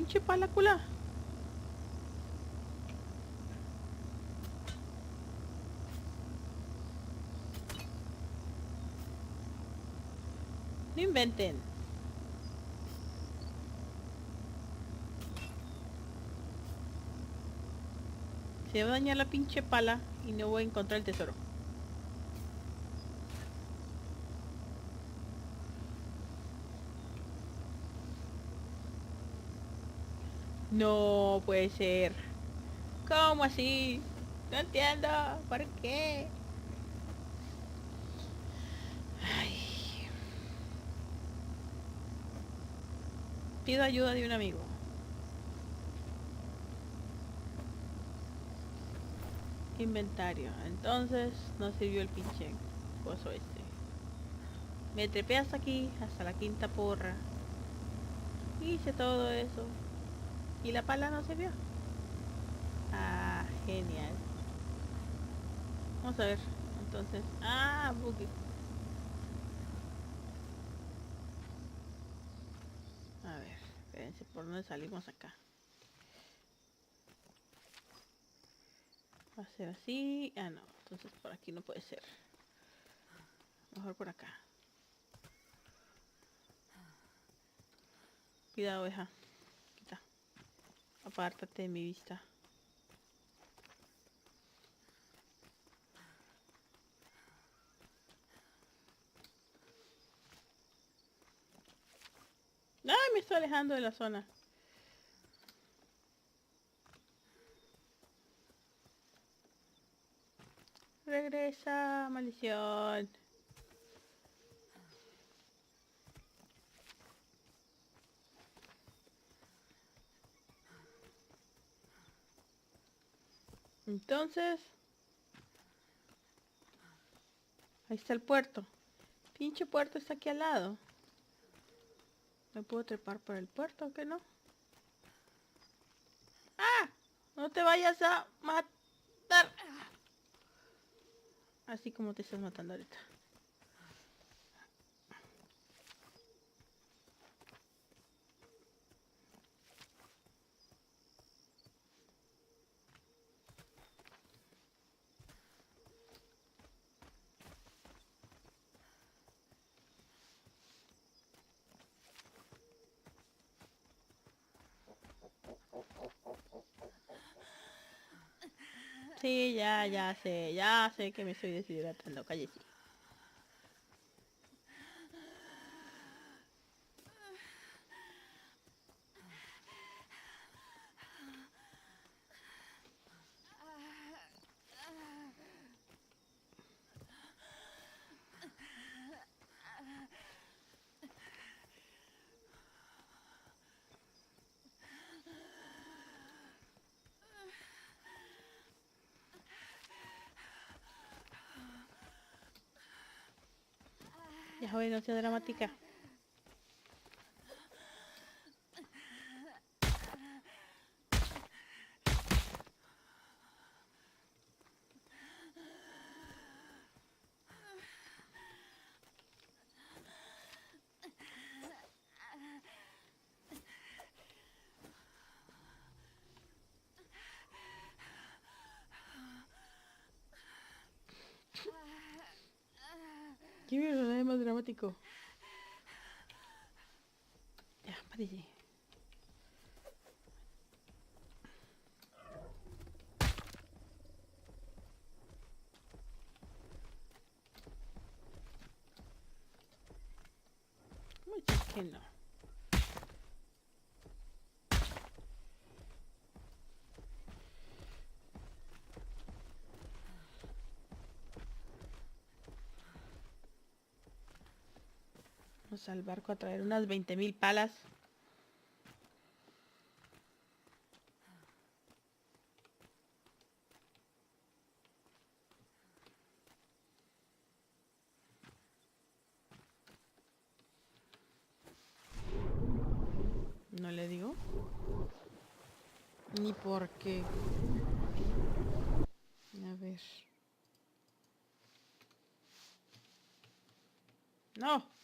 pinche palácula. No inventen. Se va a dañar la pinche pala y no voy a encontrar el tesoro. No puede ser. ¿Cómo así? No entiendo. ¿Por qué? Ay. Pido ayuda de un amigo. Inventario. Entonces no sirvió el pinche coso este. Me trepé hasta aquí, hasta la quinta porra. Hice todo eso. Y la pala no sirvió. Ah, genial. Vamos a ver. Entonces. Ah, buggy. A ver, espérense, ¿por dónde salimos acá? Va a ser así. Ah, no. Entonces por aquí no puede ser. Mejor por acá. Cuidado, oveja. Quita. Apártate de mi vista. ¡Ay! Me estoy alejando de la zona. Regresa, maldición. Entonces, ahí está el puerto. Pinche puerto está aquí al lado. ¿Me puedo trepar por el puerto o qué no? ¡Ah! No te vayas a matar. Así como te estás matando ahorita. Sí, ya sé que me estoy deshidratando, cállese. Ya joven, no sea dramática. ¿Qué personaje más dramático? Ya, parece. ¿Cómo es que no? Vamos al barco a traer unas 20,000 palas. No le digo. Ni por qué. A ver. No.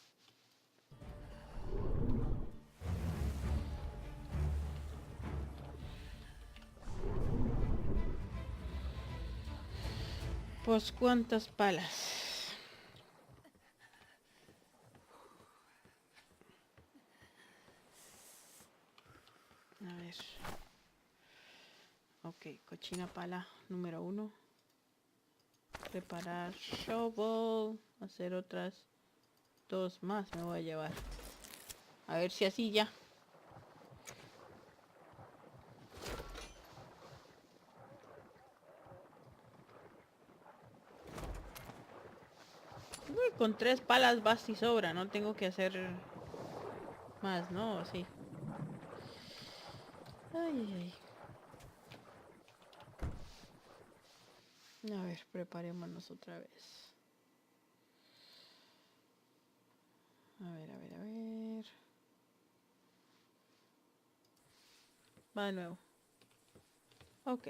Pues cuántas palas. A ver. Ok, cochina pala número 1. Preparar shovel. Hacer otras 2 más me voy a llevar. A ver si así ya. Uy, con 3 palas basta y sobra. No tengo que hacer más, ¿no? Sí. Ay, ay, ay. A ver, preparémonos otra vez. A ver, a ver, a ver. Va de nuevo. Ok.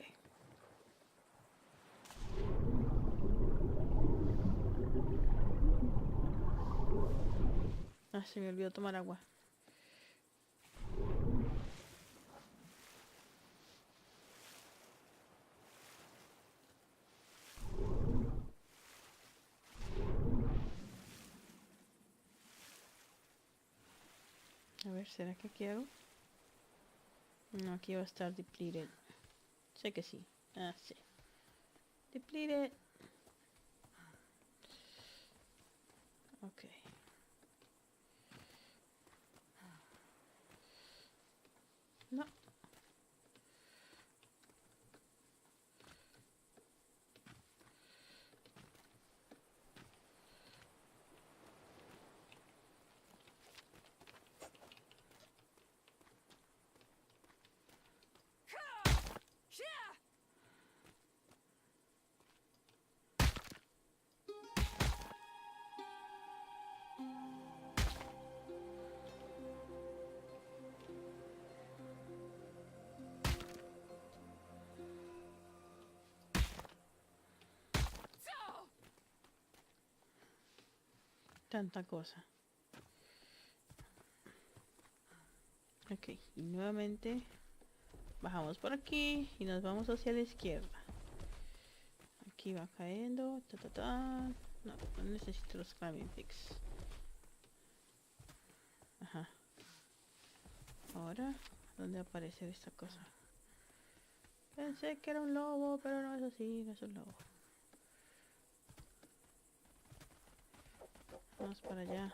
Ah, se me olvidó tomar agua. A ver, ¿será que aquí hago? No, aquí va a estar depleted. Sé que sí. Ah, sí. Depleted. Ok. No. Tanta cosa. Ok. Y nuevamente bajamos por aquí y nos vamos hacia la izquierda. Aquí va cayendo. Ta, ta, ta. No, no necesito los climbing picks. Ajá. Ahora, ¿dónde aparece esta cosa? Pensé que era un lobo, pero no es así, no es un lobo. Vamos para allá.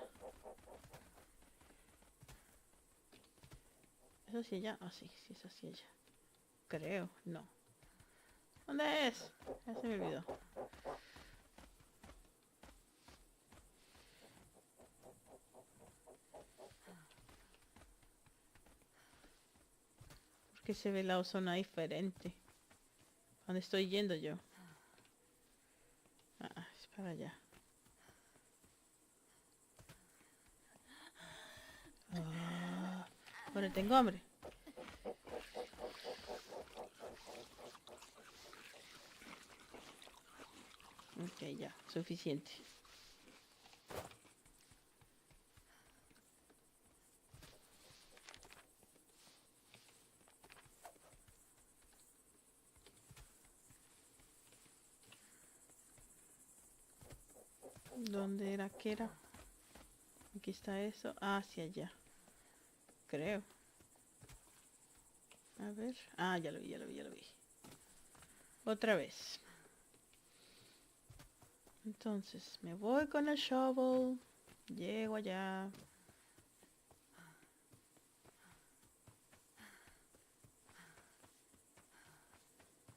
¿Es hacia allá? Ah, sí, sí es hacia allá. Creo, no. ¿Dónde es? Ya se me olvidó. Porque se ve la zona diferente. ¿Dónde estoy yendo yo? Ah, es para allá. Ah, ahora tengo hambre. Ok, ya, suficiente. ¿Dónde era que era? Aquí está eso. Ah, hacia allá. Creo. A ver. Ah, ya lo vi, ya lo vi, ya lo vi. Otra vez. Entonces, me voy con el shovel. Llego allá.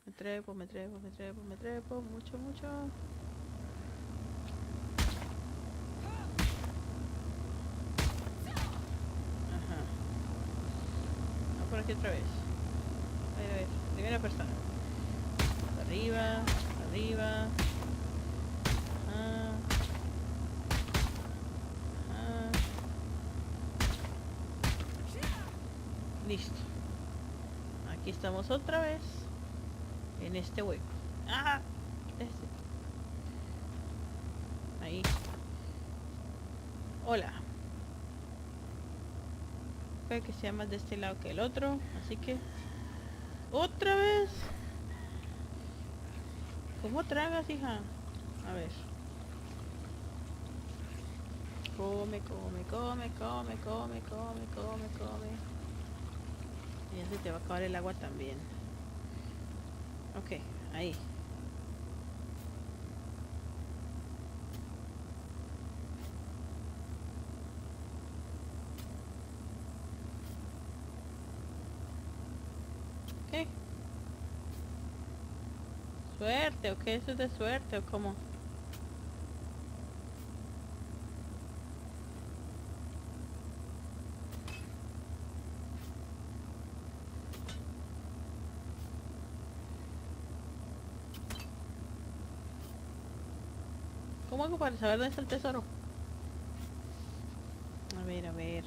Me trepo, me trepo, me trepo, me trepo. Mucho, mucho. Ajá. Vamos por aquí otra vez. A ver. Primera persona. Arriba, arriba. Ajá. Ajá. Listo. Aquí estamos otra vez. En este hueco. ¡Ah! Este. Ahí. Hola. Puede que sea más de este lado que el otro. Así que... ¡Otra vez! ¿Cómo tragas, hija? A ver. Come, come, come, come, come, come, come, come. Y ya se te va a acabar el agua también. Ok, ahí. ¿Qué? ¿Suerte o qué? ¿Eso es de suerte o cómo? ¿Cómo hago para saber dónde está el tesoro? A ver, a ver.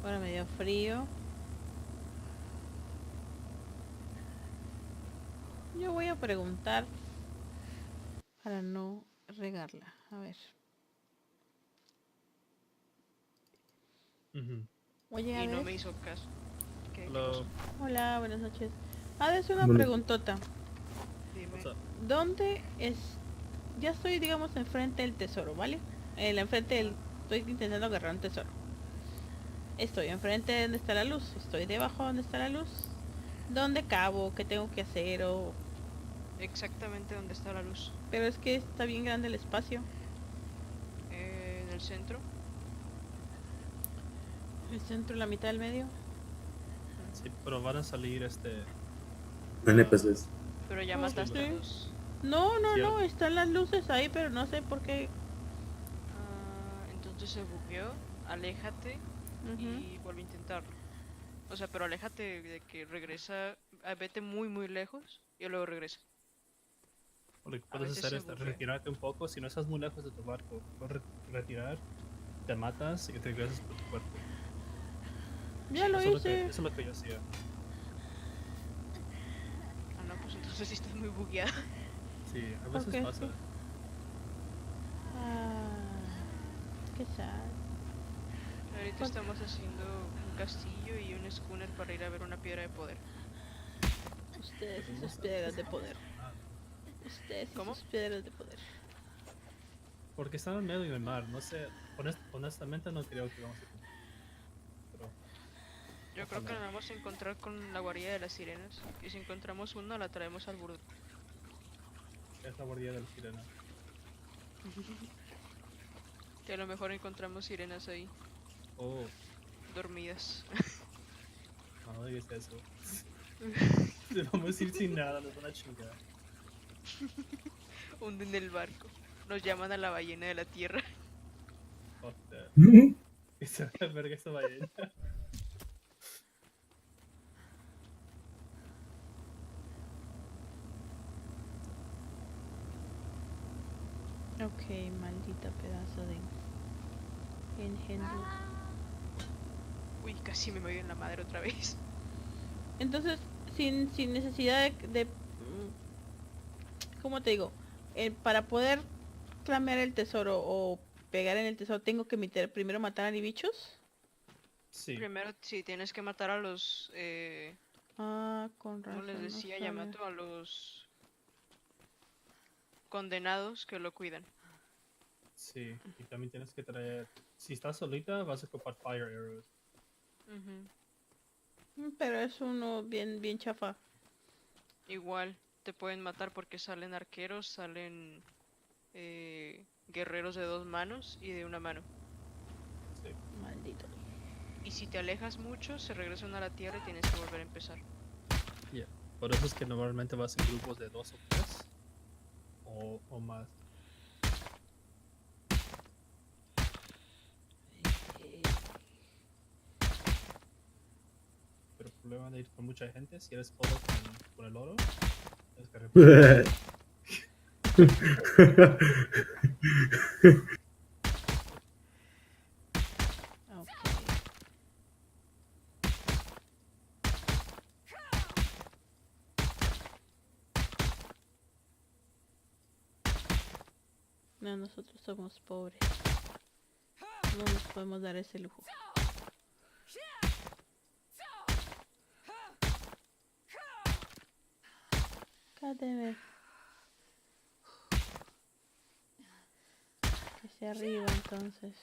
Ahora me dio frío. Yo voy a preguntar para no regarla. A ver. Oye, a Y no ver. me hizo caso. ¿Qué Hello. pasó? Hola, buenas noches. Es una Bueno, preguntota. What's Dime. up? ¿Dónde es? Ya estoy, digamos, enfrente del tesoro, ¿vale? Enfrente del... Estoy intentando agarrar un tesoro. Estoy enfrente de donde está la luz. Estoy debajo donde está la luz. ¿Dónde cabo? ¿Qué tengo que hacer? Exactamente donde está la luz. Pero es que está bien grande el espacio. En el centro. El centro, la mitad del medio. Sí, pero van a salir NPCs. Pero ya Oh, mataste a sí. dos. No, no, Sí, no. Están las luces ahí, pero no sé por qué. Entonces se bugueó. Aléjate Ujú. y vuelve a intentarlo. O sea, pero aléjate de que regresa. Vete muy muy lejos y luego regresa. lo que A puedes veces hacer se es buguea. retirarte un poco. Si no estás muy lejos de tu barco, puedes retirar, te matas y te regresas por tu cuerpo. Ya Sí. lo hice. Eso es lo que yo hacía. Ah, no, pues entonces sí estás muy bugueada. Sí, a veces Porque sí. pasa. Qué sad. Ahorita Por- estamos haciendo un castillo y un schooner para ir a ver una piedra de poder. Ustedes Pero y no sus sabemos qué piedras de estamos poder. explorando. Ustedes y ¿Cómo? sus piedras de poder. Porque están en medio del mar. No sé, honestamente no creo que vamos a encontrar. Pero Yo creo que ojalá. nos vamos a encontrar con la guarida de las sirenas. Y si encontramos una, la traemos al burdo. Es la guardia de la sirena. Que a lo mejor encontramos sirenas ahí, Oh, dormidas. no digas eso. Vamos a ir sin nada, nos van a chingar. Hunden el barco. Nos llaman a la ballena de la tierra. Fuck that. Esa verga esa ballena. Ok, maldita pedazo de engendro. Uy, casi me voy en la madre otra vez. Entonces, sin necesidad ¿cómo te digo? Para poder clamear el tesoro o pegar en el tesoro, tengo que primero matar a bichos. Sí, Primero, sí, tienes que matar a los... Con ¿cómo les razón no decía sale. Yamato? A los condenados que lo cuidan. sí. Y también tienes que traer. Si estás solita, vas a ocupar fire arrows. Ujú. Pero es uno bien, bien chafa. Igual, te pueden matar porque salen arqueros, salen guerreros de 2 manos y de 1 mano. Sí. Maldito. Y si te alejas mucho, se regresan a la tierra y tienes que volver a empezar. Yeah. Por eso es que normalmente vas en grupos de 2 o 3 o más. Pero el problema de ir con mucha gente, si eres solo con el oro, es que Ok. No, nosotros somos pobres. No nos podemos dar ese lujo. Cádeme. Hacia arriba entonces.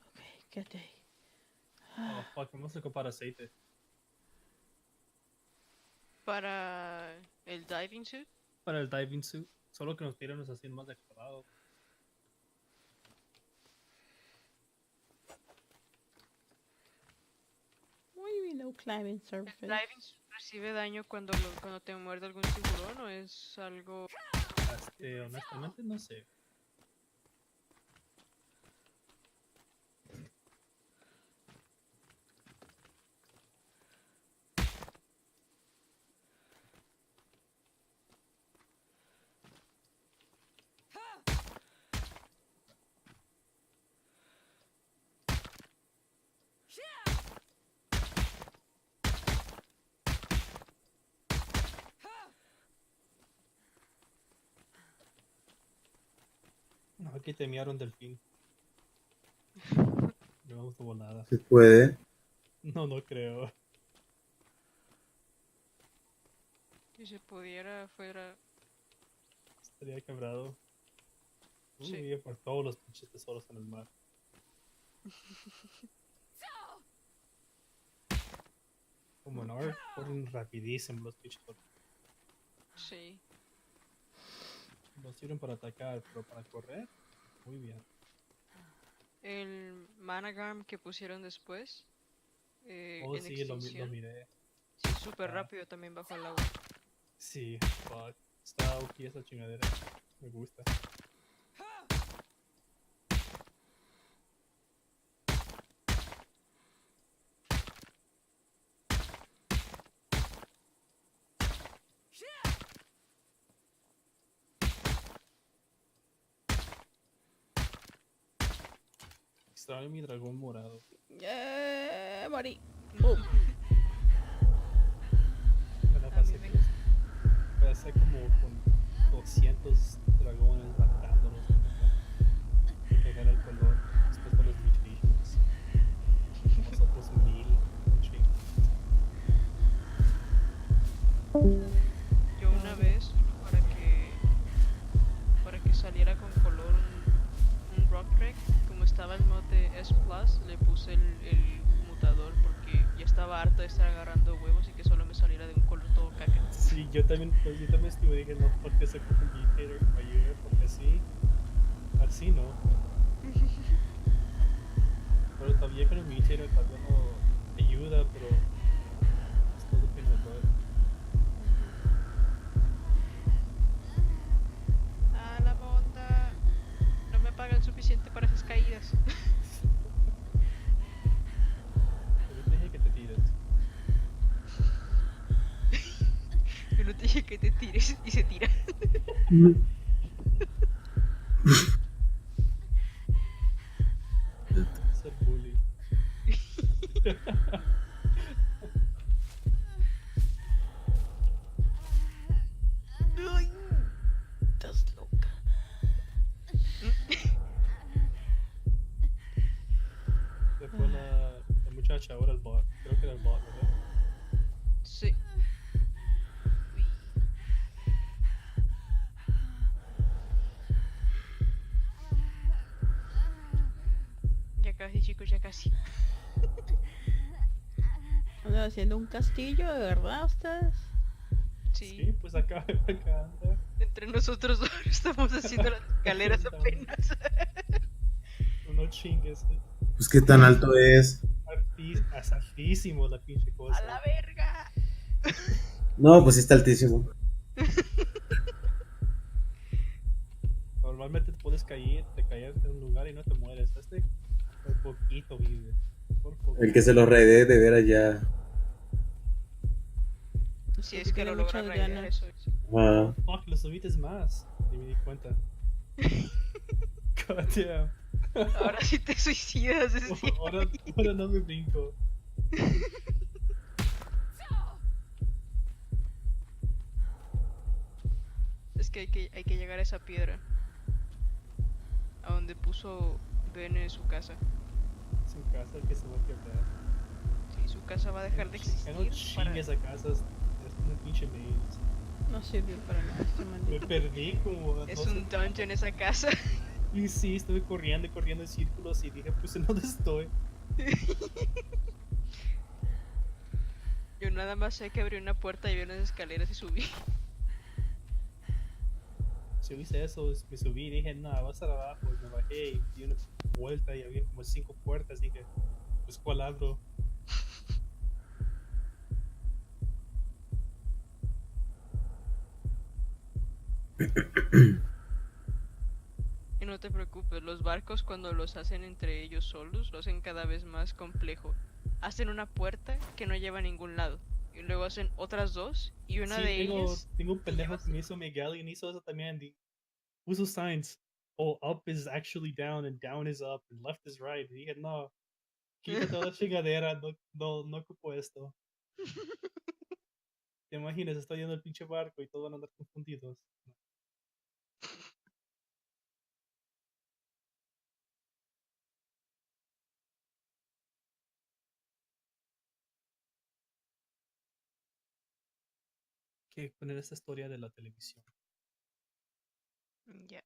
Ok, quédate ahí. Oh, fuck, vamos a ocupar aceite. Para el diving suit. Para el diving suit. Solo que nos tiren así más de cuadrado. What do you mean no climbing ¿El surface? diving suit recibe daño cuando, cuando te muerde algún tiburón o es algo...? Honestamente no sé. No, aquí te enviaron delfín. No tuvo nada. Se puede. No, no creo. Si se pudiera, fuera... Estaría quebrado. Sí. Uy, por todos los pinches tesoros en el mar. Como en Ark, corren rapidísimo los pinches. Sí. No sirven para atacar, pero para correr, muy bien. El managram que pusieron después. Oh, en sí, lo extinción. miré. Sí, súper Ah. rápido también bajo el agua. Sí, fuck. Está ok esa chingadera. Me gusta. Extraño mi dragón morado. Yeah, morí. Boom. Me la pasé, me- pasé como con 200 dragones matándolos. Y pegar el color. Después con los mutations. Nosotros 1000. Yo una vez, para que saliera con color un rock track, como estaba el mod de S Plus, le puse el mutador porque ya estaba harto de estar agarrando huevos y que solo me saliera de un color todo caca. Sí, yo también estuve diciendo, ¿por qué se ocupa el mutator? Ayuda, porque así no. Pero todavía con el mutator todavía no ayuda, pero es todo que mejor. Ah, la monda. No me pagan suficiente para esas caídas. Pero te dije que te tires. Yo no te dije que te tires y se tira. Ser bully. Ay, estás loca. Se fue la muchacha, ahora el bot. Creo que era el bot, ¿verdad? Sí. Ya casi, chicos, ya casi. ¿Andan haciendo un castillo de verdad ustedes? Sí. Sí, pues acá anda. Entre nosotros dos estamos haciendo las escaleras apenas. No chingues. Pues qué tan alto es. Es altísimo la pinche cosa. ¡A la verga! No, pues sí está altísimo. Normalmente te puedes te caer en un lugar y no te mueres. Por poquito vive. Por poquito. El que se lo raidee de veras ya. Si es Porque que tiene lo logra muchas raidear, ganas. eso es. Ah, Fuck, lo subiste más. Ni me di cuenta. God damn. Ahora sí te suicidas, es decir. Ahora no me brinco. que hay que llegar a esa piedra. A donde puso Ben en su casa. Su casa que se va a quebrar. Sí, su casa va a dejar de Ya no existir para... chingue esa casa, es una pinche maze. No sirvió para nada este Me maldito. perdí como, Es no un sé. dungeon esa casa. Y sí, estuve corriendo y corriendo en círculos y dije, pues ¿en dónde estoy? Yo nada más sé que abrí una puerta y vi unas escaleras y subí. Si yo hice eso, me subí y dije, no, va a estar abajo. Y me bajé y di una vuelta y había como 5 puertas. Dije, pues ¿cuál abro? Y no te preocupes, los barcos cuando los hacen entre ellos solos, lo hacen cada vez más complejo. Hacen una puerta que no lleva a ningún lado. Y luego hacen otras dos y una Sí, de tengo ellas un te pendejo lleva que me hizo Miguel y hizo eso también. Puso signs. Oh, up is actually down and down is up and left is right. Y dije, no, quita toda la chingadera, no ocupo esto. ¿Te imaginas? Estoy yendo al pinche barco y todos van a andar confundidos. Que poner esta historia de la televisión. Ya.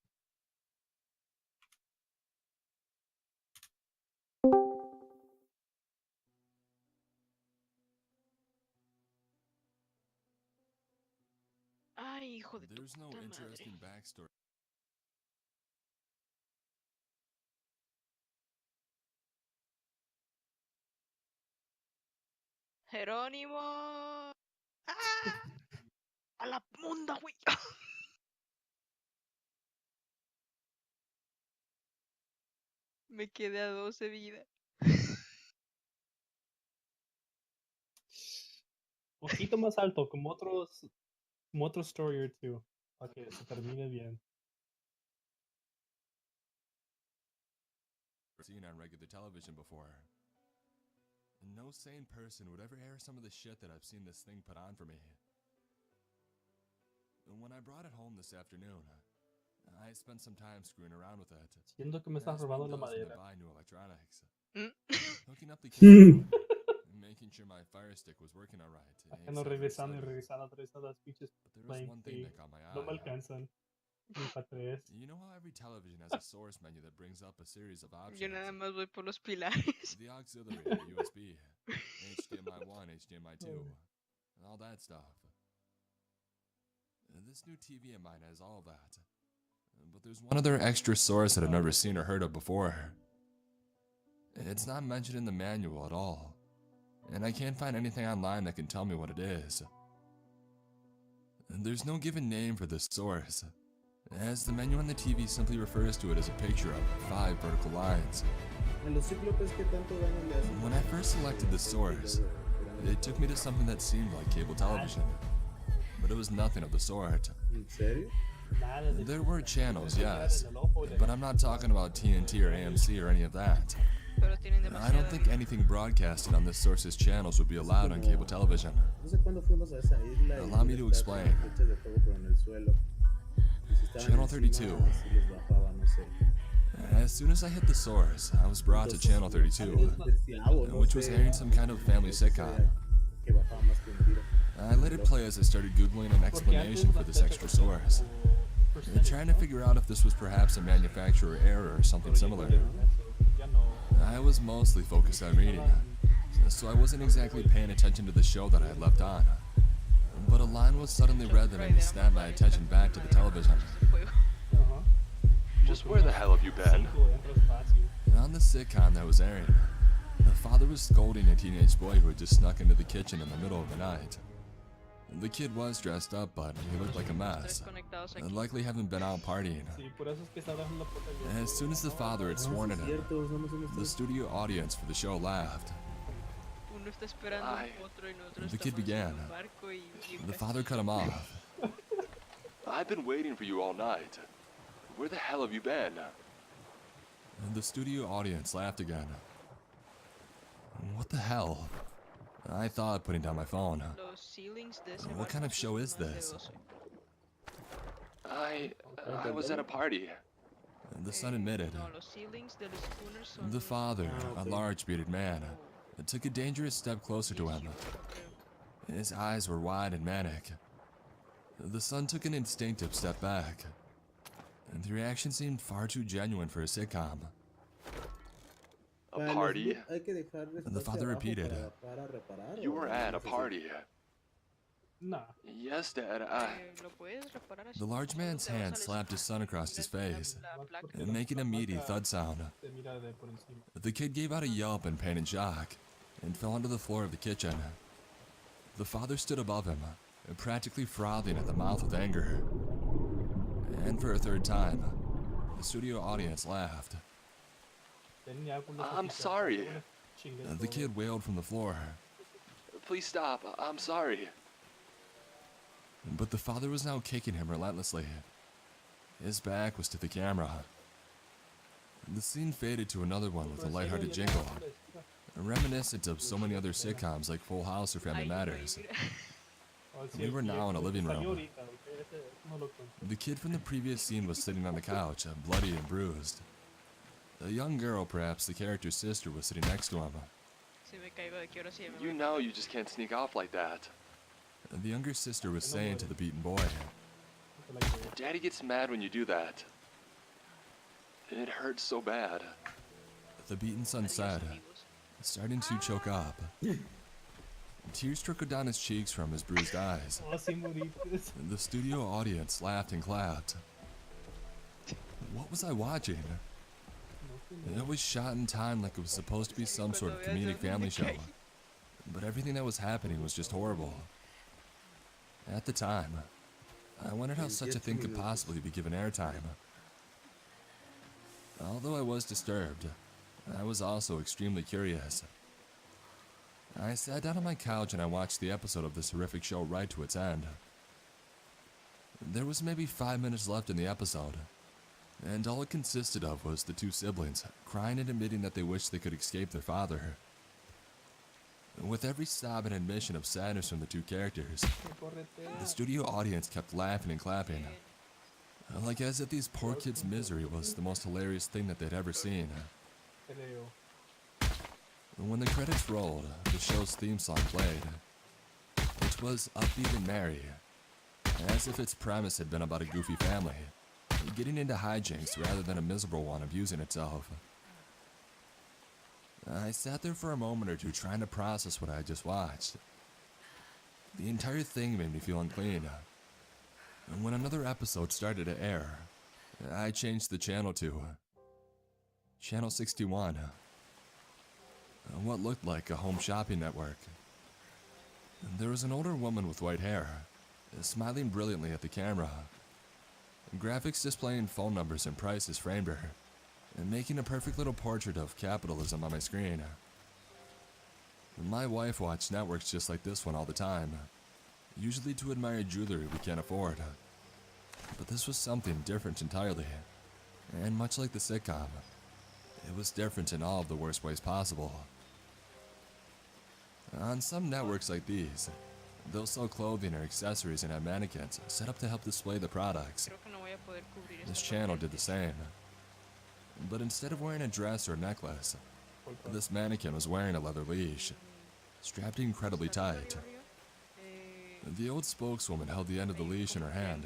Ay, hijo de tu There's no puta madre. interesting backstory. Jerónimo. ¡Ah! A la munda, güey. Me quedé a 12 vidas. Poquito más alto, como otro story or two. Para que se termine bien. Seen on regular television before. No sane person would ever air some of the shit that I've seen this thing put on for me. When I brought it home this afternoon, I spent some time screwing around with it. Siento que me estás As one robando la does when they madera. buy new electronics. Mm. Hooking up the cable, making sure my fire stick was working alright. Ando regresando y regresando otra vez a las pinches But there was blank one thing y that caught my no me eye. alcanzan. Ni para tres. You know how every television has a source menu that brings up a series of Yo options? nada más voy por los pilares. The auxiliary, USB, HDMI 1, HDMI 2, and all that stuff. This new TV of mine has all of that. But there's one other extra source that I've never seen or heard of before. It's not mentioned in the manual at all, and I can't find anything online that can tell me what it is. There's no given name for this source, as the menu on the TV simply refers to it as a picture of 5 vertical lines. When I first selected the source, it took me to something that seemed like cable television, but it was nothing of the sort. ¿En serio? There were channels, yes, but I'm not talking about TNT or AMC or any of that. Pero tienen I don't demasiado. think anything broadcasted on this source's channels would be allowed on cable television. No sé cuándo fuimos a esa isla. y Allow me to estas explain. flechas de fuego, pero en el suelo. Y si estaban Channel encima, 32. sí les bajaba, no sé. As soon as I hit the source, I was brought to channel 32, which was airing some kind of family sitcom. Que bajaba más que un tiro. I let it play as I started Googling an explanation for this extra source, trying to figure out if this was perhaps a manufacturer error or something similar. I was mostly focused on reading, so I wasn't exactly paying attention to the show that I had left on. But a line was suddenly read that made me snap my attention back to the television. Just where the hell have you been? On the sitcom that was airing, the father was scolding a teenage boy who had just snuck into the kitchen in the middle of the night. The kid was dressed up, but he looked like a mess, Conectados aquí. and likely haven't been out partying. Sí, por eso es que está abriendo la puerta abierta. As soon as the father had sworn at him, Cierto, somos unos the studio audience for the show laughed. Uno está esperando Ay. un otro y nosotros The kid estamos began. en un barco y The father cut him off. I've been waiting for you all night. Where the hell have you been? And the studio audience laughed again. What the hell? I thought, putting down my phone. Los ceilings de ese What barco kind of show son is más de this? 12. I was at a party. The son admitted. No, los ceilings de los schooners son The father, a okay. large bearded man, took a dangerous step closer to him. 18, creo. His eyes were wide and manic. The son took an instinctive step back, and the reaction seemed far too genuine for a sitcom. A Para el party? slip hay que dejarle The father espacio abajo repeated. para reparar, You o were at a no sé si- party. Nah. Yes, Dad. Lo puedes reparar así. The large man's Te vas hand al slapped his son across his face, la placa. making a meaty thud sound. Te mira de por encima. The kid gave out a yelp in pain and shock, and fell onto the floor of the kitchen. The father stood above him, practically frothing at the mouth with anger. And for a third time, the studio audience laughed. Tenía algo I'm que- sorry. Chingue The todo. kid wailed from the floor, Please stop. I'm sorry. but the father was now kicking him relentlessly. His back was to the camera. The scene faded to another one with a lighthearted jingle, reminiscent of so many other sitcoms like Full House or Family Ay, Matters. güey. Oh, sí, We were now in a living salió room. ahorita, ok, ese no lo cuento. The kid from the previous scene was sitting on the couch, bloody and bruised. A young girl, perhaps the character's sister, was sitting next to him. Se me caigo de que ahora sí ya me You voy. know you just can't sneak off like that. The younger sister was saying to the beaten boy, No te la creo. Daddy gets mad when you do that. It hurts so bad. the beaten son Adiós, said, amigos. starting to choke up. Tears trickled down his cheeks from his bruised eyes. Oh, sí moriste. The studio audience laughed and clapped. What was I watching? It was shot in time like it was supposed to be some sort of comedic family show. But everything that was happening was just horrible. At the time, I wondered how such a thing could possibly be given airtime. Although I was disturbed, I was also extremely curious. I sat down on my couch and I watched the episode of this horrific show right to its end. There was maybe 5 minutes left in the episode, and all it consisted of was the two siblings crying and admitting that they wished they could escape their father. With every sob and admission of sadness from the two characters, the studio audience kept laughing and clapping, like as if these poor kids' misery was the most hilarious thing that they'd ever seen. Creo. When the credits rolled, the show's theme song played. It was upbeat and merry, as if its premise had been about a goofy family, getting into hijinks rather than a miserable one abusing itself. I sat there for a moment or two trying to process what I had just watched. The entire thing made me feel unclean. And when another episode started to air, I changed the channel to Channel 61. What looked like a home shopping network. There was an older woman with white hair, smiling brilliantly at the camera. Graphics displaying phone numbers and prices framed her, and making a perfect little portrait of capitalism on my screen. My wife watched networks just like this one all the time, usually to admire jewelry we can't afford. But this was something different entirely, and much like the sitcom, it was different in all of the worst ways possible. On some networks like these, they'll sell clothing or accessories and have mannequins set up to help display the products. Creo que no voy a poder cubrir This esta channel parte. did the same. But instead of wearing a dress or a necklace, this mannequin was wearing a leather leash, strapped incredibly tight. The old spokeswoman held the end of the leash in her hand.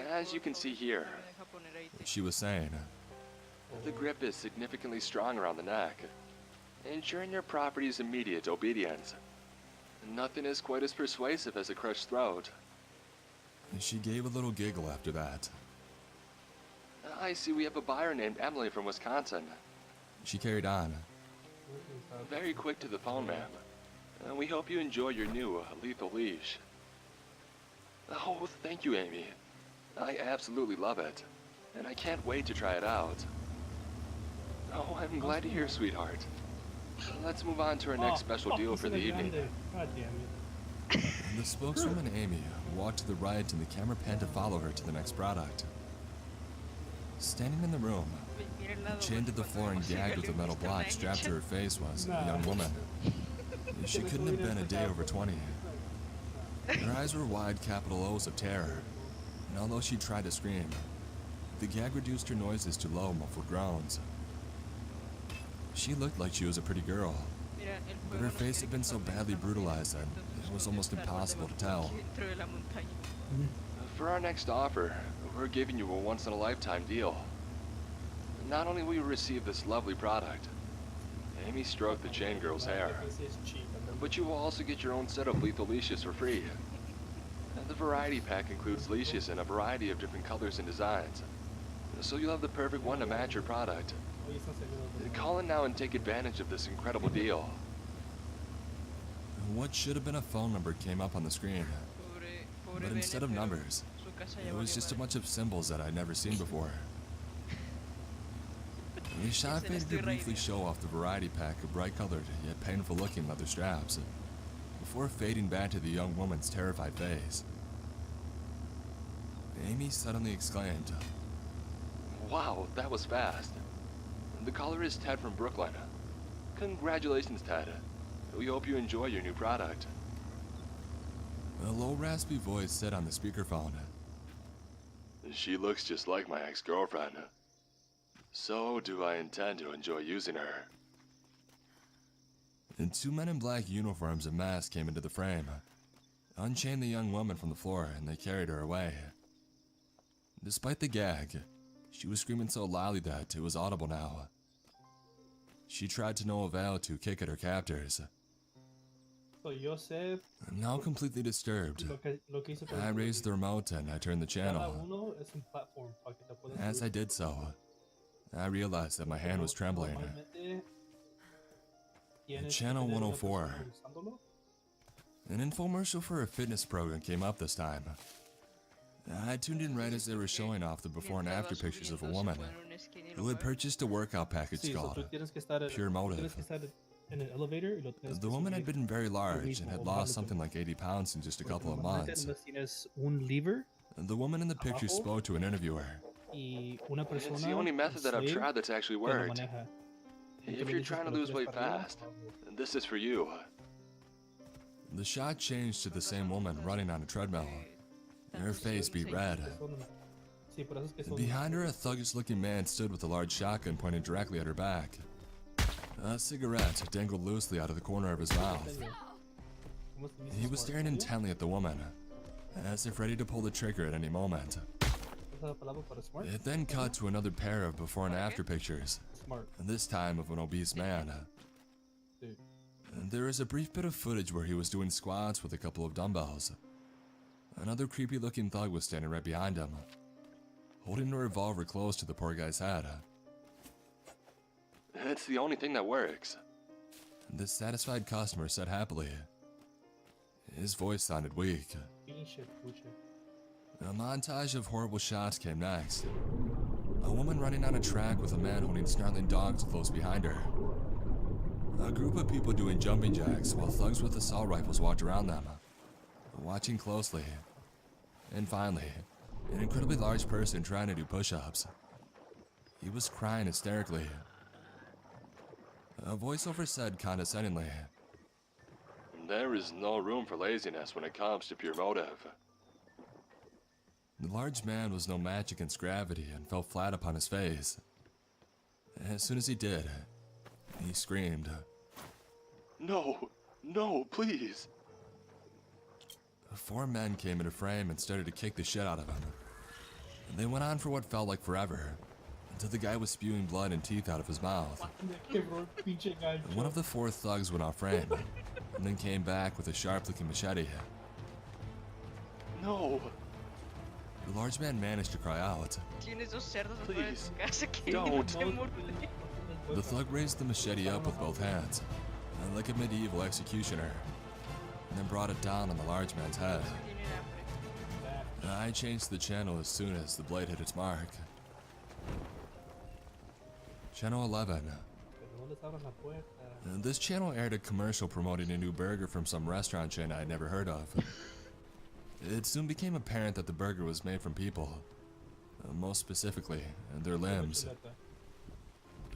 As you can see here, She was saying, the grip is significantly strong around the neck, ensuring your property's immediate obedience. Nothing is quite as persuasive as a crushed throat. she gave a little giggle after that. I see we have a buyer named Emily from Wisconsin. She carried on. Very quick to the phone, ma'am. We hope you enjoy your new lethal leash. Oh, thank you, Amy. I absolutely love it, and I can't wait to try it out. Oh, I'm glad to hear, sweetheart. Let's move on to our next special deal for the evening. God damn it. The spokeswoman, Amy, walked to the right and the camera panned to follow her to the next product. Standing in the room, chained to the floor and gagged with a metal block strapped to her face was a young woman. She couldn't have been a day over 20. Her eyes were wide capital O's of terror, and although she tried to scream, the gag reduced her noises to low, muffled groans. She looked like she was a pretty girl, Mira, el but juego her nos face quiere had been so que badly comenzamos brutalized that entonces it was vamos a almost estar impossible to dentro tell. de la montaña. For our next offer, we're giving you a once-in-a-lifetime deal. Not only will you receive this lovely product, Amy stroked the chain girl's hair, but you will also get your own set of lethal leashes for free. The variety pack includes leashes in a variety of different colors and designs, so you'll have the perfect one to match your product. Call in now and take advantage of this incredible deal. What should have been a phone number came up on the screen, Pobre but instead of Bene, pero numbers, su casa ya it was valió just a madre. bunch of symbols that I'd never seen before. The shot Se la faded to estoy briefly rayando. show off the variety pack of bright-colored yet painful-looking leather straps, before fading back to the young woman's terrified face. Amy suddenly exclaimed, Wow, that was fast. The caller is Ted from Brooklyn. Congratulations, Ted. We hope you enjoy your new product. a low, raspy voice said on the speakerphone. She looks just like my ex-girlfriend. So do I intend to enjoy using her. And two men in black uniforms and masks came into the frame, unchained the young woman from the floor, and they carried her away. Despite the gag, she was screaming so loudly that it was audible now. She tried to no avail to kick at her captors. So Joseph, Now completely disturbed, lo que hizo con I raised the remote and I turned the cada channel. uno es un platform para que te puedas As I did so, I realized that my hand was trembling. Normalmente tienes que Channel tener una 104. persona usándolo. An infomercial for a fitness program came up this time. I tuned in right as they were showing off the before and after pictures of a woman who had purchased a workout package Sí, so tú called tienes que estar Pure Motive. tienes que estar en el elevator y lo tienes The que woman had subir. been very large and mismo, had o lost bajarlo something like 80 pounds in just a couple of Normalmente months. nomás tienes un lever The woman in the picture Abajo. spoke to an interviewer. y una persona. It's the only method that I've slave, tried that's actually que lo worked. maneja. Y tú If le you're dices trying to que lo lose tires weight para arriba, fast, abajo. this is for you. The shot changed to the same woman running on a treadmill. Her face beat red. Sí, por eso es que son- Behind her, a thuggish looking man stood with a large shotgun pointed directly at her back. A cigarette dangled loosely out of the corner of his mouth. ¿Cómo se dice? He was staring Smart. intently at the woman, as if ready to pull the trigger at any moment. ¿Esa es la palabra para smart? It then cut to another pair of before and after pictures, Smart. this time of an obese man. Sí. There is a brief bit of footage where he was doing squats with a couple of dumbbells. Another creepy looking thug was standing right behind him, holding a revolver close to the poor guy's head. It's the only thing that works. The satisfied customer said happily. His voice sounded weak. Pinche puche. A montage of horrible shots came next. A woman running on a track with a man holding snarling dogs close behind her. A group of people doing jumping jacks while thugs with assault rifles walked around them, watching closely. And finally, an incredibly large person trying to do push-ups. He was crying hysterically. A voiceover said condescendingly, There is no room for laziness when it comes to pure motive. the large man was no match against gravity and fell flat upon his face. As soon as he did, he screamed. No, no, please. 4 men came into frame and started to kick the shit out of him. They went on for what felt like forever, until the guy was spewing blood and teeth out of his mouth. Quebró el pinche gancho. One of the 4 thugs went off frame, and then came back with a sharp-looking machete. No, The large man managed to cry out. Tienes dos cerdos afuera de Please, tu casa que don't. te muerden. The thug raised the machete up with both hands, like a medieval executioner, and then brought it down on the large man's head. Tienen hambre. I changed the channel as soon as the blade hit its mark. Channel 11. Pero no les abran la puerta. This channel aired a commercial promoting a new burger from some restaurant chain I had never heard of. It soon became apparent that the burger was made from people, most specifically, their limbs.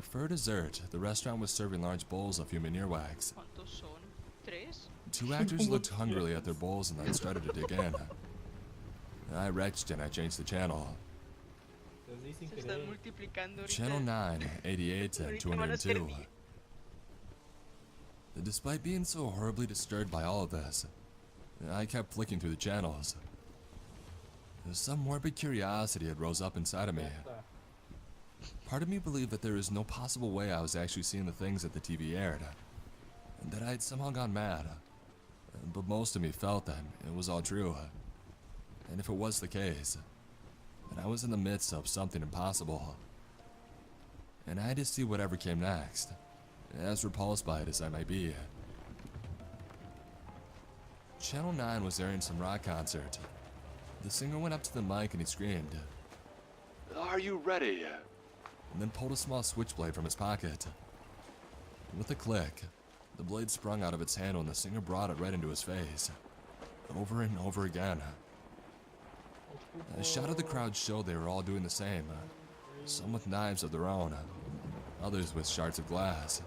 For dessert, the restaurant was serving large bowls of human earwax. ¿Cuántos son? ¿Tres? 2 actors looked hungrily at their bowls and then started to dig in. I retched and I changed the channel. Entonces, sin Se están querer. multiplicando ahorita. Channel 9, 88, and Ahorita van a ser 202. mil. Despite being so horribly disturbed by all of this, I kept flicking through the channels. Some morbid curiosity had rose up inside of me. Part of me believed that there is no possible way I was actually seeing the things that the TV aired, and that I had somehow gone mad. But most of me felt that it was all true. And if it was the case, then I was in the midst of something impossible. And I had to see whatever came next, as repulsed by it as I might be. Channel 9 was airing some rock concert. The singer went up to the mic and he screamed, Are you ready? and then pulled a small switchblade from his pocket. With a click, the blade sprung out of its handle and the singer brought it right into his face, over and over again. A shot of the crowd showed they were all doing the same, some with knives of their own, others with shards of glass.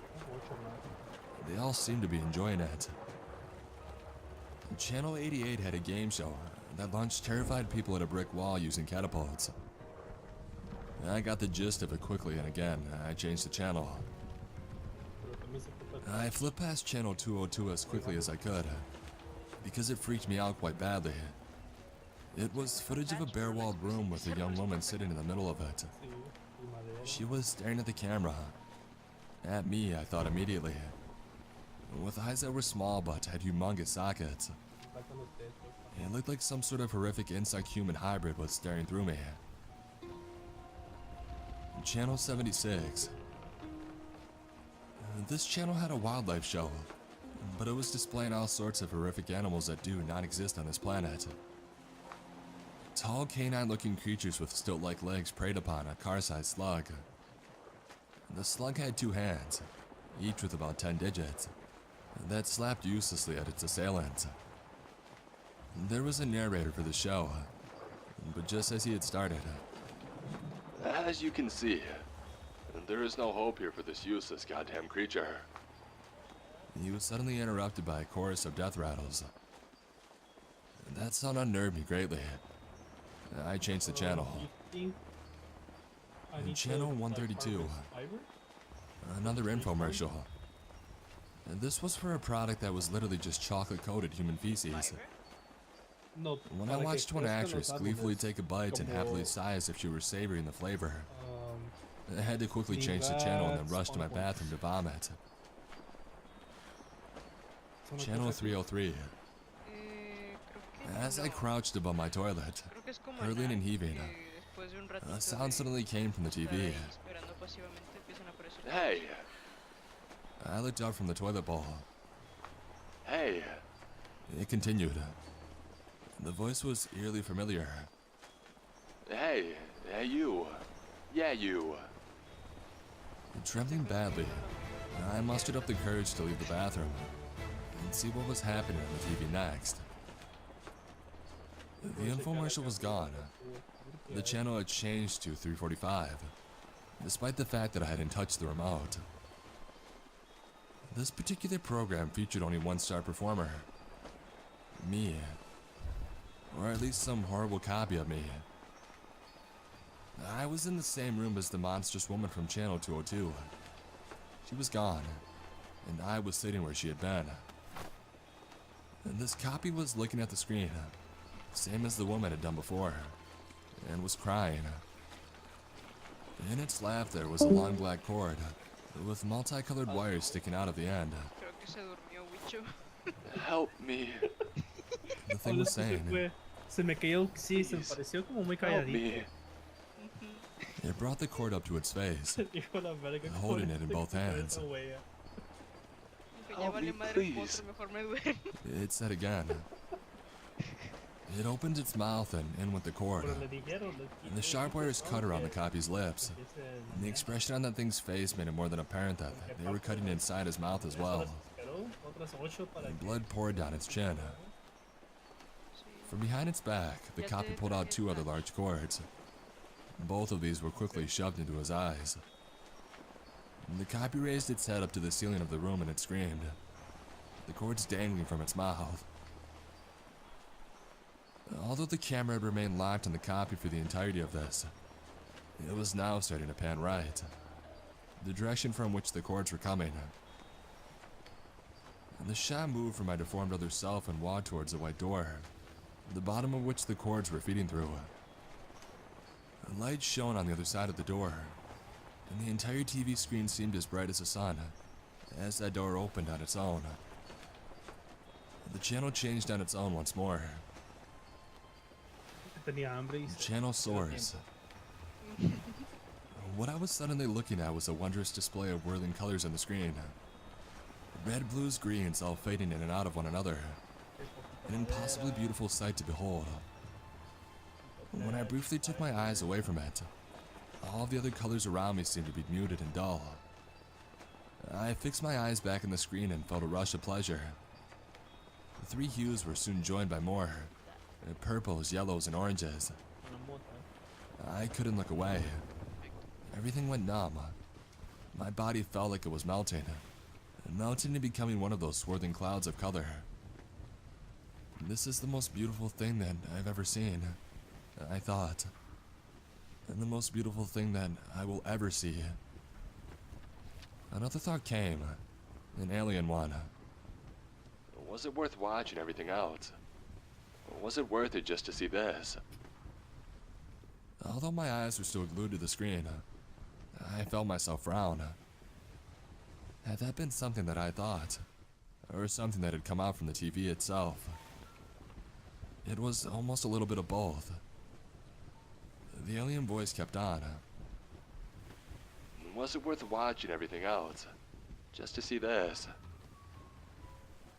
They all seemed to be enjoying it. Channel 88 had a game show that launched terrified people at a brick wall using catapults. I got the gist of it quickly, and again, I changed the channel. I flipped past channel 202 as quickly as I could, because it freaked me out quite badly. It was footage of a bare-walled room with a young woman sitting in the middle of it. She was staring at the camera. At me, I thought immediately. With eyes that were small but had humongous sockets. It looked like some sort of horrific insect-human hybrid was staring through me. Channel 76. This channel had a wildlife show, but it was displaying all sorts of horrific animals that do not exist on this planet. Tall canine-looking creatures with stilt-like legs preyed upon a car-sized slug. The slug had 2 hands, each with about 10 digits, that slapped uselessly at its assailant. There was a narrator for the show, but just as he had started, As you can see, there is no hope here for this useless goddamn creature. he was suddenly interrupted by a chorus of death rattles. That sound unnerved me greatly. I changed the channel. Channel 132. Another infomercial. And this was for a product that was literally just chocolate-coated human feces. No, When I watched one actress gleefully take a bite and happily sigh as if she were savoring the flavor, I had to quickly change the channel and then rush to my bathroom to vomit. Channel 303. Creo que As I no. crouched above my toilet, Creo que es como hurling and heaving, que después de un ratito a sound de suddenly came from the estar TV. ahí esperando pasivamente empiezan a aparecer Hey, I looked up from the toilet bowl. hey, It continued. The voice was eerily familiar. hey, you. Yeah, you. Trembling badly, I mustered up the courage to leave the bathroom and see what was happening on the TV next. The infomercial was gone. The channel had changed to 345, despite the fact that I hadn't touched the remote. This particular program featured only one star performer. Me. Or at least some horrible copy of me. I was in the same room as the monstrous woman from Channel 202. She was gone, and I was sitting where she had been. And this copy was looking at the screen, same as the woman had done before, and was crying. In its lap there was a long black cord, with multicolored wires sticking out of the end. Creo que se durmió Wicho. Help me. The thing was saying, Se me cayó, sí, se me Please, pareció como muy Help calladito. me. it brought the cord up to its face, Hijo de la verga, holding it in con both esta hands. wea. Que ya Help vale me, madre el please. potro, mejor me duermo. It said again. It opened its mouth and in went the cord, Pero le dijeron, and the sharp wires cut around the copy's lips. And the expression on that thing's face made it more than apparent that they were cutting inside his mouth as well. And blood poured down its chin. From behind its back, the copy pulled out 2 other large cords. Both of these were quickly shoved into his eyes. And the copy raised its head up to the ceiling of the room and it screamed, the cords dangling from its mouth. Although the camera had remained locked on the copy for the entirety of this, it was now starting to pan right, the direction from which the chords were coming. And the shot moved from my deformed other self and walked towards the white door, the bottom of which the chords were feeding through. A light shone on the other side of the door, and the entire TV screen seemed as bright as the sun as that door opened on its own. The channel changed on its own once more. Tenía hambre y The se- channel se dio soars. tiempo. What I was suddenly looking at was a wondrous display of whirling colors on the screen. Red, blues, greens all fading in and out of one another. An impossibly beautiful sight to behold. When I briefly took my eyes away from it, all the other colors around me seemed to be muted and dull. I fixed my eyes back on the screen and felt a rush of pleasure. The three hues were soon joined by more. Purples, yellows, and oranges. Una mota. I couldn't look away. Everything went numb. My body felt like it was melting and becoming one of those swirling clouds of color. This is the most beautiful thing that I've ever seen, I thought. And the most beautiful thing that I will ever see. Another thought came, an alien one. Was it worth watching everything else? Or was it worth it just to see this? Although my eyes were still glued to the screen, I felt myself frown. Had that been something that I thought, or something that had come out from the TV itself? It was almost a little bit of both. The alien voice kept on. Was it worth watching everything else just to see this?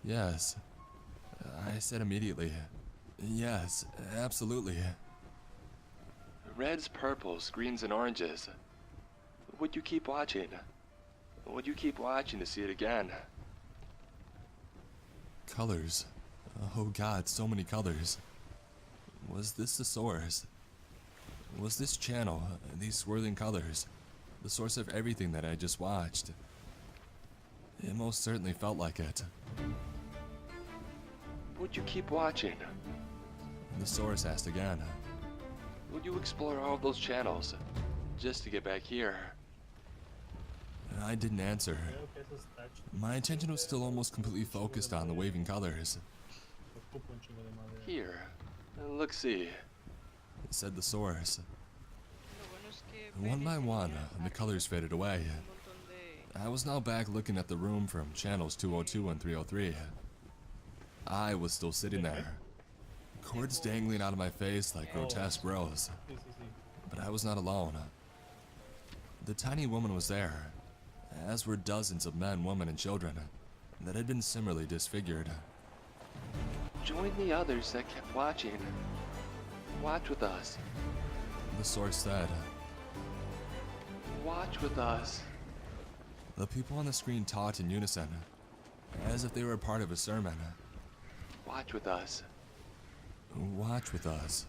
Yes, I said immediately. Yes, absolutely. Reds, purples, greens, and oranges. Would you keep watching? Would you keep watching to see it again? Colors. Oh God, so many colors. Was this the source? Was this channel, these swirling colors, the source of everything that I just watched? It most certainly felt like it. Would you keep watching? The source asked again. Would you explore all of those channels just to get back here? I didn't answer. Creo que eso está chido. My attention was still almost completely focused on the waving colors, Ocupo un chingo de madera. Here. Look, see. said the source. Lo bueno es que One by Phoenix one, tenía the colors faded away. un montón de I was now back looking at the room from channels 202 and 303. I was still sitting there, cords dangling out of my face like grotesque rows, Sí, sí, sí. but I was not alone. The tiny woman was there, as were dozens of men, women, and children that had been similarly disfigured. Join the others that kept watching. Watch with us. The source said. Watch with us. The people on the screen talked in unison, as if they were a part of a sermon. Watch with us. Watch with us.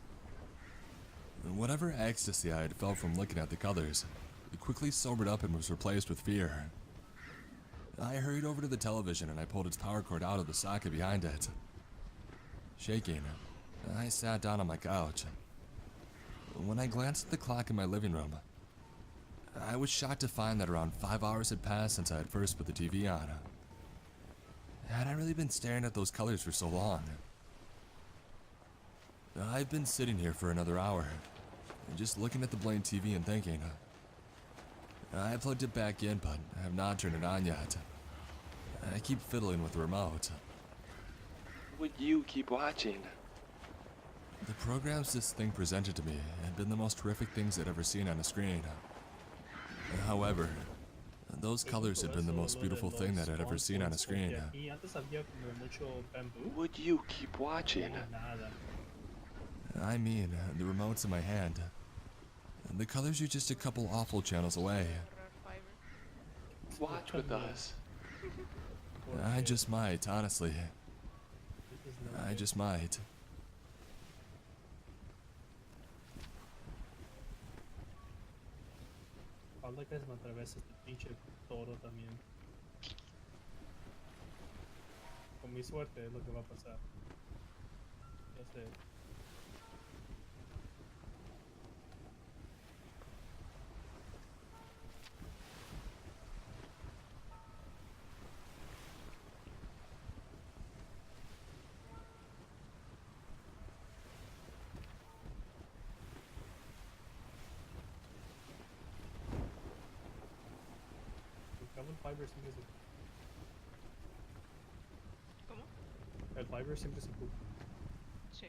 Whatever ecstasy I had felt from looking at the colors, it quickly sobered up and was replaced with fear. I hurried over to the television and I pulled its power cord out of the socket behind it. Shaking, I sat down on my couch. When I glanced at the clock in my living room, I was shocked to find that around 5 hours had passed since I had first put the TV on. Had I really been staring at those colors for so long? I've been sitting here for another hour, just looking at the blank TV and thinking. I plugged it back in, but have not turned it on yet. I keep fiddling with the remote. Would you keep watching? The programs this thing presented to me had been the most horrific things I'd ever seen on a screen. However, those colors had been the most beautiful thing that I'd ever seen on a screen. Aquí antes había como mucho bamboo. Would you keep watching? Nada. I mean, the remote's in my hand. The colors are just a couple awful channels away. agarrar fiber. Watch with us. I just might, honestly. This is not I good. just might. Falta que se me atravese este pinche toro también. Con mi suerte es lo que va a pasar. Ya sé. Fiverr siempre se... ¿Cómo? El Fiverr siempre se ocupa. Sí.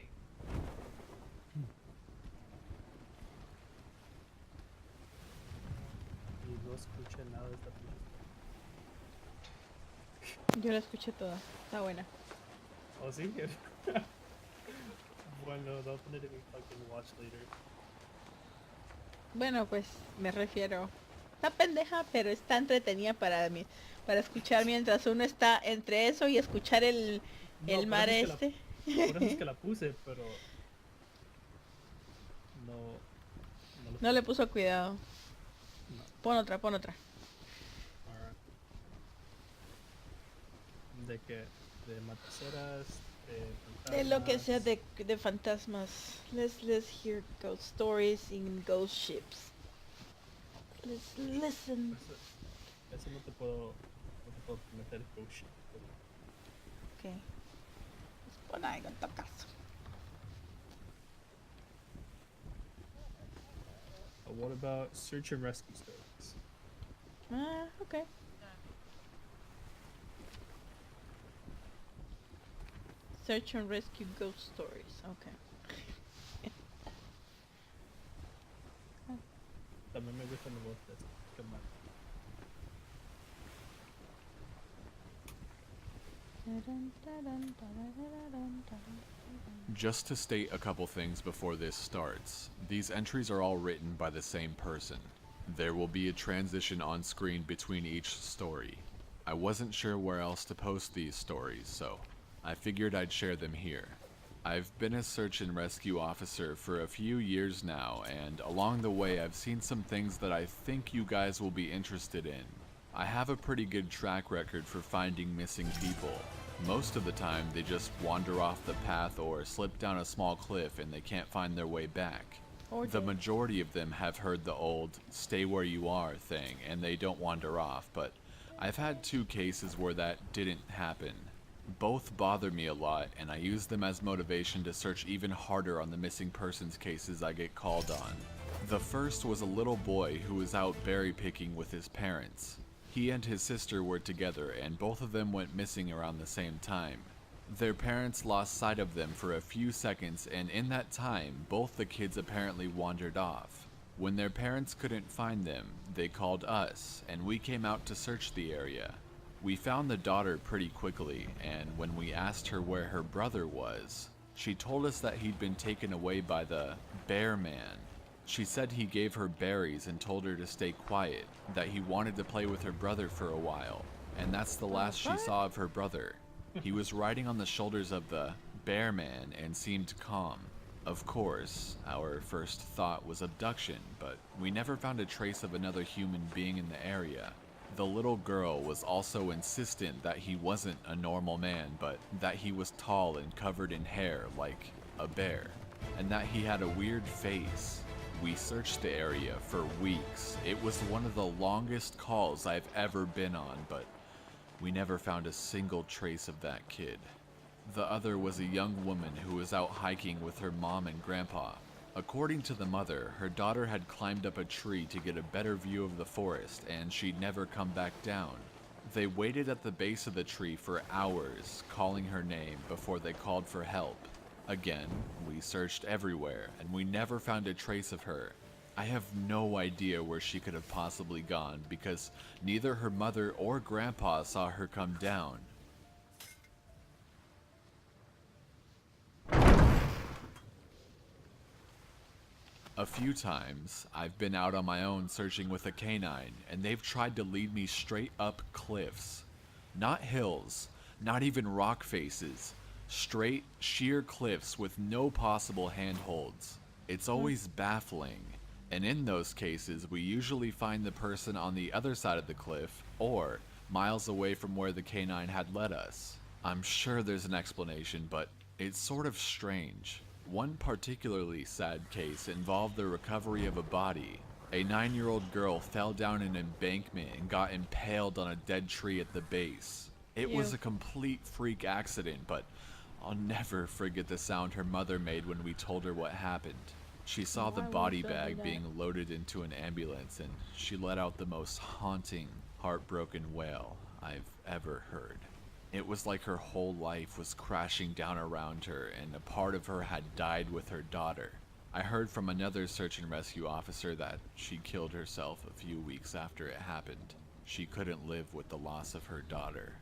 Y no escuché nada de esta película. Yo la escuché toda. Está buena. Oh, sí. Bueno, I'll put it in my fucking watch later. Bueno, pues me refiero. Está pendeja, pero está entretenida para mí. Para escuchar mientras uno está entre eso y escuchar el No, mar por eso este. por eso es que la puse, pero no, no lo No le puso cuidado. No. Pon otra, pon otra. Alright. De que de mataceras, De lo que sea fantasmas. de fantasmas. Let's hear ghost stories in ghost ships. Let's listen. Eso no te puedo prometer ghost shit. Ok. Pues pon algo en todo caso. What about search and rescue stories? Ah, ok. Search and rescue ghost stories. Okay. También me gustan los de come on. Just to state a couple things before this starts, these entries are all written by the same person. There will be a transition on screen between each story. I wasn't sure where else to post these stories, so I figured I'd share them here. I've been a search and rescue officer for a few years now, and along the way I've seen some things that I think you guys will be interested in. I have a pretty good track record for finding missing people. Most of the time they just wander off the path or slip down a small cliff and they can't find their way back. The majority of them have heard the old "stay where you are" thing and they don't wander off, but I've had 2 cases where that didn't happen. Both bother me a lot, and I use them as motivation to search even harder on the missing persons cases I get called on. The first was a little boy who was out berry picking with his parents. He and his sister were together, and both of them went missing around the same time. Their parents lost sight of them for a few seconds, and in that time, both the kids apparently wandered off. When their parents couldn't find them, they called us, and we came out to search the area. We found the daughter pretty quickly, and when we asked her where her brother was, she told us that he'd been taken away by the bear man. She said he gave her berries and told her to stay quiet, that he wanted to play with her brother for a while, and that's the last she saw of her brother. He was riding on the shoulders of the bear man and seemed calm. Of course, our first thought was abduction, but we never found a trace of another human being in the area. The little girl was also insistent that he wasn't a normal man, but that he was tall and covered in hair like a bear, and that he had a weird face. We searched the area for weeks. It was one of the longest calls I've ever been on, but we never found a single trace of that kid. The other was a young woman who was out hiking with her mom and grandpa. According to the mother, her daughter had climbed up a tree to get a better view of the forest, and she'd never come back down. They waited at the base of the tree for hours, calling her name before they called for help. Again, we searched everywhere, and we never found a trace of her. I have no idea where she could have possibly gone, because neither her mother or grandpa saw her come down. A few times, I've been out on my own searching with a canine, and they've tried to lead me straight up cliffs. Not hills, not even rock faces. Straight, sheer cliffs with no possible handholds. It's always baffling, and in those cases, we usually find the person on the other side of the cliff, or miles away from where the canine had led us. I'm sure there's an explanation, but it's sort of strange. One particularly sad case involved the recovery of a body. A 9-year-old girl fell down an embankment and got impaled on a dead tree at the base. It was a complete freak accident, but I'll never forget the sound her mother made when we told her what happened. She saw the body bag being loaded into an ambulance, and she let out the most haunting, heartbroken wail I've ever heard. It was like her whole life was crashing down around her and a part of her had died with her daughter. I heard from another search and rescue officer that she killed herself a few weeks after it happened. She couldn't live with the loss of her daughter.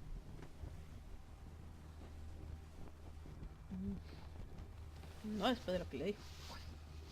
No, después de lo que le dijo.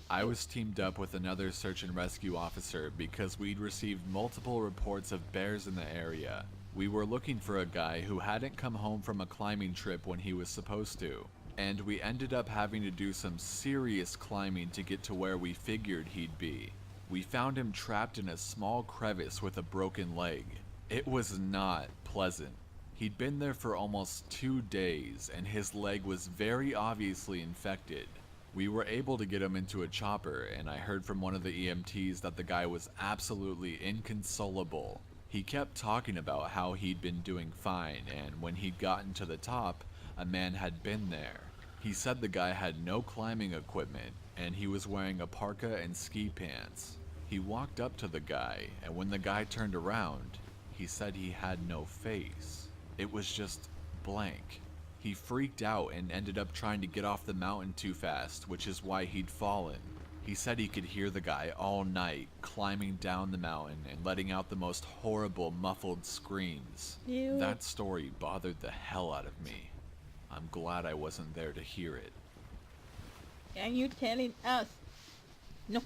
I was teamed up with another search and rescue officer because we'd received multiple reports of bears in the area. We were looking for a guy who hadn't come home from a climbing trip when he was supposed to, and we ended up having to do some serious climbing to get to where we figured he'd be. We found him trapped in a small crevice with a broken leg. It was not pleasant. He'd been there for almost 2 days, and his leg was very obviously infected. We were able to get him into a chopper, and I heard from one of the EMTs that the guy was absolutely inconsolable. He kept talking about how he'd been doing fine, and when he'd gotten to the top, a man had been there. He said the guy had no climbing equipment, and he was wearing a parka and ski pants. He walked up to the guy, and when the guy turned around, he said he had no face. It was just blank. He freaked out and ended up trying to get off the mountain too fast, which is why he'd fallen. He said he could hear the guy all night climbing down the mountain and letting out the most horrible muffled screams. Ew. That story bothered the hell out of me. I'm glad I wasn't there to hear it. And you telling us? No.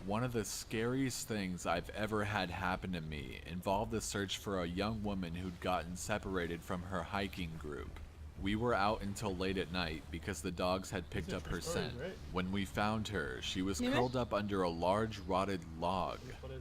One of the scariest things I've ever had happen to me involved the search for a young woman who'd gotten separated from her hiking group. We were out until late at night because the dogs had picked up her scent. When we found her, she was curled up under a large rotted log.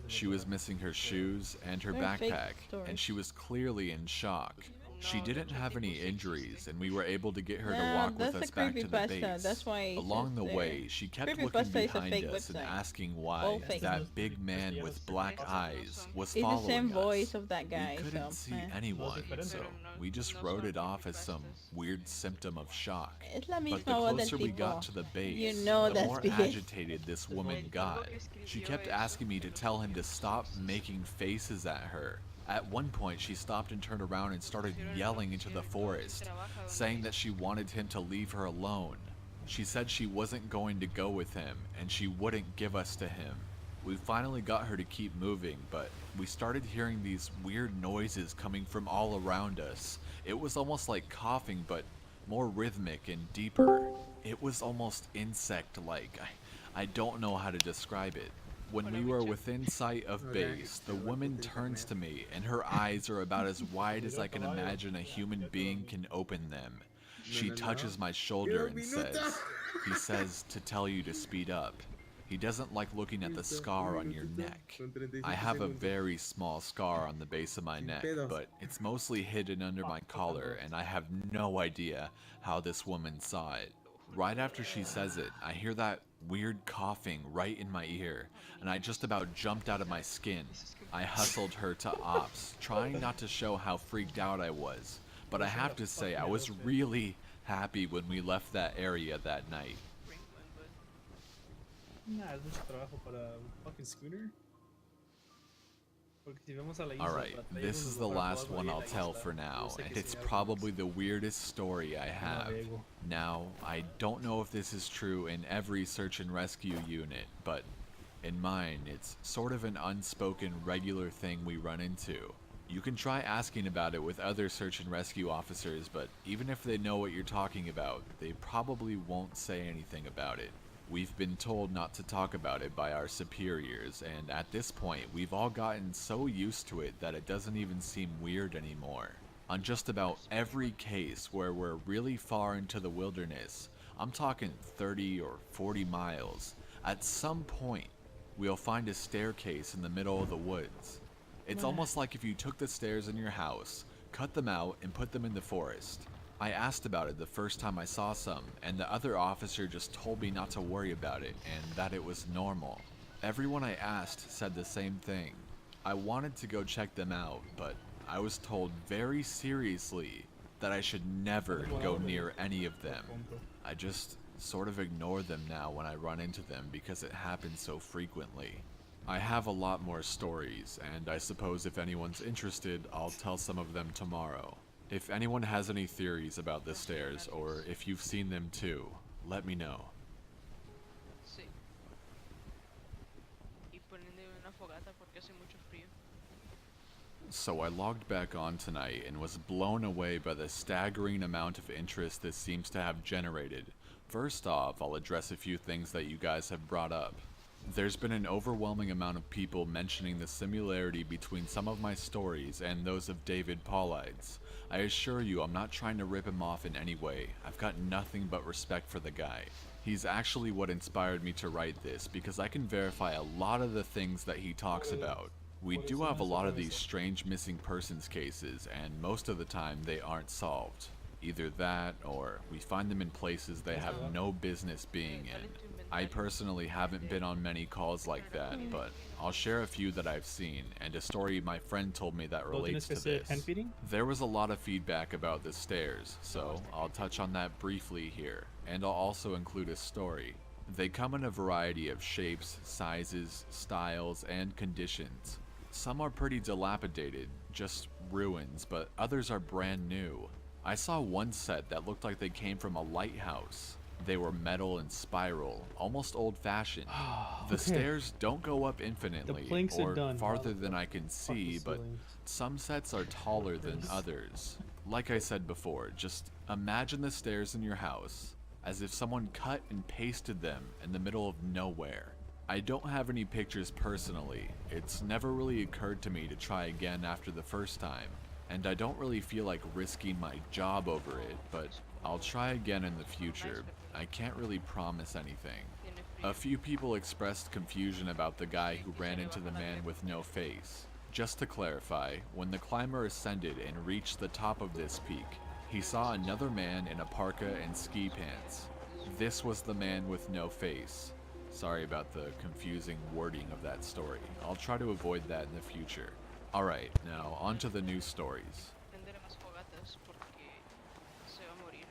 She was missing her shoes and her They're fake backpack, stories. and she was clearly in shock. She didn't have any injuries, and we were able to get her to Nah, walk with that's us a back to the creepypasta. base. That's why it's Along the there. way, she kept Creepypasta looking is a behind fake us and website. asking All why fake. that big man with black eyes was It's the following same us. voice of that guy. We couldn't So, see anyone, diferente. so we just wrote it off as some weird symptom of shock. Es la But misma the voz del closer we tipo. got to the base, You know the that's more big. agitated this woman got. She kept asking me to tell him to stop making faces at her. At one point, she stopped and turned around and started yelling into the forest, saying that she wanted him to leave her alone. She said she wasn't going to go with him, and she wouldn't give us to him. We finally got her to keep moving, but we started hearing these weird noises coming from all around us. It was almost like coughing, but more rhythmic and deeper. It was almost insect-like. I don't know how to describe it. When we were within sight of base, the woman turns to me, and her eyes are about as wide as I can imagine a human being can open them. She touches my shoulder and says, he says to tell you to speed up. He doesn't like looking at the scar on your neck. I have a very small scar on the base of my neck, but it's mostly hidden under my collar, and I have no idea how this woman saw it. Right after she says it, I hear that weird coughing right in my ear, and I just about jumped out of my skin. I hustled her to ops, trying not to show how freaked out I was, but I have to say I was really happy when we left that area that night. Nah, es mucho trabajo para un fucking schooner. Porque si vemos a la isla, Alright, batalla this con is los the last barcos one y I'll la tell isla. for Yo now, sé que and sí it's hay probably algunos. the weirdest story I have. navego. Now, I don't know if this is true in every search and rescue unit, but in mine, it's sort of an unspoken regular thing we run into. You can try asking about it with other search and rescue officers, but even if they know what you're talking about, they probably won't say anything about it. We've been told not to talk about it by our superiors, and at this point, we've all gotten so used to it that it doesn't even seem weird anymore. On just about every case where we're really far into the wilderness, I'm talking 30 or 40 miles, at some point, we'll find a staircase in the middle of the woods. It's almost like if you took the stairs in your house, cut them out, and put them in the forest. I asked about it the first time I saw some, and the other officer just told me not to worry about it, and that it was normal. Everyone I asked said the same thing. I wanted to go check them out, but I was told very seriously that I should never go near any of them. I just sort of ignore them now when I run into them because it happens so frequently. I have a lot more stories, and I suppose if anyone's interested, I'll tell some of them tomorrow. If anyone has any theories about the stairs, or if you've seen them too, let me know. Sí. Y poniendo una fogata porque hace mucho frío. So I logged back on tonight and was blown away by the staggering amount of interest this seems to have generated. First off, I'll address a few things that you guys have brought up. There's been an overwhelming amount of people mentioning the similarity between some of my stories and those of David Paulides. I assure you I'm not trying to rip him off in any way. I've got nothing but respect for the guy. He's actually what inspired me to write this because I can verify a lot of the things that he talks about. We do have a lot of these strange missing persons cases, and most of the time they aren't solved. Either that, or we find them in places they have no business being in. I personally haven't been on many calls like that, but I'll share a few that I've seen, and a story my friend told me that relates to this. There was a lot of feedback about the stairs, so I'll touch on that briefly here, and I'll also include a story. They come in a variety of shapes, sizes, styles, and conditions. Some are pretty dilapidated, just ruins, but others are brand new. I saw one set that looked like they came from a lighthouse. They were metal and spiral, almost old-fashioned. The stairs don't go up infinitely, or farther than I can see, but some sets are taller than others. Like I said before, just imagine the stairs in your house, as if someone cut and pasted them in the middle of nowhere. I don't have any pictures personally. It's never really occurred to me to try again after the first time, and I don't really feel like risking my job over it, but I'll try again in the future. I can't really promise anything. A few people expressed confusion about the guy who ran into the man with no face. Just to clarify, when the climber ascended and reached the top of this peak, he saw another man in a parka and ski pants. This was the man with no face. Sorry about the confusing wording of that story. I'll try to avoid that in the future. Alright, now on to the news stories. Prendere más fogatas porque se va a morir.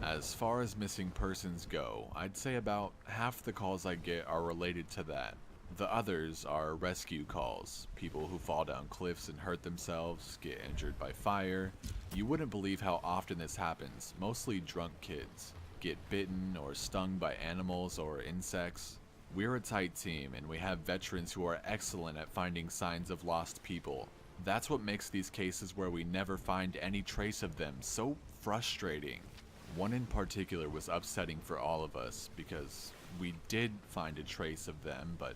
As far as missing persons go, I'd say about half the calls I get are related to that. The others are rescue calls, people who fall down cliffs and hurt themselves, get injured by fire. You wouldn't believe how often this happens, mostly drunk kids. Get bitten or stung by animals or insects. We're a tight team and we have veterans who are excellent at finding signs of lost people. That's what makes these cases where we never find any trace of them so frustrating. One in particular was upsetting for all of us because we did find a trace of them, but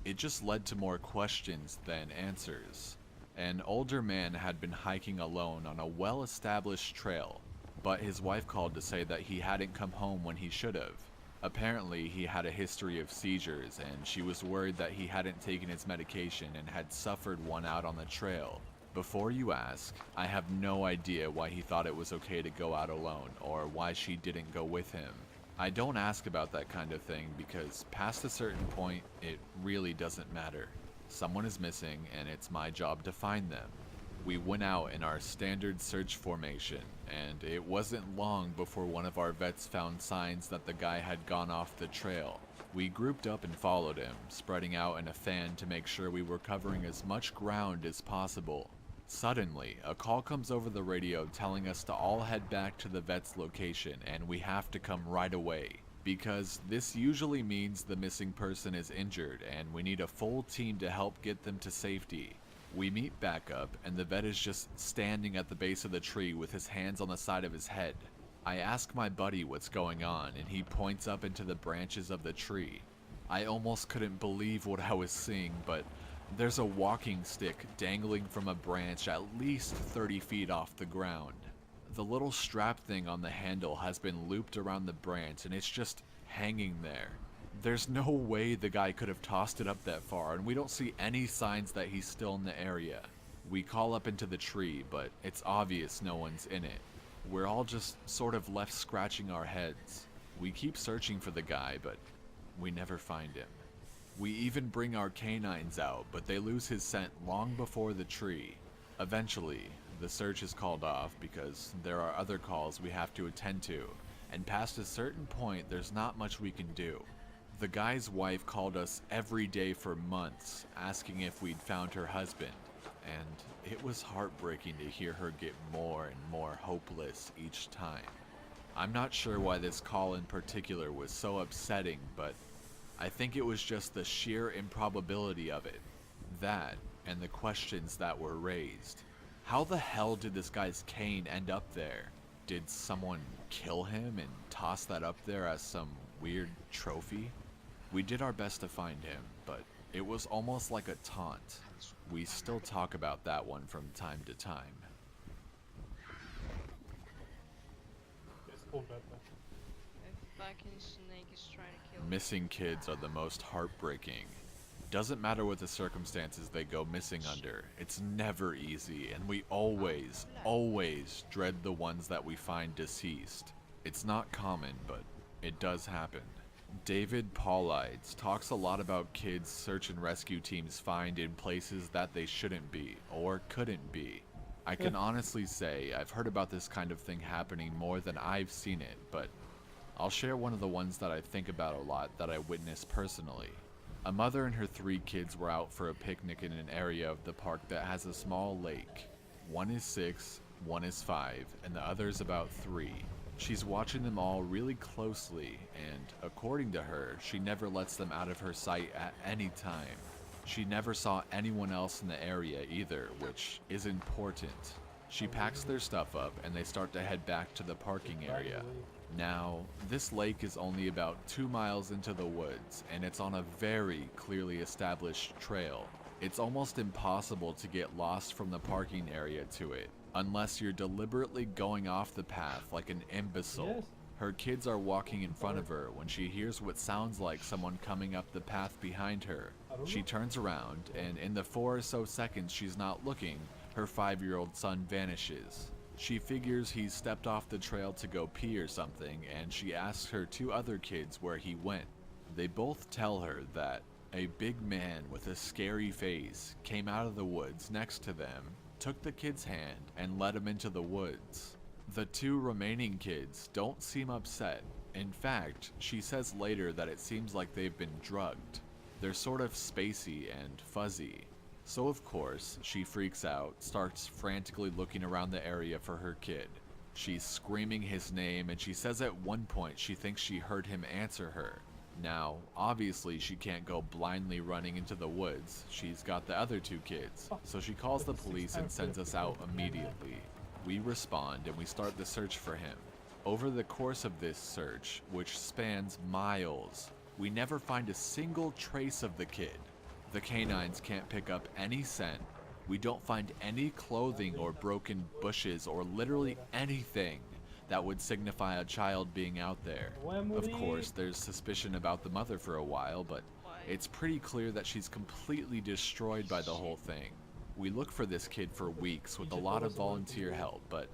it just led to more questions than answers. An older man had been hiking alone on a well-established trail, but his wife called to say that he hadn't come home when he should have. Apparently, he had a history of seizures, and she was worried that he hadn't taken his medication and had suffered one out on the trail. Before you ask, I have no idea why he thought it was okay to go out alone, or why she didn't go with him. I don't ask about that kind of thing because past a certain point, it really doesn't matter. Someone is missing, and it's my job to find them. We went out in our standard search formation, and it wasn't long before one of our vets found signs that the guy had gone off the trail. We grouped up and followed him, spreading out in a fan to make sure we were covering as much ground as possible. Suddenly, a call comes over the radio telling us to all head back to the vet's location, and we have to come right away. Because this usually means the missing person is injured, and we need a full team to help get them to safety. We meet back up, and the vet is just standing at the base of the tree with his hands on the side of his head. I ask my buddy what's going on, and he points up into the branches of the tree. I almost couldn't believe what I was seeing, but there's a walking stick dangling from a branch at least 30 feet off the ground. The little strap thing on the handle has been looped around the branch, and it's just hanging there. There's no way the guy could have tossed it up that far, and we don't see any signs that he's still in the area. We call up into the tree, but it's obvious no one's in it. We're all just sort of left scratching our heads. We keep searching for the guy, but we never find him. We even bring our canines out, but they lose his scent long before the tree. Eventually, the search is called off because there are other calls we have to attend to, and past a certain point there's not much we can do. The guy's wife called us every day for months, asking if we'd found her husband, and it was heartbreaking to hear her get more and more hopeless each time. I'm not sure why this call in particular was so upsetting, but I think it was just the sheer improbability of it. That, and the questions that were raised. How the hell did this guy's cane end up there? Did someone kill him and toss that up there as some weird trophy? We did our best to find him, but it was almost like a taunt. We still talk about that one from time to time. A fucking snake is trying to kill me. Missing kids are the most heartbreaking. Doesn't matter what the circumstances they go missing under, it's never easy, and we always dread the ones that we find deceased. It's not common, but it does happen. David Paulides talks a lot about kids search and rescue teams find in places that they shouldn't be, or couldn't be. I can honestly say I've heard about this kind of thing happening more than I've seen it, but I'll share one of the ones that I think about a lot that I witnessed personally. A mother and her 3 kids were out for a picnic in an area of the park that has a small lake. One is 6, one is 5, and the other is about 3. She's watching them all really closely, and according to her, she never lets them out of her sight at any time. She never saw anyone else in the area either, which is important. She packs their stuff up and they start to head back to the parking area. Now, this lake is only about 2 miles into the woods, and it's on a very clearly established trail. It's almost impossible to get lost from the parking area to it, unless you're deliberately going off the path like an imbecile. Her kids are walking in front of her when she hears what sounds like someone coming up the path behind her. She turns around, and in the 4 or so seconds she's not looking, her 5-year-old son vanishes. She figures he's stepped off the trail to go pee or something, and she asks her 2 other kids where he went. They both tell her that a big man with a scary face came out of the woods next to them, took the kid's hand, and led him into the woods. The 2 remaining kids don't seem upset. In fact, she says later that it seems like they've been drugged. They're sort of spacey and fuzzy. So of course, she freaks out, starts frantically looking around the area for her kid. She's screaming his name, and she says at one point she thinks she heard him answer her. Now, obviously she can't go blindly running into the woods. She's got the other 2 kids, so she calls the police and sends us out immediately. We respond and we start the search for him. Over the course of this search, which spans miles, we never find a single trace of the kid. The canines can't pick up any scent. We don't find any clothing or broken bushes or literally anything that would signify a child being out there. Of course, there's suspicion about the mother for a while, but it's pretty clear that she's completely destroyed by the whole thing. We look for this kid for weeks with a lot of volunteer help, but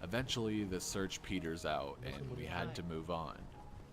eventually the search peters out and we had to move on.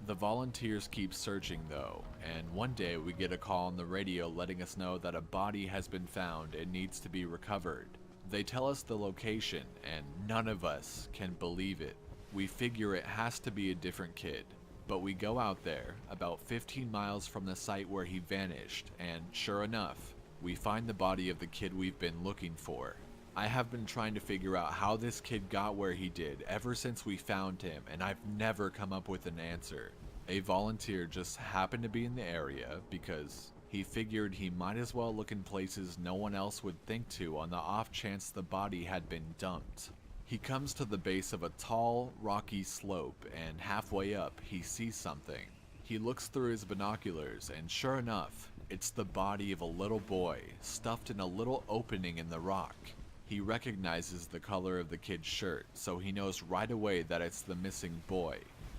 The volunteers keep searching though, and one day we get a call on the radio letting us know that a body has been found and needs to be recovered. They tell us the location, and none of us can believe it. We figure it has to be a different kid, but we go out there, about 15 miles from the site where he vanished, and sure enough, we find the body of the kid we've been looking for. I have been trying to figure out how this kid got where he did ever since we found him, and I've never come up with an answer. A volunteer just happened to be in the area because he figured he might as well look in places no one else would think to on the off chance the body had been dumped. He comes to the base of a tall, rocky slope, and halfway up, he sees something. He looks through his binoculars, and sure enough, it's the body of a little boy, stuffed in a little opening in the rock. He recognizes the color of the kid's shirt, so he knows right away that it's the missing boy.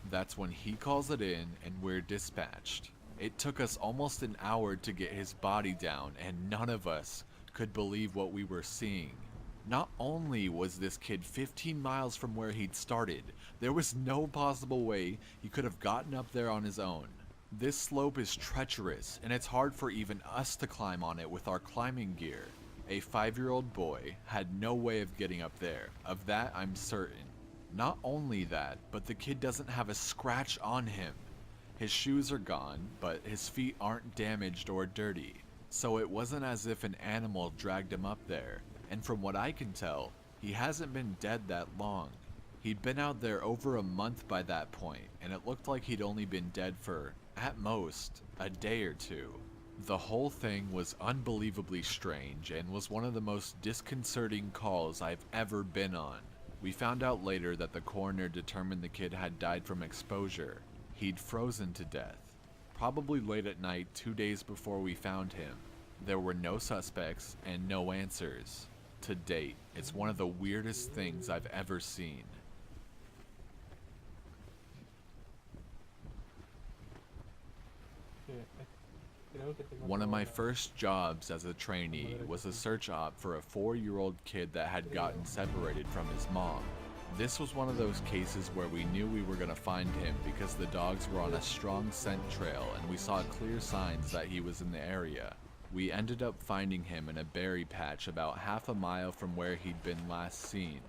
That's when he calls it in, and we're dispatched. It took us almost an hour to get his body down, and none of us could believe what we were seeing. Not only was this kid 15 miles from where he'd started, there was no possible way he could have gotten up there on his own. This slope is treacherous, and it's hard for even us to climb on it with our climbing gear. A 5-year-old boy had no way of getting up there, of that I'm certain. Not only that, but the kid doesn't have a scratch on him. His shoes are gone, but his feet aren't damaged or dirty, so it wasn't as if an animal dragged him up there, and from what I can tell, he hasn't been dead that long. He'd been out there over a month by that point, and it looked like he'd only been dead for, at most, a day or two. The whole thing was unbelievably strange and was one of the most disconcerting calls I've ever been on. We found out later that the coroner determined the kid had died from exposure. He'd frozen to death, probably late at night 2 days before we found him. There were no suspects and no answers. To date, it's one of the weirdest things I've ever seen. One of my first jobs as a trainee was a search op for a 4-year-old kid that had gotten separated from his mom. This was one of those cases where we knew we were going to find him because the dogs were on a strong scent trail and we saw clear signs that he was in the area. We ended up finding him in a berry patch about half a mile from where he'd been last seen.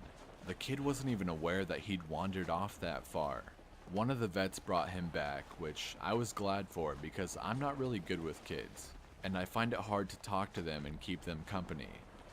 The kid wasn't even aware that he'd wandered off that far. One of the vets brought him back, which I was glad for because I'm not really good with kids, and I find it hard to talk to them and keep them company.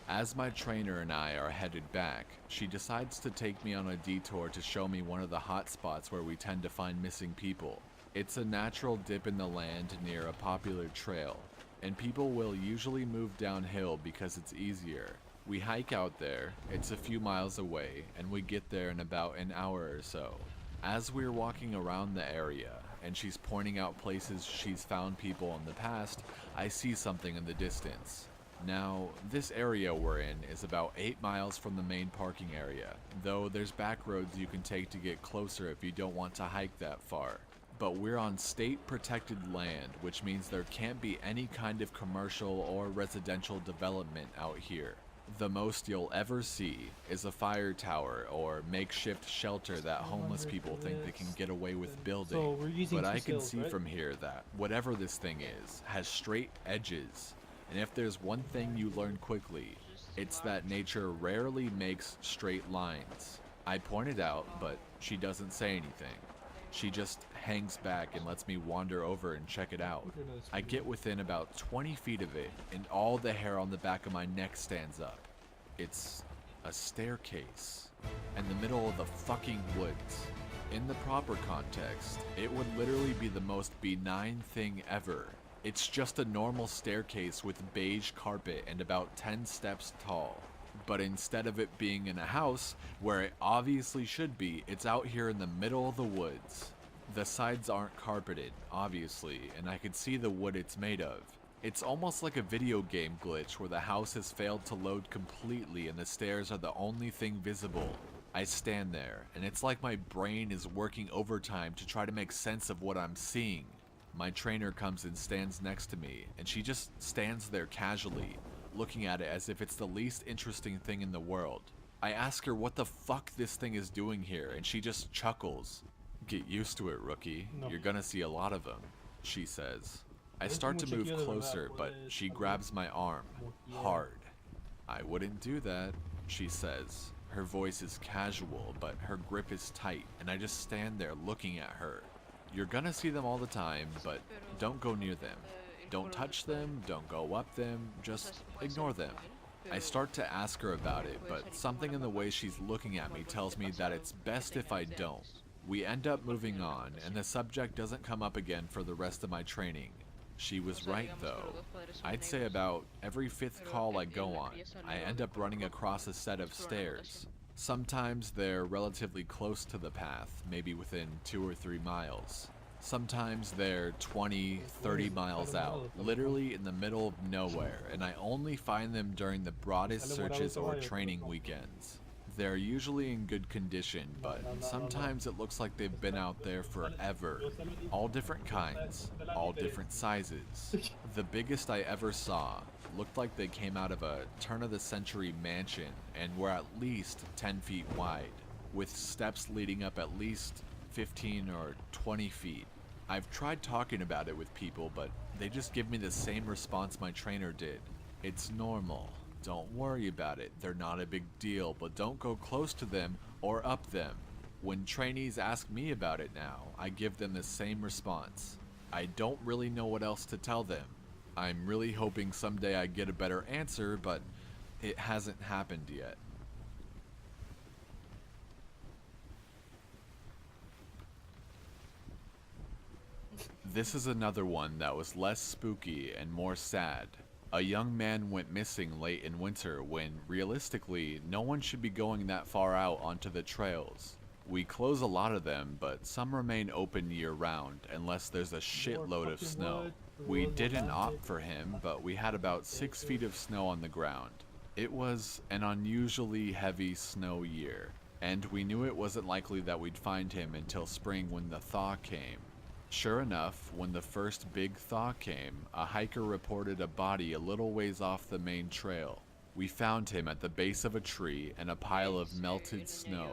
As my trainer and I are headed back, she decides to take me on a detour to show me one of the hot spots where we tend to find missing people. It's a natural dip in the land near a popular trail, and people will usually move downhill because it's easier. We hike out there, it's a few miles away, and we get there in about an hour or so. As we're walking around the area, and she's pointing out places she's found people in the past, I see something in the distance. Now, this area we're in is about 8 miles from the main parking area, though there's back roads you can take to get closer if you don't want to hike that far. But we're on state-protected land, which means there can't be any kind of commercial or residential development out here. The most you'll ever see is a fire tower or makeshift shelter that homeless people think they can get away with building. But I can see from here that whatever this thing is has straight edges. And if there's one thing you learn quickly, it's that nature rarely makes straight lines. I pointed out, but she doesn't say anything. She just hangs back and lets me wander over and check it out. I get within about 20 feet of it, and all the hair on the back of my neck stands up. It's a staircase in the middle of the fucking woods. In the proper context, it would literally be the most benign thing ever. It's just a normal staircase with beige carpet and about 10 steps tall. But instead of it being in a house, where it obviously should be, it's out here in the middle of the woods. The sides aren't carpeted, obviously, and I could see the wood it's made of. It's almost like a video game glitch where the house has failed to load completely and the stairs are the only thing visible. I stand there, and it's like my brain is working overtime to try to make sense of what I'm seeing. My trainer comes and stands next to me, and she just stands there casually, looking at it as if it's the least interesting thing in the world. I ask her what the fuck this thing is doing here, and she just chuckles. "Get used to it, rookie. You're gonna see a lot of them," she says. I start to move closer, but she grabs my arm, hard. "I wouldn't do that," she says. Her voice is casual, but her grip is tight, and I just stand there looking at her. "You're gonna see them all the time, but don't go near them. Don't touch them, don't go up them, just ignore them." I start to ask her about it, but something in the way she's looking at me tells me that it's best if I don't. We end up moving on, and the subject doesn't come up again for the rest of my training. She was right though. I'd say about every 5th call I go on, I end up running across a set of stairs. Sometimes they're relatively close to the path, maybe within 2 or 3 miles. Sometimes they're 20, 30 miles out, literally in the middle of nowhere, and I only find them during the broadest searches or training weekends. They're usually in good condition, but sometimes it looks like they've been out there forever. All different kinds, all different sizes. The biggest I ever saw looked like they came out of a turn-of-the-century mansion and were at least 10 feet wide, with steps leading up at least 15 or 20 feet. I've tried talking about it with people, but they just give me the same response my trainer did. "It's normal. Don't worry about it. They're not a big deal, but don't go close to them or up them." When trainees ask me about it now, I give them the same response. I don't really know what else to tell them. I'm really hoping someday I get a better answer, but it hasn't happened yet. This is another one that was less spooky and more sad. A young man went missing late in winter when, realistically, no one should be going that far out onto the trails. We close a lot of them, but some remain open year-round unless there's a shitload of snow. We didn't opt for him, but we had about 6 feet of snow on the ground. It was an unusually heavy snow year, and we knew it wasn't likely that we'd find him until spring when the thaw came. Sure enough, when the first big thaw came, a hiker reported a body a little ways off the main trail. We found him at the base of a tree and a pile of melted snow.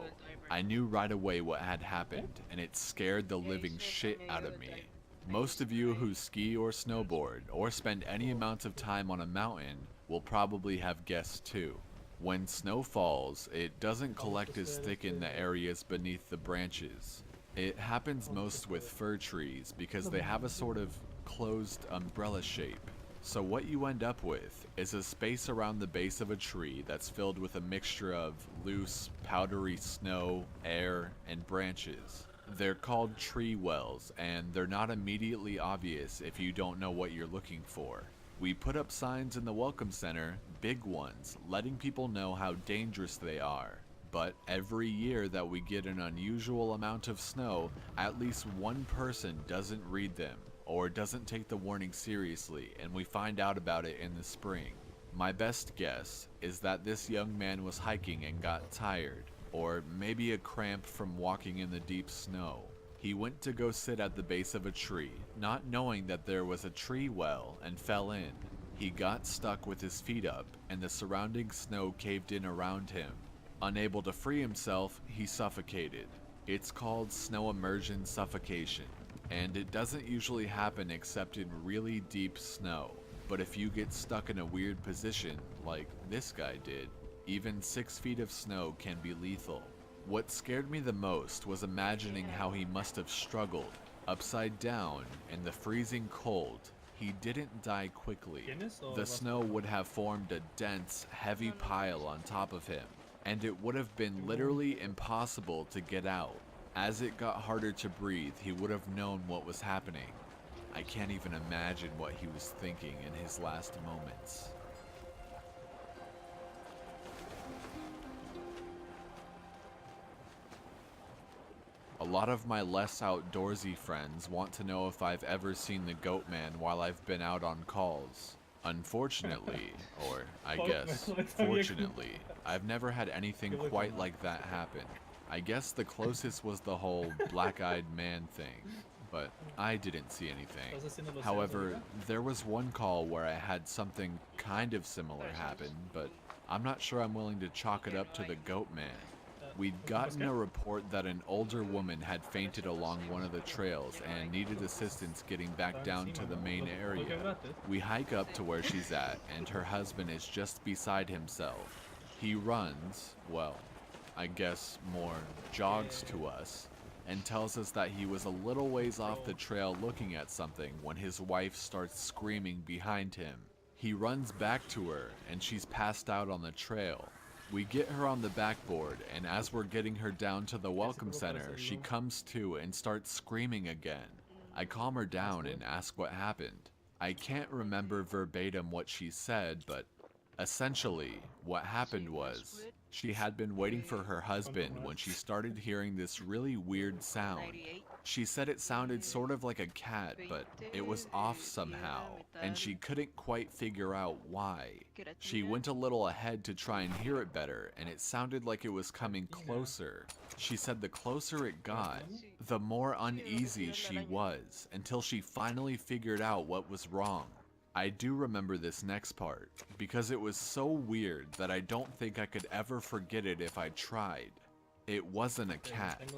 I knew right away what had happened, and it scared the living shit out of me. Most of you who ski or snowboard, or spend any amount of time on a mountain, will probably have guessed too. When snow falls, it doesn't collect as thick in the areas beneath the branches. It happens most with fir trees because they have a sort of closed umbrella shape. So what you end up with is a space around the base of a tree that's filled with a mixture of loose, powdery snow, air, and branches. They're called tree wells, and they're not immediately obvious if you don't know what you're looking for. We put up signs in the welcome center, big ones, letting people know how dangerous they are. But every year that we get an unusual amount of snow, at least one person doesn't read them, or doesn't take the warning seriously, and we find out about it in the spring. My best guess is that this young man was hiking and got tired, or maybe a cramp from walking in the deep snow. He went to go sit at the base of a tree, not knowing that there was a tree well, and fell in. He got stuck with his feet up, and the surrounding snow caved in around him. Unable to free himself, he suffocated. It's called snow immersion suffocation, and it doesn't usually happen except in really deep snow. But if you get stuck in a weird position, like this guy did, even 6 feet of snow can be lethal. What scared me the most was imagining how he must have struggled. Upside down, in the freezing cold, he didn't die quickly. The snow would have formed a dense, heavy pile on top of him, and it would have been literally impossible to get out. As it got harder to breathe, he would have known what was happening. I can't even imagine what he was thinking in his last moments. A lot of my less outdoorsy friends want to know if I've ever seen the Goat Man while I've been out on calls. Unfortunately, or I guess fortunately, I've never had anything quite like that happen. I guess the closest was the whole black-eyed man thing, but I didn't see anything. However, there was one call where I had something kind of similar happen, but I'm not sure I'm willing to chalk it up to the Goat Man. We'd gotten a report that an older woman had fainted along one of the trails and needed assistance getting back down to the main area. We hike up to where she's at, and her husband is just beside himself. He runs, well, I guess more jogs to us, and tells us that he was a little ways off the trail looking at something when his wife starts screaming behind him. He runs back to her, and she's passed out on the trail. We get her on the backboard, and as we're getting her down to the welcome center, she comes to and starts screaming again. I calm her down and ask what happened. I can't remember verbatim what she said, but essentially, what happened was, she had been waiting for her husband when she started hearing this really weird sound. She said it sounded sort of like a cat, but it was off somehow, and she couldn't quite figure out why. She went a little ahead to try and hear it better, and it sounded like it was coming closer. She said the closer it got, the more uneasy she was, until she finally figured out what was wrong. I do remember this next part, because it was so weird that I don't think I could ever forget it if I tried. It wasn't a cat.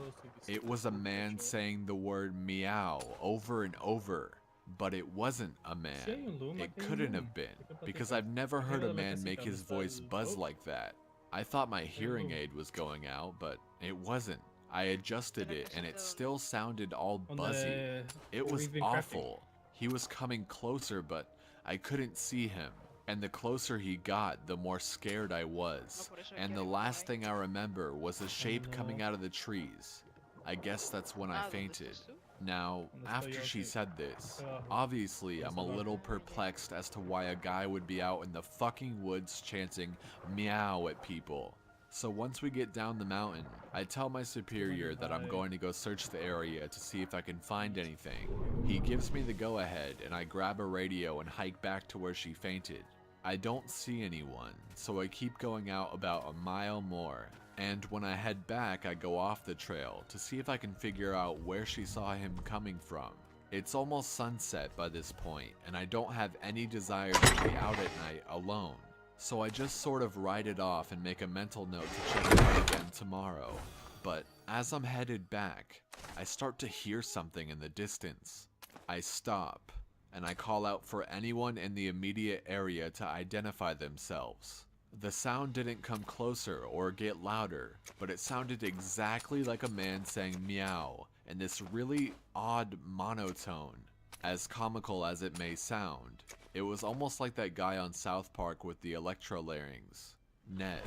It was a man saying the word meow over and over, but it wasn't a man. It couldn't have been, because I've never heard a man make his voice buzz like that. I thought my hearing aid was going out, but it wasn't. I adjusted it and it still sounded all On buzzy. the It where was we've been awful. He was coming closer, but I couldn't see him. And the closer he got, the more scared I was. And the last thing I remember was a shape coming out of the trees. I guess that's when I fainted. Now, after she said this, obviously I'm a little perplexed as to why a guy would be out in the fucking woods chanting meow at people. So once we get down the mountain, I tell my superior that I'm going to go search the area to see if I can find anything. He gives me the go-ahead and I grab a radio and hike back to where she fainted. I don't see anyone, so I keep going out about a mile more. And when I head back, I go off the trail to see if I can figure out where she saw him coming from. It's almost sunset by this point, and I don't have any desire to be out at night alone. So I just sort of write it off and make a mental note to check it out again tomorrow. But as I'm headed back, I start to hear something in the distance. I stop, and I call out for anyone in the immediate area to identify themselves. The sound didn't come closer or get louder, but it sounded exactly like a man saying meow in this really odd monotone. As comical as it may sound, it was almost like that guy on South Park with the electrolarynx, Ned.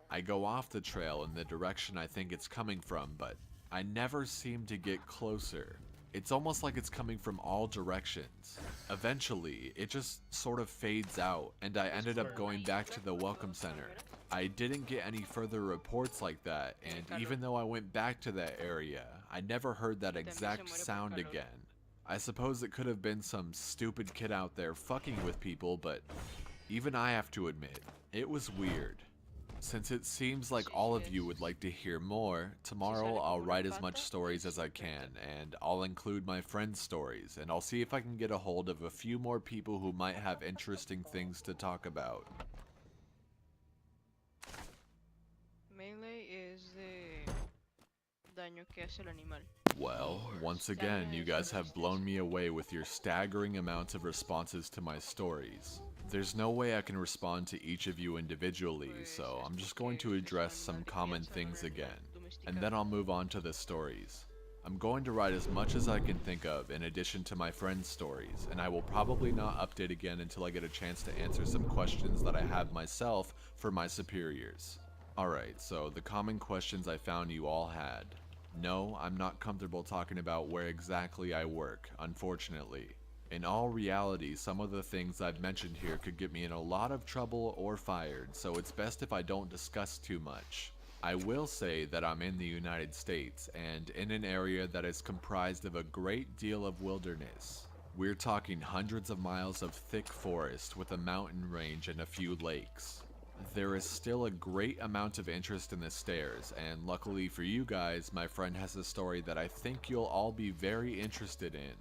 I go off the trail in the direction I think it's coming from, but I never seem to get closer. It's almost like it's coming from all directions. Eventually, it just sort of fades out, and I ended up going back to the welcome center. I didn't get any further reports like that, and even though I went back to that area, I never heard that exact sound again. I suppose it could have been some stupid kid out there fucking with people, but even I have to admit, it was weird. Since it seems like all of you would like to hear more, tomorrow I'll write as much stories as I can, and I'll include my friends' stories, and I'll see if I can get a hold of a few more people who might have interesting things to talk about. Melee is the daño que hace el animal. Well, once again, you guys have blown me away with your staggering amount of responses to my stories. There's no way I can respond to each of you individually, so I'm just going to address some common things again, and then I'll move on to the stories. I'm going to write as much as I can think of in addition to my friends' stories, and I will probably not update again until I get a chance to answer some questions that I have myself for my superiors. Alright, so the common questions I found you all had. No, I'm not comfortable talking about where exactly I work, unfortunately. In all reality, some of the things I've mentioned here could get me in a lot of trouble or fired, so it's best if I don't discuss too much. I will say that I'm in the United States, and in an area that is comprised of a great deal of wilderness. We're talking hundreds of miles of thick forest with a mountain range and a few lakes. There is still a great amount of interest in the stairs, and luckily for you guys, my friend has a story that I think you'll all be very interested in.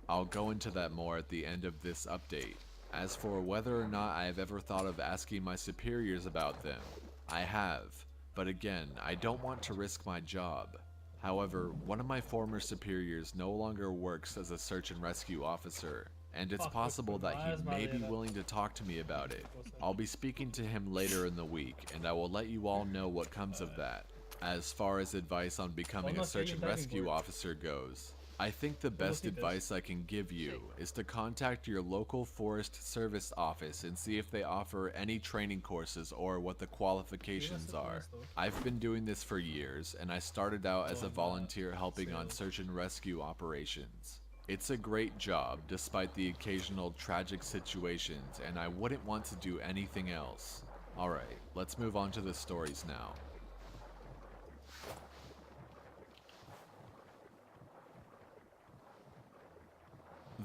I'll go into that more at the end of this update. As for whether or not I have ever thought of asking my superiors about them, I have, but again, I don't want to risk my job. However, one of my former superiors no longer works as a search and rescue officer, and it's possible that he may be willing to talk to me about it. I'll be speaking to him later in the week, and I will let you all know what comes of that. As far as advice on becoming a search and rescue officer goes, I think the best advice I can give you is to contact your local Forest Service office and see if they offer any training courses or what the qualifications are. I've been doing this for years, and I started out as a volunteer helping on search and rescue operations. It's a great job, despite the occasional tragic situations, and I wouldn't want to do anything else. Alright, let's move on to the stories now.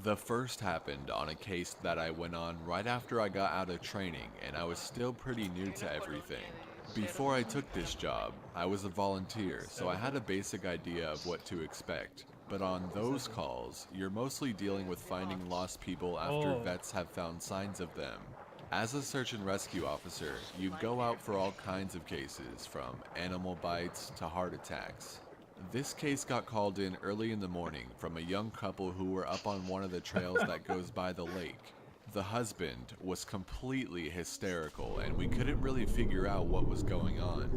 The first happened on a case that I went on right after I got out of training, and I was still pretty new to everything. Before I took this job, I was a volunteer, so I had a basic idea of what to expect. But on those calls, you're mostly dealing with finding lost people after vets have found signs of them. As a search and rescue officer, you go out for all kinds of cases, from animal bites to heart attacks. This case got called in early in the morning from a young couple who were up on one of the trails that goes by the lake. The husband was completely hysterical, and we couldn't really figure out what was going on.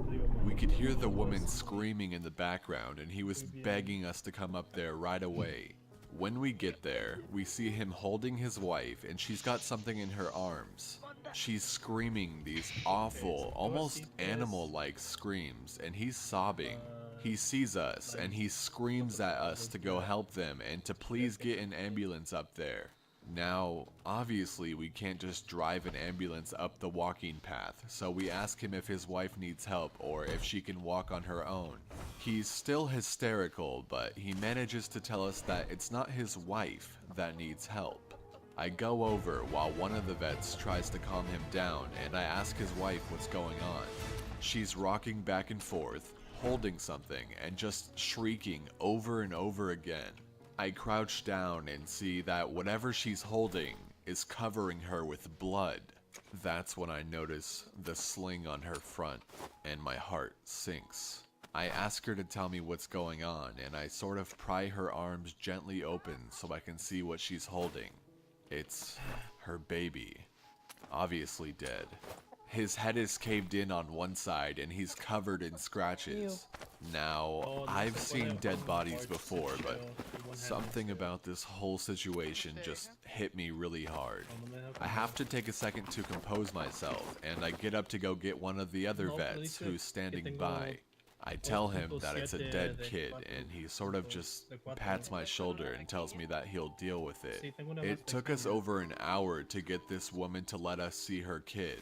We could hear the woman screaming in the background, and he was begging us to come up there right away. When we get there, we see him holding his wife, and she's got something in her arms. She's screaming these awful, almost animal-like screams, and he's sobbing. He sees us, and he screams at us to go help them and to please get an ambulance up there. Now, obviously we can't just drive an ambulance up the walking path, so we ask him if his wife needs help or if she can walk on her own. He's still hysterical, but he manages to tell us that it's not his wife that needs help. I go over while one of the vets tries to calm him down, and I ask his wife what's going on. She's rocking back and forth, holding something, and just shrieking over and over again. I crouch down and see that whatever she's holding is covering her with blood. That's when I notice the sling on her front, and my heart sinks. I ask her to tell me what's going on, and I sort of pry her arms gently open so I can see what she's holding. It's her baby, obviously dead. His head is caved in on one side and he's covered in scratches. Now, I've seen dead bodies before, but something about this whole situation just hit me really hard. I have to take a second to compose myself, and I get up to go get one of the other vets who's standing by. I tell him that it's a dead kid, and he sort of just pats my shoulder and tells me that he'll deal with it. It took us over an hour to get this woman to let us see her kid.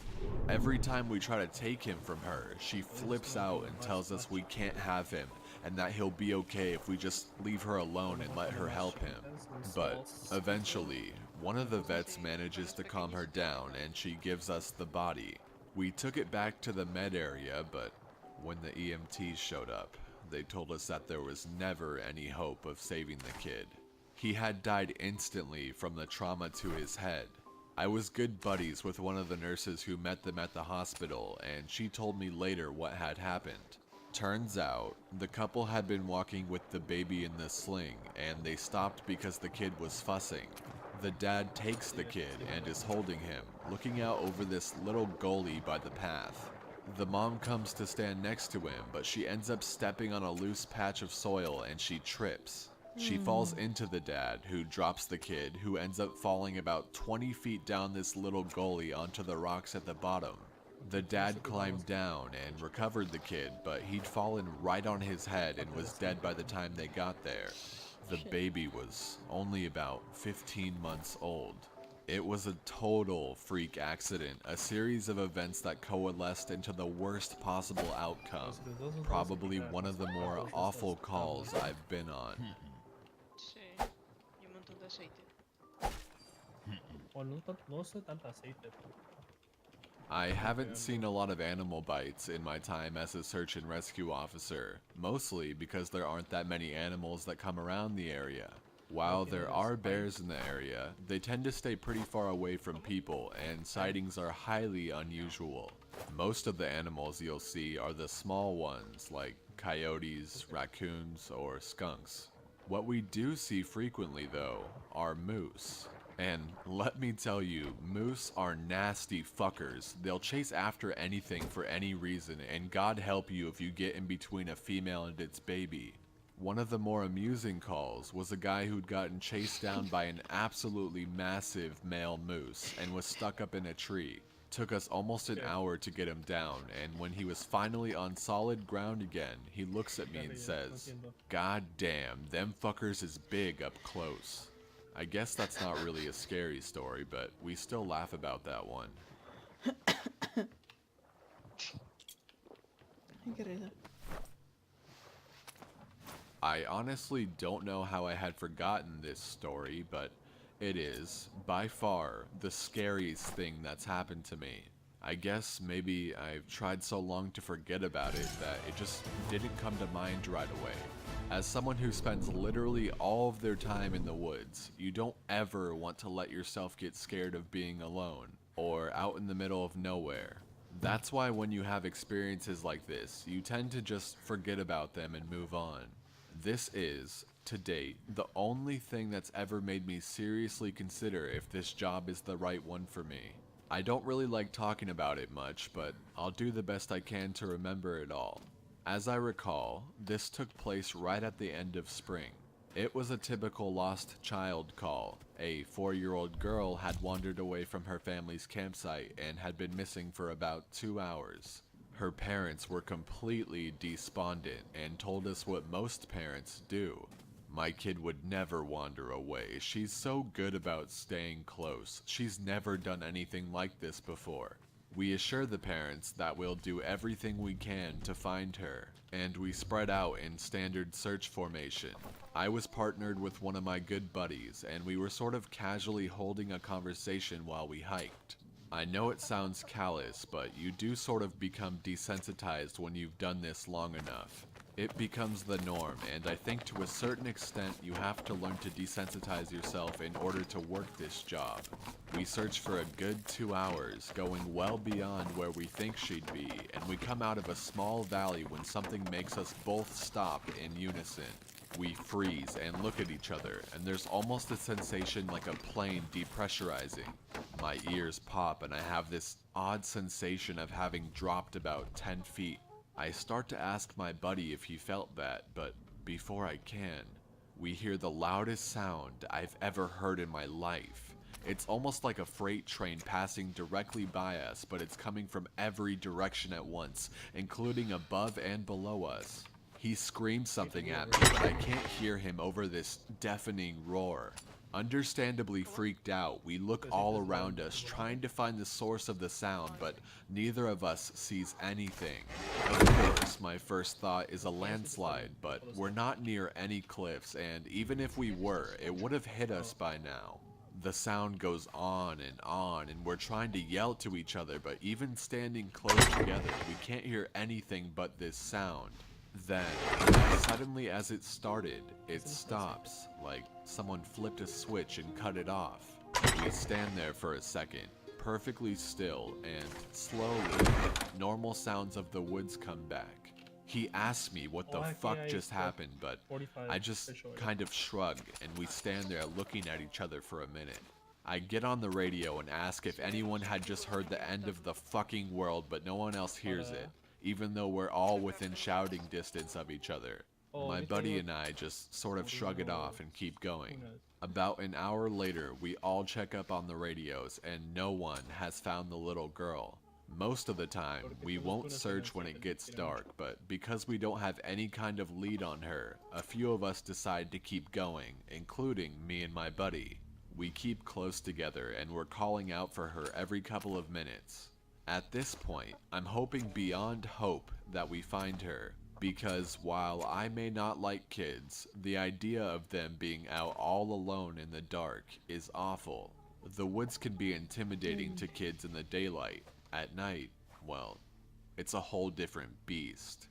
Every time we try to take him from her, she flips out and tells us we can't have him, and that he'll be okay if we just leave her alone and let her help him. But eventually, one of the vets manages to calm her down, and she gives us the body. We took it back to the med area, but when the EMTs showed up, they told us that there was never any hope of saving the kid. He had died instantly from the trauma to his head. I was good buddies with one of the nurses who met them at the hospital, and she told me later what had happened. Turns out, the couple had been walking with the baby in the sling, and they stopped because the kid was fussing. The dad takes the kid and is holding him, looking out over this little gully by the path. The mom comes to stand next to him, but she ends up stepping on a loose patch of soil and she trips. She falls into the dad, who drops the kid, who ends up falling about 20 feet down this little gully onto the rocks at the bottom. The dad climbed down and recovered the kid, but he'd fallen right on his head and was dead by the time they got there. The baby was only about 15 months old. It was a total freak accident, a series of events that coalesced into the worst possible outcome. Probably one of the more awful calls I've been on. Sí, y un montón de aceite. O no sé tanto aceite. I haven't seen a lot of animal bites in my time as a search and rescue officer, mostly because there aren't that many animals that come around the area. While there are bears in the area, they tend to stay pretty far away from people, and sightings are highly unusual. Most of the animals you'll see are the small ones, like coyotes, raccoons, or skunks. What we do see frequently, though, are moose. And let me tell you, moose are nasty fuckers. They'll chase after anything for any reason, and God help you if you get in between a female and its baby. One of the more amusing calls was a guy who'd gotten chased down by an absolutely massive male moose and was stuck up in a tree. Took us almost an hour to get him down, and when he was finally on solid ground again, he looks at me and says, "God damn, them fuckers is big up close." I guess that's not really a scary story, but we still laugh about that one. I honestly don't know how I had forgotten this story, but it is, by far, the scariest thing that's happened to me. I guess maybe I've tried so long to forget about it that it just didn't come to mind right away. As someone who spends literally all of their time in the woods, you don't ever want to let yourself get scared of being alone, or out in the middle of nowhere. That's why when you have experiences like this, you tend to just forget about them and move on. This is To date, the only thing that's ever made me seriously consider if this job is the right one for me. I don't really like talking about it much, but I'll do the best I can to remember it all. As I recall, this took place right at the end of spring. It was a typical lost child call. A 4-year-old girl had wandered away from her family's campsite and had been missing for about 2 hours. Her parents were completely despondent and told us what most parents do. My kid would never wander away. She's so good about staying close. She's never done anything like this before. We assure the parents that we'll do everything we can to find her, and we spread out in standard search formation. I was partnered with one of my good buddies, and we were sort of casually holding a conversation while we hiked. I know it sounds callous, but you do sort of become desensitized when you've done this long enough. It becomes the norm, and I think to a certain extent you have to learn to desensitize yourself in order to work this job. We search for a good 2 hours, going well beyond where we think she'd be, and we come out of a small valley when something makes us both stop in unison. We freeze and look at each other, and there's almost a sensation like a plane depressurizing. My ears pop and I have this odd sensation of having dropped about 10 feet. I start to ask my buddy if he felt that, but before I can, we hear the loudest sound I've ever heard in my life. It's almost like a freight train passing directly by us, but it's coming from every direction at once, including above and below us. He screams something at me, but I can't hear him over this deafening roar. Understandably freaked out, we look all around us trying to find the source of the sound, but neither of us sees anything. Of course, my first thought is a landslide, but we're not near any cliffs, and even if we were, it would have hit us by now. The sound goes on, and we're trying to yell to each other, but even standing close together, we can't hear anything but this sound. Then, as suddenly as it started, it stops, like someone flipped a switch and cut it off. We stand there for a second, perfectly still, and slowly, normal sounds of the woods come back. He asks me what the fuck just happened, but I just kind of shrug, and we stand there looking at each other for a minute. I get on the radio and ask if anyone had just heard the end of the fucking world, but no one else hears it, even though we're all within shouting distance of each other. My buddy and I just sort of shrug it off and keep going. About an hour later, we all check up on the radios, and no one has found the little girl. Most of the time, we won't search when it gets dark, but because we don't have any kind of lead on her, a few of us decide to keep going, including me and my buddy. We keep close together, and we're calling out for her every couple of minutes. At this point, I'm hoping beyond hope that we find her, because while I may not like kids, the idea of them being out all alone in the dark is awful. The woods can be intimidating to kids in the daylight. At night, well, it's a whole different beast.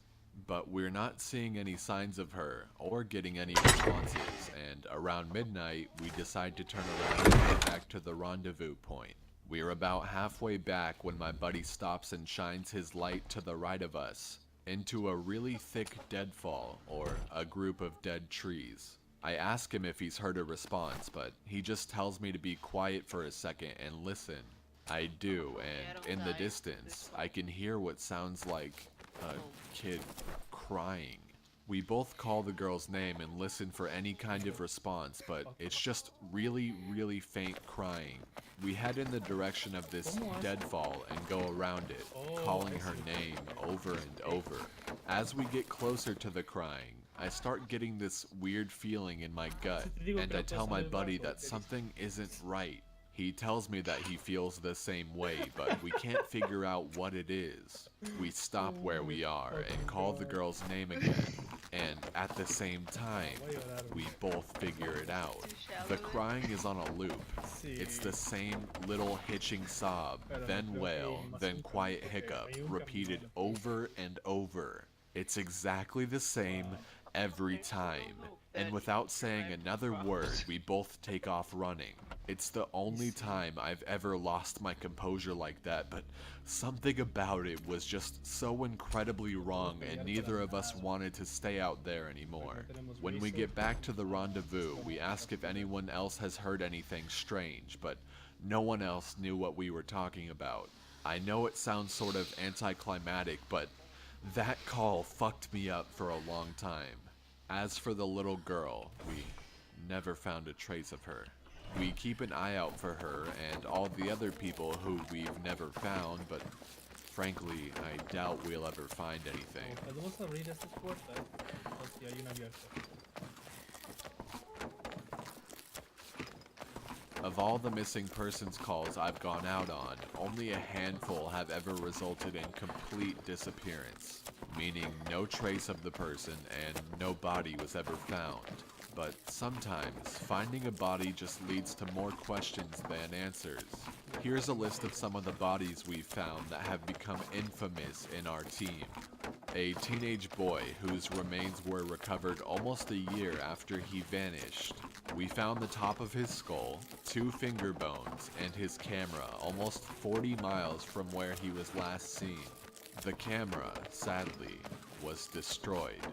But we're not seeing any signs of her or getting any responses, and around midnight, we decide to turn around and head back to the rendezvous point. We're about halfway back when my buddy stops and shines his light to the right of us, into a really thick deadfall, or a group of dead trees. I ask him if he's heard a response, but he just tells me to be quiet for a second and listen. I do, and in the distance, I can hear what sounds like a kid crying. We both call the girl's name and listen for any kind of response, but it's just really, really faint crying. We head in the direction of this deadfall and go around it, calling her name over and over. As we get closer to the crying, I start getting this weird feeling in my gut, and I tell my buddy that something isn't right. He tells me that he feels the same way, but we can't figure out what it is. We stop where we are and call the girl's name again, and at the same time, we both figure it out. The crying is on a loop. It's the same little hitching sob, then wail, then quiet hiccup, repeated over and over. It's exactly the same every time. And without saying another word, we both take off running. It's the only time I've ever lost my composure like that, but something about it was just so incredibly wrong and neither of us wanted to stay out there anymore. When we get back to the rendezvous, we ask if anyone else has heard anything strange, but no one else knew what we were talking about. I know it sounds sort of anticlimactic, but that call fucked me up for a long time. As for the little girl, we never found a trace of her. We keep an eye out for her and all the other people who we've never found, but frankly, I doubt we'll ever find anything. Podemos abrir estas puertas. O si hay una abierta. Of all the missing persons calls I've gone out on, only a handful have ever resulted in complete disappearance, meaning no trace of the person and no body was ever found. But sometimes, finding a body just leads to more questions than answers. Here's a list of some of the bodies we've found that have become infamous in our team. A teenage boy whose remains were recovered almost a year after he vanished. We found the top of his skull, 2 finger bones, and his camera almost 40 miles from where he was last seen. The camera, sadly, was destroyed.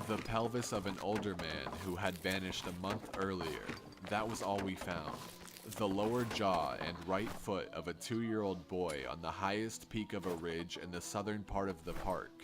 The pelvis of an older man who had vanished a month earlier. That was all we found. The lower jaw and right foot of a 2-year-old boy on the highest peak of a ridge in the southern part of the park.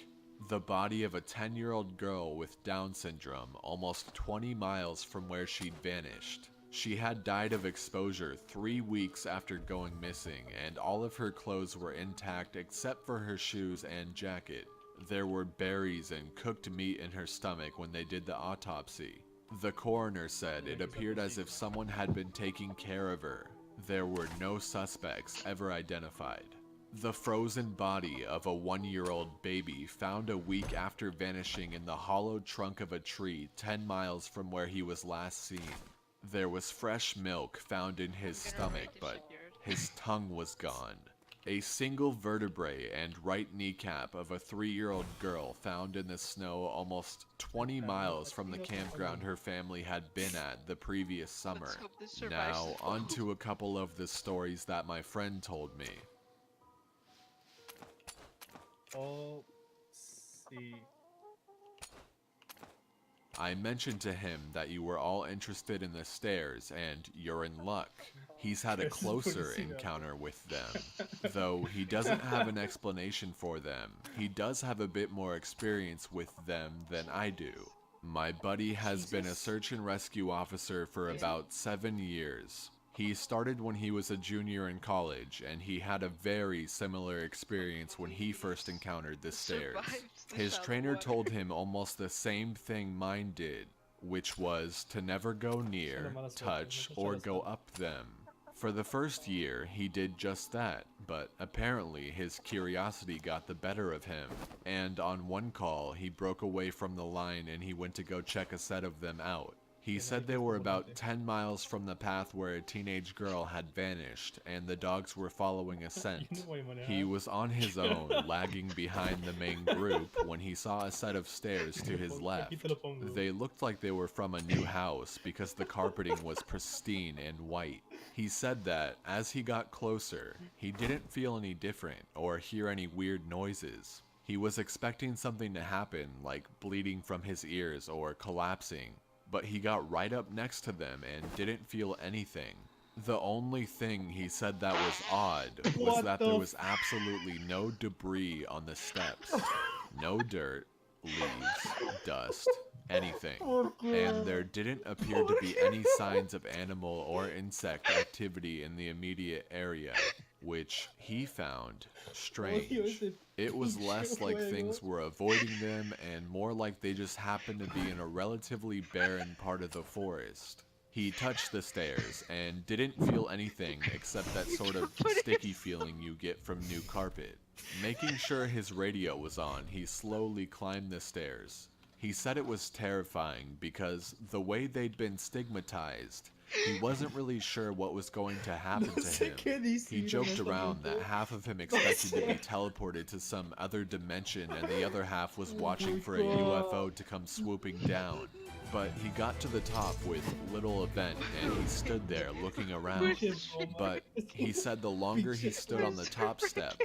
The body of a 10-year-old girl with Down syndrome almost 20 miles from where she'd vanished. She had died of exposure 3 weeks after going missing, and all of her clothes were intact except for her shoes and jacket. There were berries and cooked meat in her stomach when they did the autopsy. The coroner said it appeared as if someone had been taking care of her. There were no suspects ever identified. The frozen body of a 1-year-old baby found a week after vanishing in the hollow trunk of a tree 10 miles from where he was last seen. There was fresh milk found in his stomach, but his tongue was gone. A single vertebrae and right kneecap of a 3-year-old girl found in the snow almost 20 miles from the campground her family had been at the previous summer. Now, on to a couple of the stories that my friend told me. Oh, sí. I mentioned to him that you were all interested in the stairs, and you're in luck. He's had a closer encounter with them. Though he doesn't have an explanation for them, he does have a bit more experience with them than I do. My buddy has been a search and rescue officer for about 7 years. He started when he was a junior in college, and he had a very similar experience when he first encountered the stairs. His trainer told him almost the same thing mine did, which was to never go near, touch, or go up them. For the first year, he did just that, but apparently his curiosity got the better of him, and on one call, he broke away from the line and he went to go check a set of them out. He said they were about 10 miles from the path where a teenage girl had vanished, and the dogs were following a scent. He was on his own, lagging behind the main group, when he saw a set of stairs to his left. They looked like they were from a new house because the carpeting was pristine and white. He said that, as he got closer, he didn't feel any different or hear any weird noises. He was expecting something to happen, like bleeding from his ears or collapsing. But he got right up next to them and didn't feel anything. The only thing he said that was odd was that there was absolutely no debris on the steps. No dirt, leaves, dust, anything. And there didn't appear to be any signs of animal or insect activity in the immediate area, which he found strange. It was less like things were avoiding them and more like they just happened to be in a relatively barren part of the forest. He touched the stairs and didn't feel anything except that sort of sticky feeling you get from new carpet. Making sure his radio was on, he slowly climbed the stairs. He said it was terrifying because the way they'd been stigmatized, he wasn't really sure what was going to happen to him. He joked around that half of him expected to be teleported to some other dimension and the other half was watching for a UFO to come swooping down. But he got to the top with little event and he stood there looking around. But he said the longer he stood on the top step,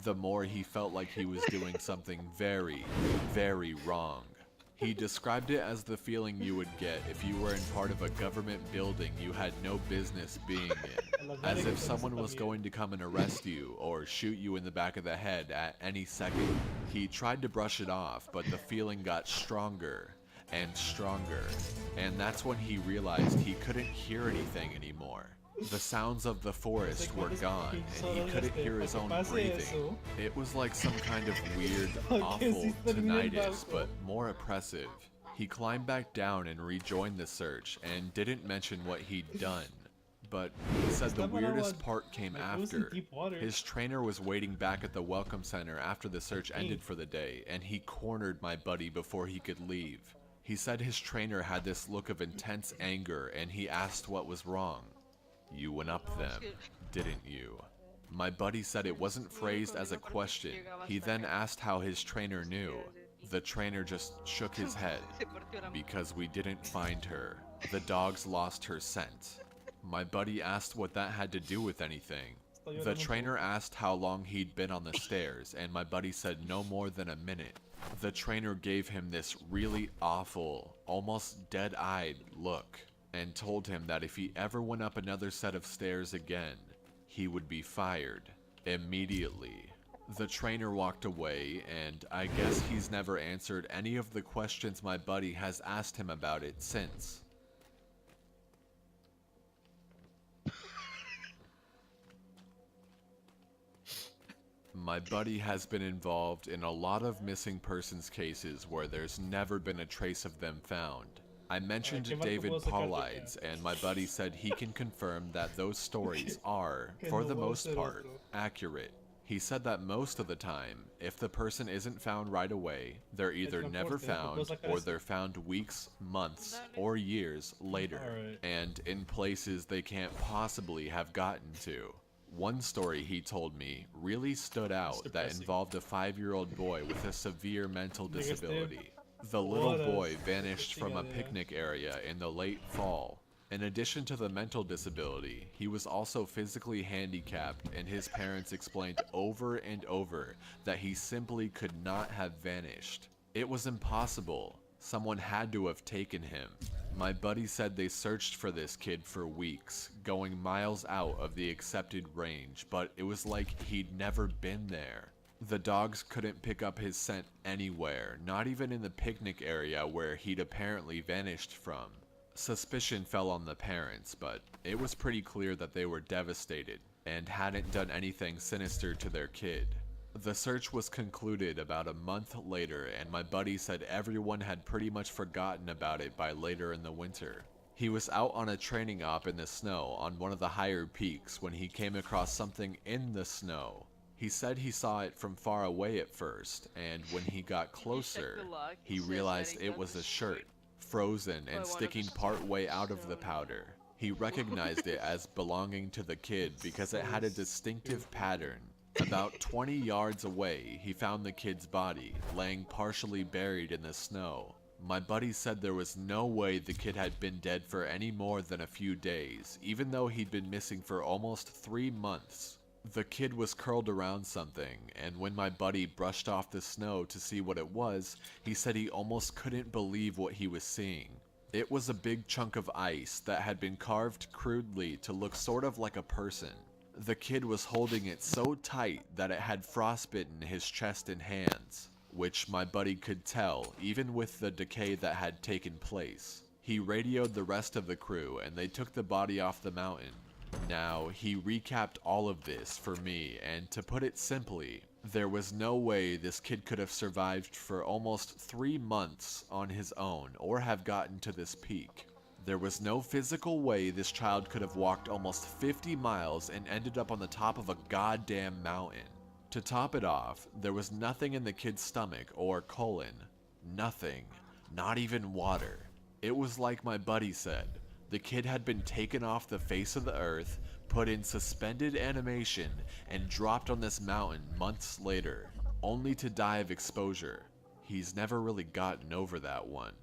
the more he felt like he was doing something very, very wrong. He described it as the feeling you would get if you were in part of a government building you had no business being in. As if someone was going to come and arrest you or shoot you in the back of the head at any second. He tried to brush it off, but the feeling got stronger and stronger. And that's when he realized he couldn't hear anything anymore. The sounds of the forest were gone, and he couldn't hear his own breathing. It was like some kind of weird, awful tinnitus, but more oppressive. He climbed back down and rejoined the search, and didn't mention what he'd done. But he said the weirdest part came after. His trainer was waiting back at the welcome center after the search ended for the day, and he cornered my buddy before he could leave. He said his trainer had this look of intense anger, and he asked what was wrong. "You went up them, didn't you?" My buddy said it wasn't phrased as a question. He then asked how his trainer knew. The trainer just shook his head. "Because we didn't find her. The dogs lost her scent." My buddy asked what that had to do with anything. The trainer asked how long he'd been on the stairs, and my buddy said no more than a minute. The trainer gave him this really awful, almost dead-eyed look, and told him that if he ever went up another set of stairs again, he would be fired immediately. The trainer walked away, and I guess he's never answered any of the questions my buddy has asked him about it since. My buddy has been involved in a lot of missing persons cases where there's never been a trace of them found. I mentioned David Paulides, and my buddy said he can confirm that those stories are, for the most part, accurate. He said that most of the time, if the person isn't found right away, they're either never found, or they're found weeks, months, or years later, and in places they can't possibly have gotten to. One story he told me really stood out that involved a 5-year-old boy with a severe mental disability. The little boy vanished from a picnic area in the late fall. In addition to the mental disability, he was also physically handicapped, and his parents explained over and over that he simply could not have vanished. It was impossible. Someone had to have taken him. My buddy said they searched for this kid for weeks, going miles out of the accepted range, but it was like he'd never been there. The dogs couldn't pick up his scent anywhere, not even in the picnic area where he'd apparently vanished from. Suspicion fell on the parents, but it was pretty clear that they were devastated and hadn't done anything sinister to their kid. The search was concluded about a month later, and my buddy said everyone had pretty much forgotten about it by later in the winter. He was out on a training op in the snow on one of the higher peaks when he came across something in the snow. He said he saw it from far away at first, and when he got closer, he realized it was a shirt, frozen and sticking part way out of the powder. He recognized it as belonging to the kid because it had a distinctive pattern. About 20 yards away, he found the kid's body, laying partially buried in the snow. My buddy said there was no way the kid had been dead for any more than a few days, even though he'd been missing for almost 3 months. The kid was curled around something, and when my buddy brushed off the snow to see what it was, he said he almost couldn't believe what he was seeing. It was a big chunk of ice that had been carved crudely to look sort of like a person. The kid was holding it so tight that it had frostbitten his chest and hands, which my buddy could tell even with the decay that had taken place. He radioed the rest of the crew and they took the body off the mountain. Now, he recapped all of this for me, and to put it simply, there was no way this kid could have survived for almost 3 months on his own or have gotten to this peak. There was no physical way this child could have walked almost 50 miles and ended up on the top of a goddamn mountain. To top it off, there was nothing in the kid's stomach or colon. Nothing. Not even water. It was like my buddy said. The kid had been taken off the face of the earth, put in suspended animation, and dropped on this mountain months later, only to die of exposure. He's never really gotten over that one.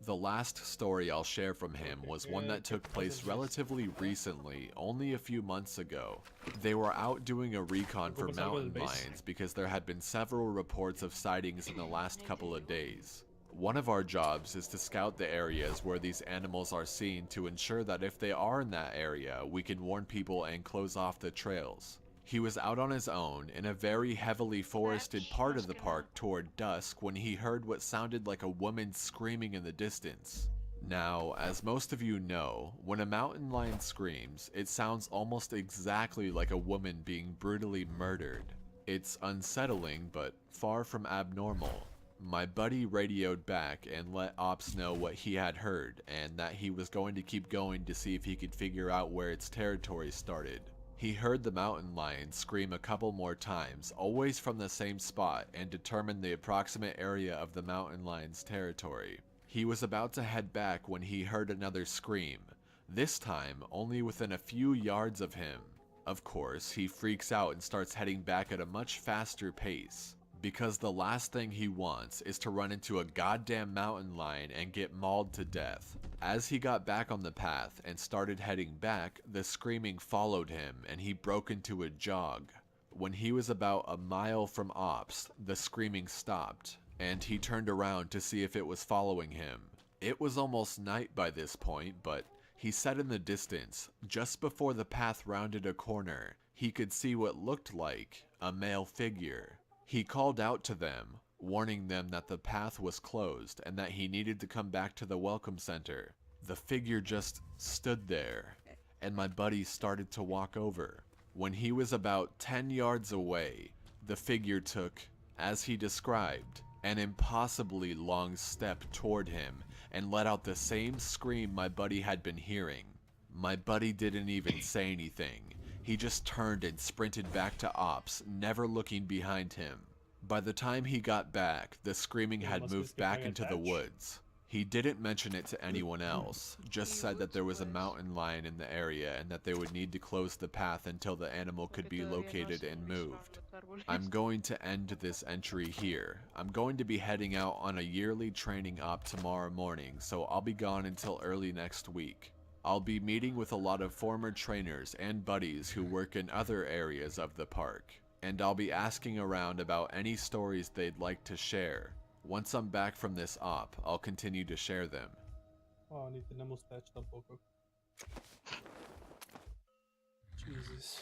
The last story I'll share from him was one that took place relatively recently, only a few months ago. They were out doing a recon for mountain lions because there had been several reports of sightings in the last couple of days. One of our jobs is to scout the areas where these animals are seen to ensure that if they are in that area, we can warn people and close off the trails. He was out on his own in a very heavily forested part of the park toward dusk when he heard what sounded like a woman screaming in the distance. Now, as most of you know, when a mountain lion screams, it sounds almost exactly like a woman being brutally murdered. It's unsettling, but far from abnormal. My buddy radioed back and let Ops know what he had heard, and that he was going to keep going to see if he could figure out where its territory started. He heard the mountain lion scream a couple more times, always from the same spot, and determined the approximate area of the mountain lion's territory. He was about to head back when he heard another scream, this time only within a few yards of him. Of course, he freaks out and starts heading back at a much faster pace, because the last thing he wants is to run into a goddamn mountain lion and get mauled to death. As he got back on the path and started heading back, the screaming followed him and he broke into a jog. When he was about a mile from Ops, the screaming stopped, and he turned around to see if it was following him. It was almost night by this point, but he said in the distance, just before the path rounded a corner, he could see what looked like a male figure. He called out to them, warning them that the path was closed and that he needed to come back to the welcome center. The figure just stood there, and my buddy started to walk over. When he was about 10 yards away, the figure took, as he described, an impossibly long step toward him and let out the same scream my buddy had been hearing. My buddy didn't even say anything. He just turned and sprinted back to Ops, never looking behind him. By the time he got back, the screaming had moved back into the woods. He didn't mention it to anyone else, just said that there was a mountain lion in the area and that they would need to close the path until the animal could be located and moved. I'm going to end this entry here. I'm going to be heading out on a yearly training op tomorrow morning, so I'll be gone until early next week. I'll be meeting with a lot of former trainers and buddies who work in other areas of the park, and I'll be asking around about any stories they'd like to share. Once I'm back from this op, I'll continue to share them. Oh, ni tenemos patch tampoco. Jesus.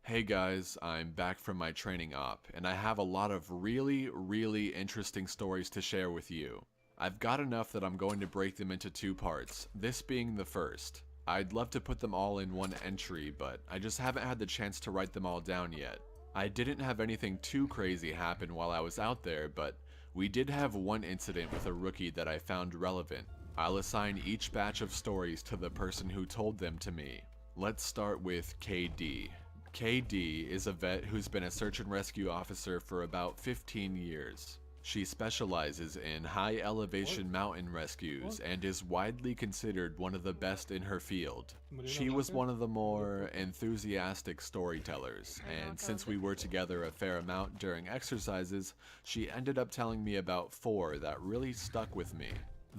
Hey guys, I'm back from my training op, and I have a lot of really interesting stories to share with you. I've got enough that I'm going to break them into two parts, this being the first. I'd love to put them all in one entry, but I just haven't had the chance to write them all down yet. I didn't have anything too crazy happen while I was out there, but we did have one incident with a rookie that I found relevant. I'll assign each batch of stories to the person who told them to me. Let's start with KD. KD is a vet who's been a search and rescue officer for about 15 years. She specializes in high elevation mountain rescues and is widely considered one of the best in her field. She was one of the more enthusiastic storytellers, and since we were together a fair amount during exercises, she ended up telling me about 4 that really stuck with me.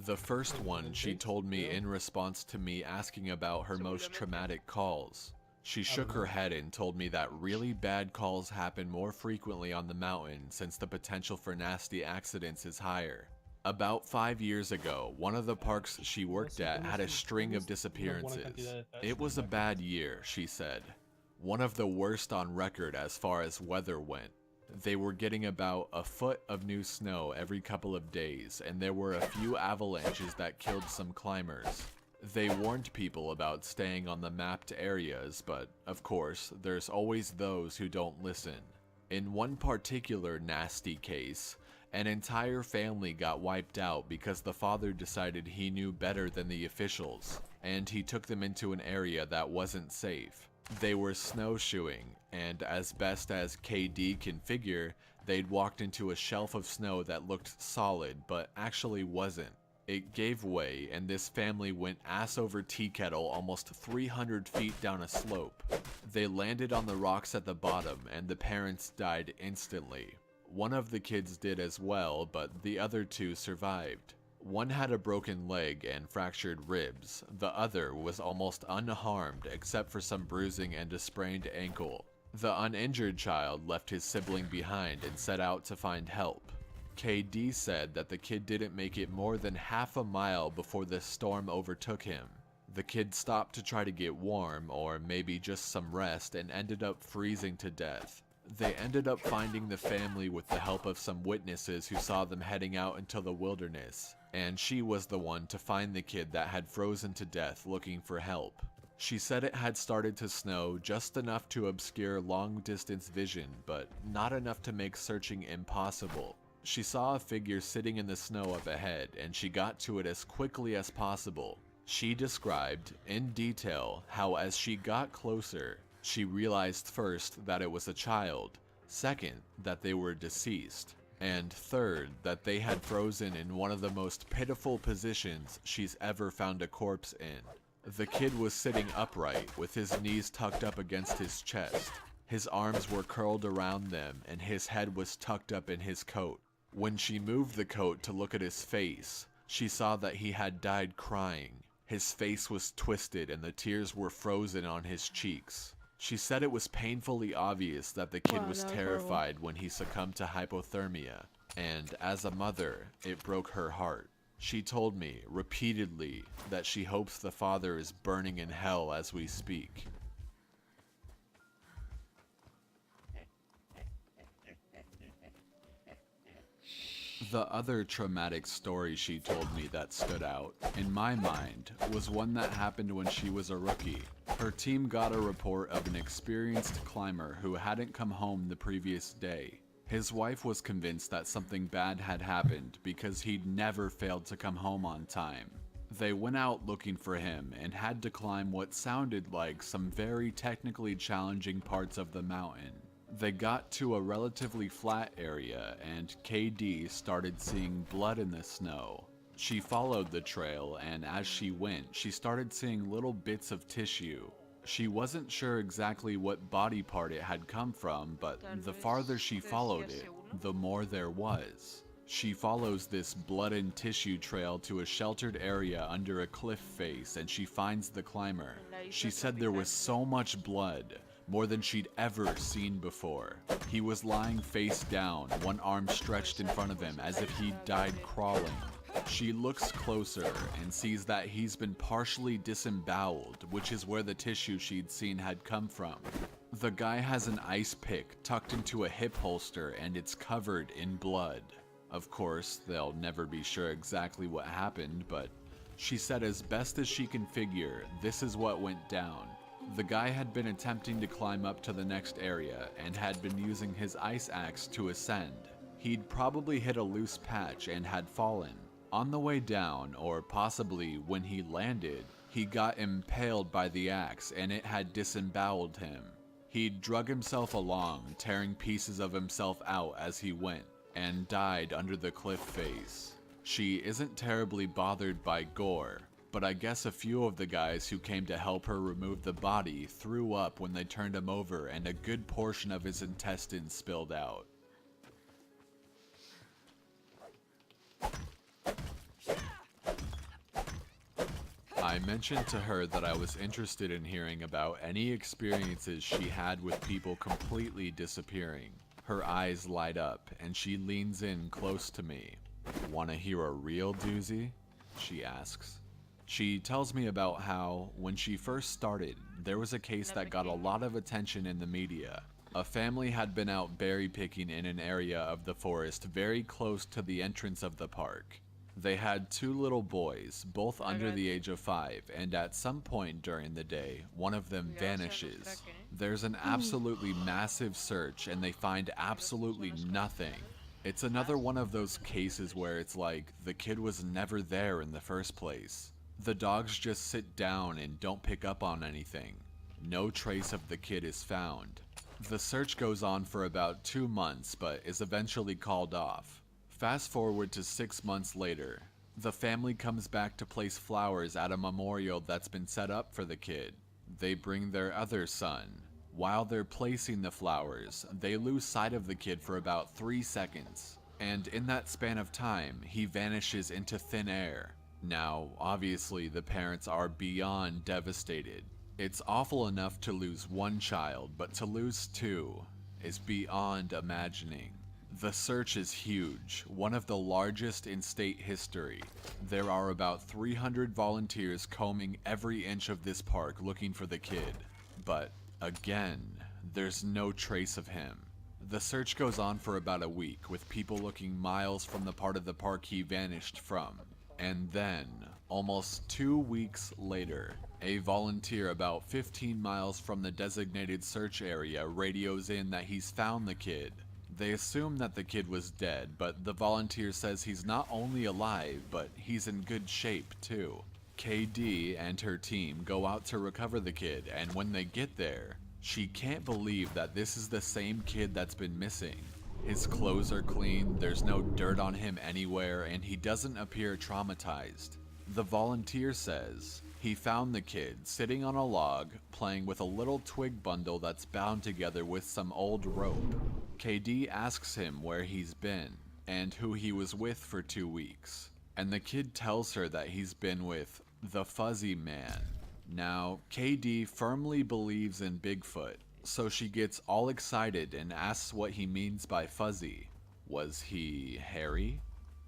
The first one she told me in response to me asking about her most traumatic calls. She shook her head and told me that really bad calls happen more frequently on the mountain since the potential for nasty accidents is higher. About 5 years ago, one of the parks she worked at had a string of disappearances. It was a bad year, she said. One of the worst on record as far as weather went. They were getting about a foot of new snow every couple of days, and there were a few avalanches that killed some climbers. They warned people about staying on the mapped areas, but of course, there's always those who don't listen. In one particular nasty case, an entire family got wiped out because the father decided he knew better than the officials, and he took them into an area that wasn't safe. They were snowshoeing, and as best as KD can figure, they'd walked into a shelf of snow that looked solid, but actually wasn't. It gave way, and this family went ass over tea kettle almost 300 feet down a slope. They landed on the rocks at the bottom, and the parents died instantly. One of the kids did as well, but the other two survived. One had a broken leg and fractured ribs. The other was almost unharmed except for some bruising and a sprained ankle. The uninjured child left his sibling behind and set out to find help. KD said that the kid didn't make it more than half a mile before the storm overtook him. The kid stopped to try to get warm, or maybe just some rest, and ended up freezing to death. They ended up finding the family with the help of some witnesses who saw them heading out into the wilderness, and she was the one to find the kid that had frozen to death looking for help. She said it had started to snow just enough to obscure long-distance vision, but not enough to make searching impossible. She saw a figure sitting in the snow up ahead, and she got to it as quickly as possible. She described, in detail, how as she got closer, she realized first that it was a child, second, that they were deceased, and third, that they had frozen in one of the most pitiful positions she's ever found a corpse in. The kid was sitting upright, with his knees tucked up against his chest. His arms were curled around them, and his head was tucked up in his coat. When she moved the coat to look at his face, she saw that he had died crying. His face was twisted and the tears were frozen on his cheeks. She said it was painfully obvious that the kid was terrified when he succumbed to hypothermia, and as a mother, it broke her heart. She told me, repeatedly, that she hopes the father is burning in hell as we speak. The other traumatic story she told me that stood out, in my mind, was one that happened when she was a rookie. Her team got a report of an experienced climber who hadn't come home the previous day. His wife was convinced that something bad had happened because he'd never failed to come home on time. They went out looking for him and had to climb what sounded like some very technically challenging parts of the mountain. They got to a relatively flat area and KD started seeing blood in the snow. She followed the trail, and as she went, she started seeing little bits of tissue. She wasn't sure exactly what body part it had come from, but the farther she followed it, the more there was. She follows this blood and tissue trail to a sheltered area under a cliff face, and she finds the climber. She said there was so much blood, more than she'd ever seen before. He was lying face down, one arm stretched in front of him as if he'd died crawling. She looks closer and sees that he's been partially disemboweled, which is where the tissue she'd seen had come from. The guy has an ice pick tucked into a hip holster and it's covered in blood. Of course, they'll never be sure exactly what happened, but she said as best as she can figure, this is what went down. The guy had been attempting to climb up to the next area and had been using his ice axe to ascend. He'd probably hit a loose patch and had fallen. On the way down, or possibly when he landed, he got impaled by the axe and it had disemboweled him. He'd drug himself along, tearing pieces of himself out as he went, and died under the cliff face. She isn't terribly bothered by gore, but I guess a few of the guys who came to help her remove the body threw up when they turned him over and a good portion of his intestines spilled out. I mentioned to her that I was interested in hearing about any experiences she had with people completely disappearing. Her eyes light up and she leans in close to me. "Wanna hear a real doozy?" she asks. She tells me about how, when she first started, there was a case that got a lot of attention in the media. A family had been out berry picking in an area of the forest very close to the entrance of the park. They had 2 little boys, both under the age of 5, and at some point during the day, one of them vanishes. There's an absolutely massive search and they find absolutely nothing. It's another one of those cases where it's like, the kid was never there in the first place. The dogs just sit down and don't pick up on anything. no trace of the kid is found. The search goes on for about 2 months, but is eventually called off. Fast forward to 6 months later. The family comes back to place flowers at a memorial that's been set up for the kid. They bring their other son. While they're placing the flowers, they lose sight of the kid for about 3 seconds. And in that span of time, he vanishes into thin air. Now, obviously, the parents are beyond devastated. It's awful enough to lose one child, but to lose two is beyond imagining. The search is huge, one of the largest in state history. There are about 300 volunteers combing every inch of this park looking for the kid. But, again, there's no trace of him. The search goes on for about a week, with people looking miles from the part of the park he vanished from. And then, almost 2 weeks later, a volunteer about 15 miles from the designated search area radios in that he's found the kid. They assume that the kid was dead, but the volunteer says he's not only alive, but he's in good shape too. KD and her team go out to recover the kid, and when they get there, she can't believe that this is the same kid that's been missing. His clothes are clean, there's no dirt on him anywhere, and he doesn't appear traumatized. The volunteer says he found the kid sitting on a log, playing with a little twig bundle that's bound together with some old rope. KD asks him where he's been, and who he was with for 2 weeks. And the kid tells her that he's been with the Fuzzy Man. Now, KD firmly believes in Bigfoot, so she gets all excited and asks what he means by fuzzy. Was he hairy?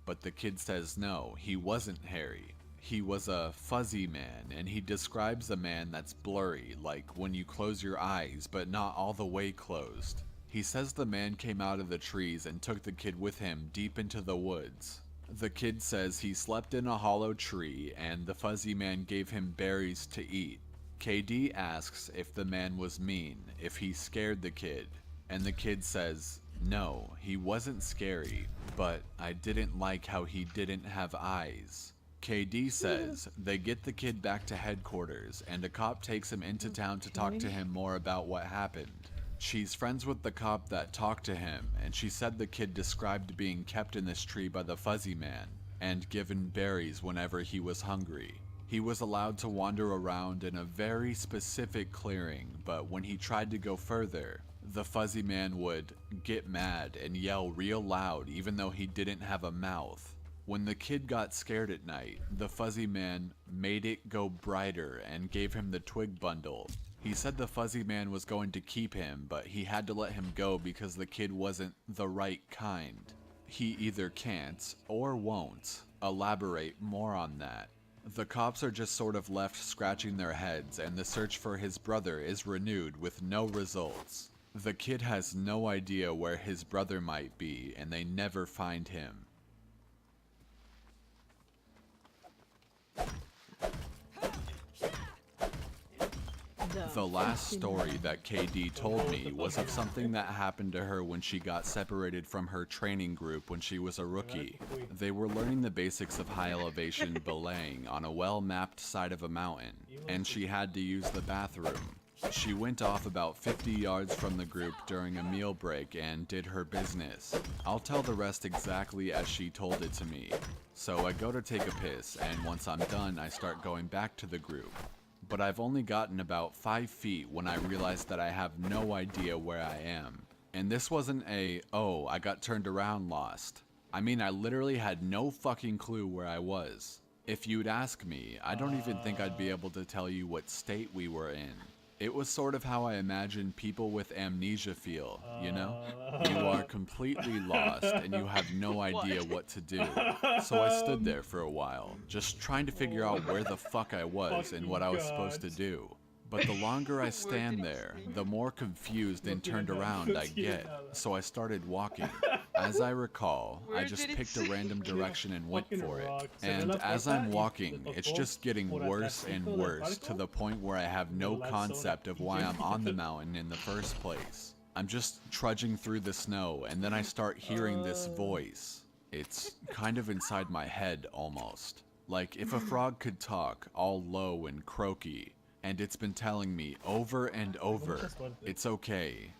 But the kid says no, he wasn't hairy. He was a fuzzy man, and he describes a man that's blurry, like when you close your eyes, but not all the way closed. He says the man came out of the trees and took the kid with him deep into the woods. The kid says he slept in a hollow tree, and the fuzzy man gave him berries to eat. KD asks if the man was mean, if he scared the kid, and the kid says, no, he wasn't scary, but I didn't like how he didn't have eyes. KD says they get the kid back to headquarters, and a cop takes him into town to talk to him more about what happened. She's friends with the cop that talked to him, and she said the kid described being kept in this tree by the fuzzy man, and given berries whenever he was hungry. He was allowed to wander around in a very specific clearing, but when he tried to go further, the fuzzy man would get mad and yell real loud even though he didn't have a mouth. When the kid got scared at night, the fuzzy man made it go brighter and gave him the twig bundle. He said the fuzzy man was going to keep him, but he had to let him go because the kid wasn't the right kind. He either can't or won't elaborate more on that. The cops are just sort of left scratching their heads, and the search for his brother is renewed with no results. The kid has no idea where his brother might be, and they never find him. The last story that KD told me was of something that happened to her when she got separated from her training group when she was a rookie. They were learning the basics of high elevation belaying on a well-mapped side of a mountain, and she had to use the bathroom. She went off about 50 yards from the group during a meal break and did her business. I'll tell the rest exactly as she told it to me. So I go to take a piss, and once I'm done, I start going back to the group. But I've only gotten about 5 feet when I realize that I have no idea where I am. And this wasn't a, oh, I got turned around lost. I mean, I literally had no fucking clue where I was. If you'd ask me, I don't even think I'd be able to tell you what state we were in. It was sort of how I imagine people with amnesia feel, you know? You are completely lost and you have no idea what to do. So I stood there for a while, just trying to figure out where the fuck I was and what I was supposed to do. But the longer I stand there, the more confused and turned around I get, so I started walking. As I recall, I just picked a random direction and went for it. And as I'm walking, it's just getting worse and worse to the point where I have no concept of why I'm on the mountain in the first place. I'm just trudging through the snow, and then I start hearing this voice. It's kind of inside my head almost. Like if a frog could talk, all low and croaky. And it's been telling me over and over, it's okay,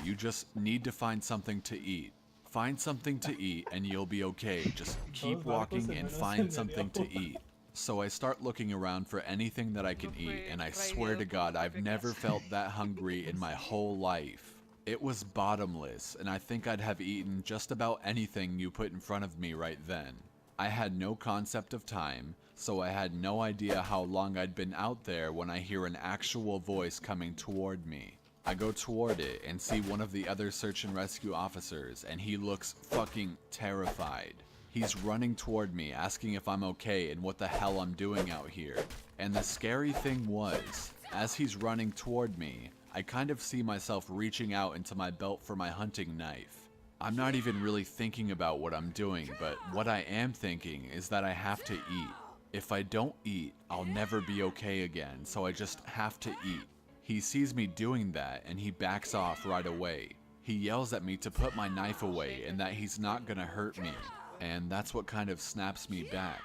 you just need to find something to eat. Find something to eat and you'll be okay, just keep walking and find something to eat. So I start looking around for anything that I can eat, and I swear to God, I've never felt that hungry in my whole life. It was bottomless, and I think I'd have eaten just about anything you put in front of me right then. I had no concept of time, so I had no idea how long I'd been out there when I hear an actual voice coming toward me. I go toward it and see one of the other search and rescue officers, and he looks fucking terrified. He's running toward me, asking if I'm okay and what the hell I'm doing out here. And the scary thing was, as he's running toward me, I kind of see myself reaching out into my belt for my hunting knife. I'm not even really thinking about what I'm doing, but what I am thinking is that I have to eat. If I don't eat, I'll never be okay again, so I just have to eat. He sees me doing that and he backs off right away. He yells at me to put my knife away and that he's not gonna hurt me. And that's what kind of snaps me back.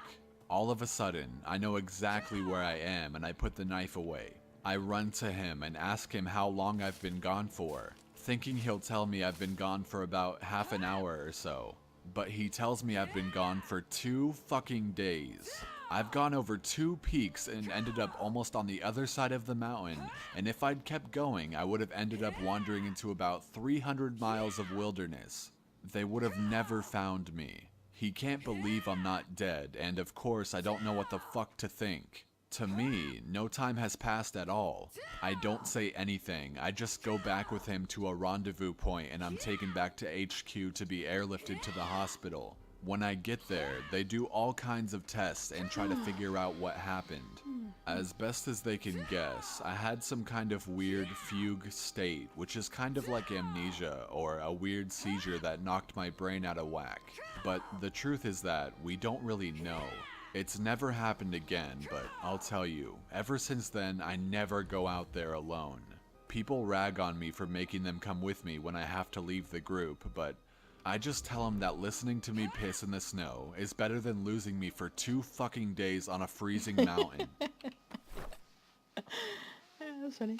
All of a sudden, I know exactly where I am and I put the knife away. I run to him and ask him how long I've been gone for, thinking he'll tell me I've been gone for about half an hour or so. But he tells me I've been gone for 2 fucking days. I've gone over 2 peaks and ended up almost on the other side of the mountain, and if I'd kept going, I would have ended up wandering into about 300 miles of wilderness. They would have never found me. He can't believe I'm not dead, and of course I don't know what the fuck to think. To me, no time has passed at all. I don't say anything, I just go back with him to a rendezvous point and I'm taken back to HQ to be airlifted to the hospital. When I get there, they do all kinds of tests and try to figure out what happened. As best as they can guess, I had some kind of weird fugue state, which is kind of like amnesia or a weird seizure that knocked my brain out of whack. But the truth is that we don't really know. It's never happened again, but I'll tell you, ever since then, I never go out there alone. People rag on me for making them come with me when I have to leave the group, but I just tell them that listening to me piss in the snow is better than losing me for 2 fucking days on a freezing mountain. That's funny.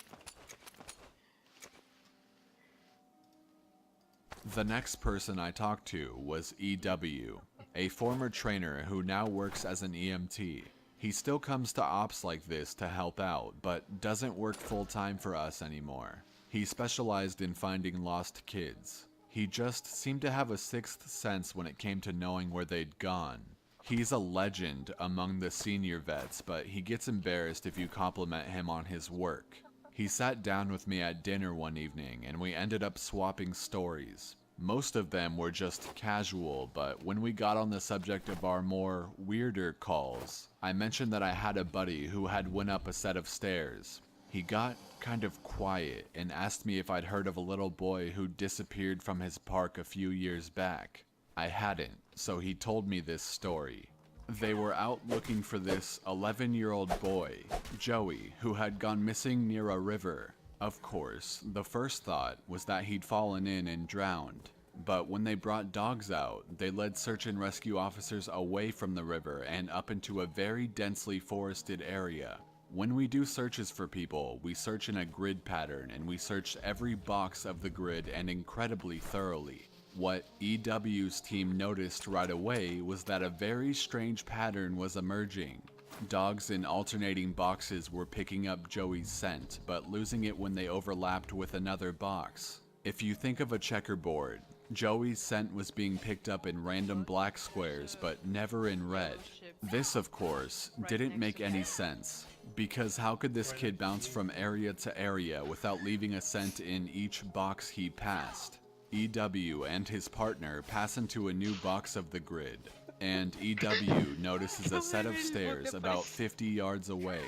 The next person I talked to was EW, a former trainer who now works as an EMT. He still comes to ops like this to help out, but doesn't work full-time for us anymore. He specialized in finding lost kids. He just seemed to have a sixth sense when it came to knowing where they'd gone. He's a legend among the senior vets, but he gets embarrassed if you compliment him on his work. He sat down with me at dinner one evening and we ended up swapping stories. Most of them were just casual, but when we got on the subject of our more weirder calls, I mentioned that I had a buddy who had went up a set of stairs. He got kind of quiet and asked me if I'd heard of a little boy who disappeared from his park a few years back. I hadn't, so he told me this story. They were out looking for this 11-year-old boy, Joey, who had gone missing near a river. Of course, the first thought was that he'd fallen in and drowned. But when they brought dogs out, they led search and rescue officers away from the river and up into a very densely forested area. When we do searches for people, we search in a grid pattern and we searched every box of the grid and incredibly thoroughly. What EW's team noticed right away was that a very strange pattern was emerging. Dogs in alternating boxes were picking up Joey's scent, but losing it when they overlapped with another box. If you think of a checkerboard, Joey's scent was being picked up in random black squares, but never in red. This, of course, didn't make any sense, because how could this kid bounce from area to area without leaving a scent in each box he passed? EW and his partner pass into a new box of the grid, and EW notices a set of stairs about 50 yards away.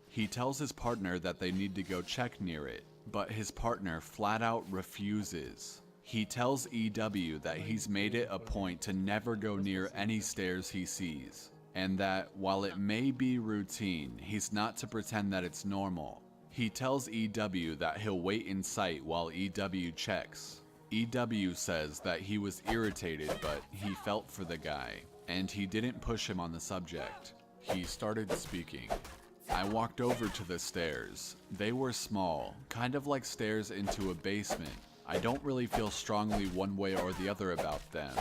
He tells his partner that they need to go check near it, but his partner flat out refuses. He tells EW that he's made it a point to never go near any stairs he sees, and that while it may be routine, he's not to pretend that it's normal. He tells EW that he'll wait in sight while EW checks. EW says that he was irritated, but he felt for the guy, and he didn't push him on the subject. He started speaking. I walked over to the stairs. They were small, kind of like stairs into a basement. I don't really feel strongly one way or the other about them.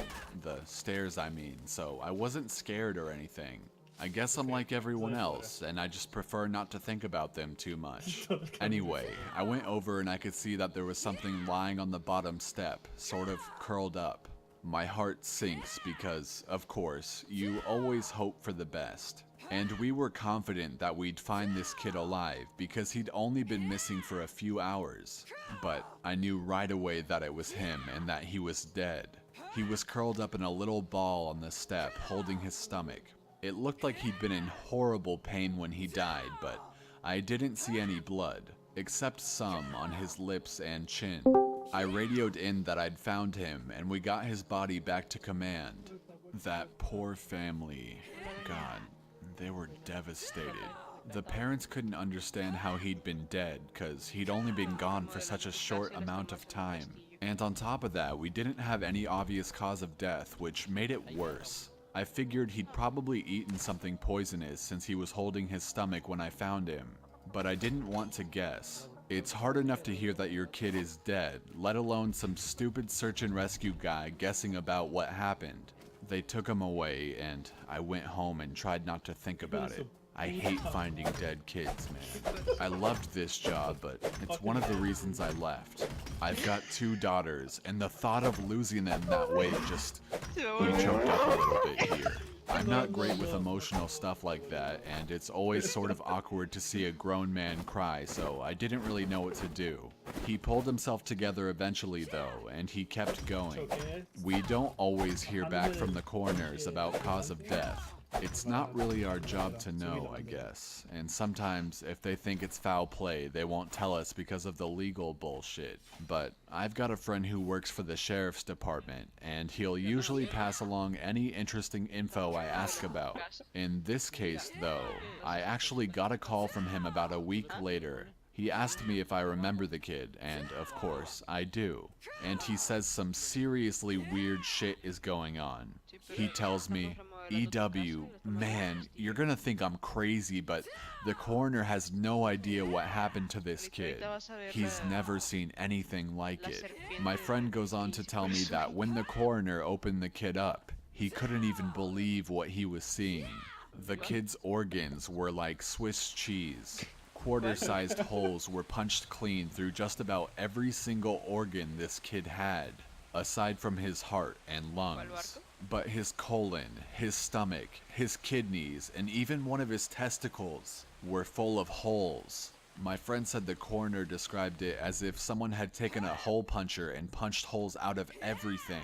The stairs, I mean, so I wasn't scared or anything. I guess I'm like everyone else, and I just prefer not to think about them too much. Anyway, I went over and I could see that there was something lying on the bottom step, sort of curled up. My heart sinks because, of course, you always hope for the best. And we were confident that we'd find this kid alive because he'd only been missing for a few hours. But I knew right away that it was him and that he was dead. He was curled up in a little ball on the step, holding his stomach. It looked like he'd been in horrible pain when he died, but I didn't see any blood, except some on his lips and chin. I radioed in that I'd found him, and we got his body back to command. That poor family. God, they were devastated. The parents couldn't understand how he'd been dead, cause he'd only been gone for such a short amount of time. And on top of that, we didn't have any obvious cause of death, which made it worse. I figured he'd probably eaten something poisonous since he was holding his stomach when I found him, but I didn't want to guess. It's hard enough to hear that your kid is dead, let alone some stupid search and rescue guy guessing about what happened. They took him away, and I went home and tried not to think about it. I hate finding dead kids, man. I loved this job, but it's one of the reasons I left. I've got 2 daughters, and the thought of losing them that way just... He choked up a little bit here. I'm not great with emotional stuff like that, and it's always sort of awkward to see a grown man cry, so I didn't really know what to do. He pulled himself together eventually, though, and he kept going. We don't always hear back from the coroners about cause of death. It's not really our job to know, I guess, and sometimes if they think it's foul play, they won't tell us because of the legal bullshit. But I've got a friend who works for the sheriff's department, and he'll usually pass along any interesting info I ask about. In this case, though, I actually got a call from him about a week later. He asked me if I remember the kid, and of course, I do. And he says some seriously weird shit is going on. He tells me, EW, man, you're gonna think I'm crazy, but the coroner has no idea what happened to this kid. He's never seen anything like it. My friend goes on to tell me that when the coroner opened the kid up, he couldn't even believe what he was seeing. The kid's organs were like Swiss cheese. Quarter-sized holes were punched clean through just about every single organ this kid had, aside from his heart and lungs. But his colon, his stomach, his kidneys, and even one of his testicles were full of holes. My friend said the coroner described it as if someone had taken a hole puncher and punched holes out of everything.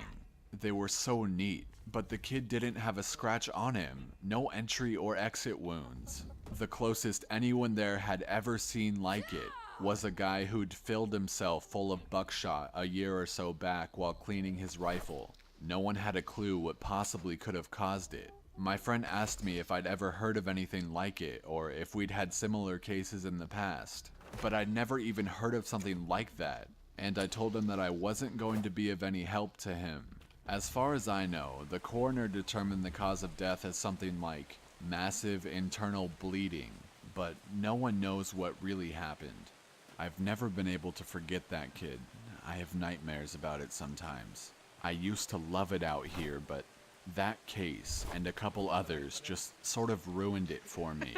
They were so neat, but the kid didn't have a scratch on him, no entry or exit wounds. The closest anyone there had ever seen like it was a guy who'd filled himself full of buckshot a year or so back while cleaning his rifle. No one had a clue what possibly could have caused it. My friend asked me if I'd ever heard of anything like it, or if we'd had similar cases in the past. But I'd never even heard of something like that, and I told him that I wasn't going to be of any help to him. As far as I know, the coroner determined the cause of death as something like massive internal bleeding, but no one knows what really happened. I've never been able to forget that kid. I have nightmares about it sometimes. I used to love it out here, but that case and a couple others just sort of ruined it for me.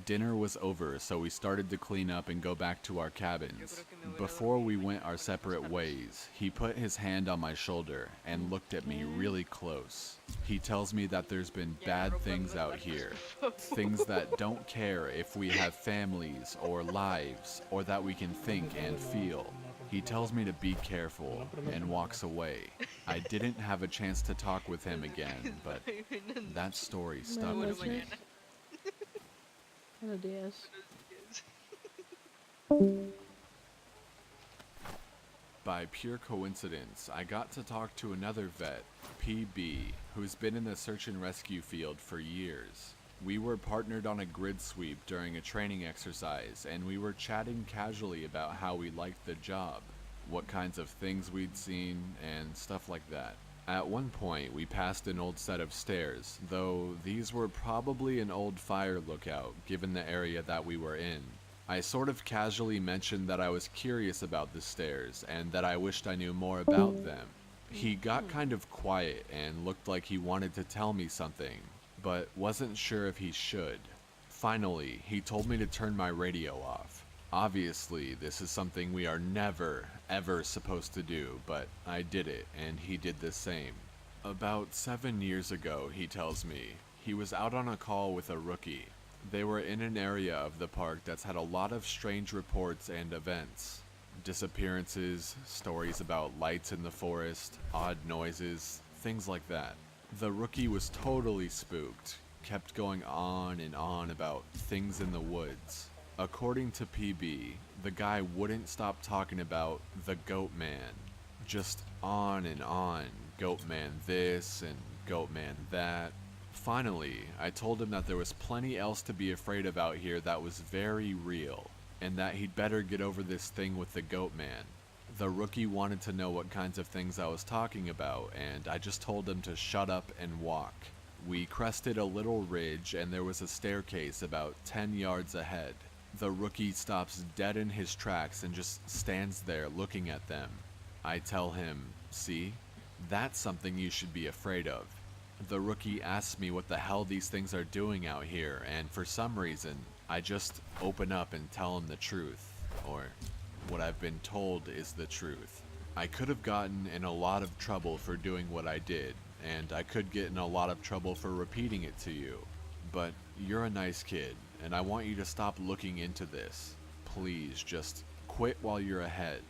Dinner was over, so we started to clean up and go back to our cabins. Before we went our separate ways, he put his hand on my shoulder and looked at me really close. He tells me that there's been bad things out here, things that don't care if we have families or lives or that we can think and feel. He tells me to be careful and walks away. I didn't have a chance to talk with him again, but that story stuck with me. Buenos días. By pure coincidence, I got to talk to another vet, PB, who's been in the search and rescue field for years. We were partnered on a grid sweep during a training exercise, and we were chatting casually about how we liked the job, what kinds of things we'd seen, and stuff like that. At one point, we passed an old set of stairs, though these were probably an old fire lookout, given the area that we were in. I sort of casually mentioned that I was curious about the stairs, and that I wished I knew more about them. He got kind of quiet and looked like he wanted to tell me something, but wasn't sure if he should. Finally, he told me to turn my radio off. Obviously, this is something we are never, ever supposed to do, but I did it, and he did the same. About 7 years ago, he tells me, he was out on a call with a rookie. They were in an area of the park that's had a lot of strange reports and events. Disappearances, stories about lights in the forest, odd noises, things like that. The rookie was totally spooked, kept going on and on about things in the woods. According to PB, the guy wouldn't stop talking about the Goat Man. Just on and on, Goat Man this and Goat Man that. Finally, I told him that there was plenty else to be afraid of out here that was very real, and that he'd better get over this thing with the Goat Man. The rookie wanted to know what kinds of things I was talking about, and I just told him to shut up and walk. We crested a little ridge, and there was a staircase about 10 yards ahead. The rookie stops dead in his tracks and just stands there looking at them. I tell him, see, that's something you should be afraid of. The rookie asks me what the hell these things are doing out here, and for some reason, I just open up and tell him the truth, or what I've been told is the truth. I could have gotten in a lot of trouble for doing what I did, and I could get in a lot of trouble for repeating it to you, but you're a nice kid, and I want you to stop looking into this. Please, just quit while you're ahead.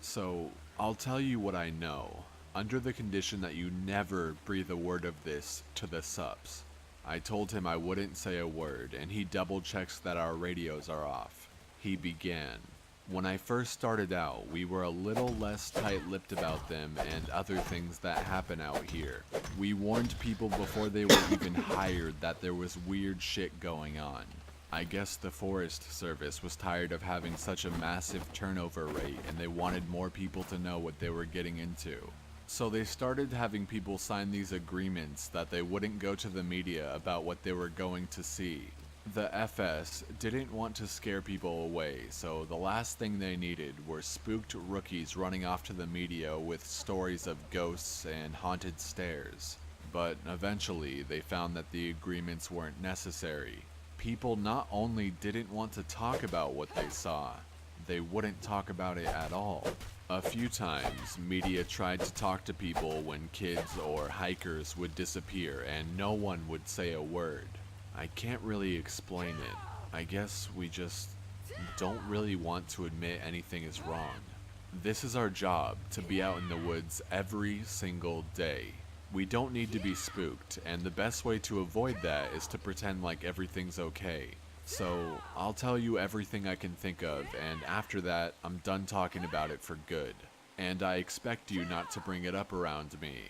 So, I'll tell you what I know, under the condition that you never breathe a word of this to the subs. I told him I wouldn't say a word, and he double checks that our radios are off. He began. When I first started out, we were a little less tight-lipped about them and other things that happen out here. We warned people before they were even hired that there was weird shit going on. I guess the Forest Service was tired of having such a massive turnover rate, and they wanted more people to know what they were getting into. So they started having people sign these agreements that they wouldn't go to the media about what they were going to see. The FS didn't want to scare people away, so the last thing they needed were spooked rookies running off to the media with stories of ghosts and haunted stairs. But eventually, they found that the agreements weren't necessary. People not only didn't want to talk about what they saw, they wouldn't talk about it at all. A few times, media tried to talk to people when kids or hikers would disappear and no one would say a word. I can't really explain it. I guess we just don't really want to admit anything is wrong. This is our job, to be out in the woods every single day. We don't need to be spooked, and the best way to avoid that is to pretend like everything's okay. So, I'll tell you everything I can think of, and after that, I'm done talking about it for good. And I expect you not to bring it up around me.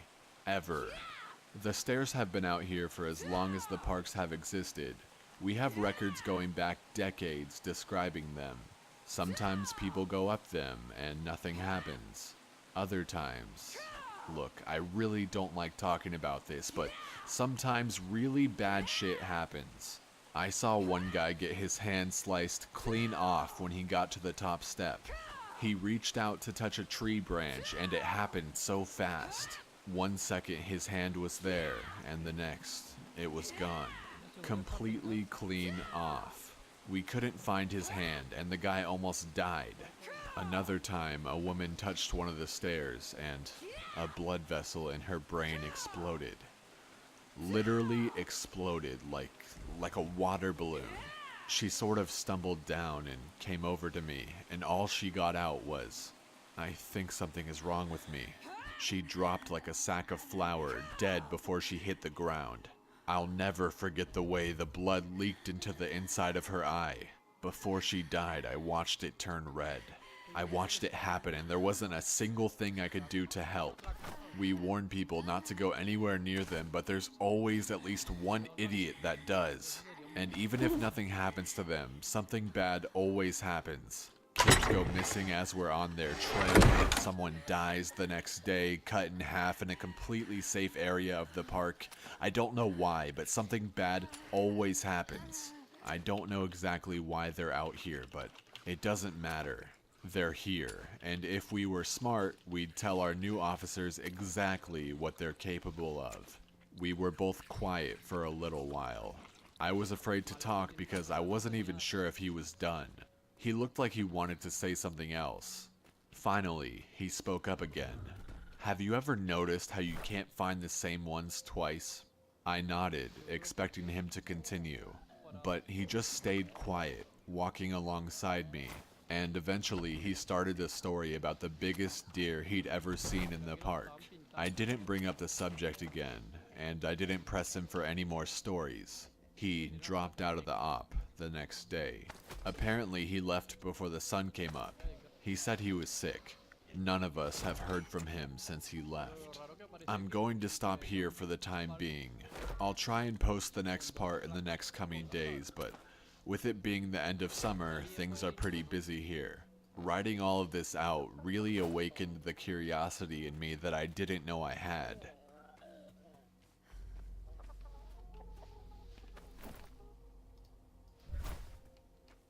Ever. The stairs have been out here for as long as the parks have existed. We have records going back decades describing them. Sometimes people go up them and nothing happens. Other times... Look, I really don't like talking about this, but sometimes really bad shit happens. I saw one guy get his hand sliced clean off when he got to the top step. He reached out to touch a tree branch and it happened so fast. 1 second his hand was there, and the next, it was gone. Completely clean off. We couldn't find his hand, and the guy almost died. Another time, a woman touched one of the stairs, and a blood vessel in her brain exploded. Literally exploded, like a water balloon. She sort of stumbled down and came over to me, and all she got out was, "I think something is wrong with me." She dropped like a sack of flour, dead before she hit the ground. I'll never forget the way the blood leaked into the inside of her eye. Before she died, I watched it turn red. I watched it happen, and there wasn't a single thing I could do to help. We warn people not to go anywhere near them, but there's always at least one idiot that does. And even if nothing happens to them, something bad always happens. kids go missing as we're on their trail. Someone dies the next day, cut in half in a completely safe area of the park. I don't know why, but something bad always happens. I don't know exactly why they're out here, but it doesn't matter. They're here, and if we were smart, we'd tell our new officers exactly what they're capable of. We were both quiet for a little while. I was afraid to talk because I wasn't even sure if he was done. He looked like he wanted to say something else. Finally, he spoke up again. Have you ever noticed how you can't find the same ones twice? I nodded, expecting him to continue, but he just stayed quiet, walking alongside me, and eventually he started a story about the biggest deer he'd ever seen in the park. I didn't bring up the subject again, and I didn't press him for any more stories. He dropped out of the op the next day. Apparently he left before the sun came up. He said he was sick. None of us have heard from him since he left. I'm going to stop here for the time being. I'll try and post the next part in the next coming days, but with it being the end of summer, things are pretty busy here. Writing all of this out really awakened the curiosity in me that I didn't know I had.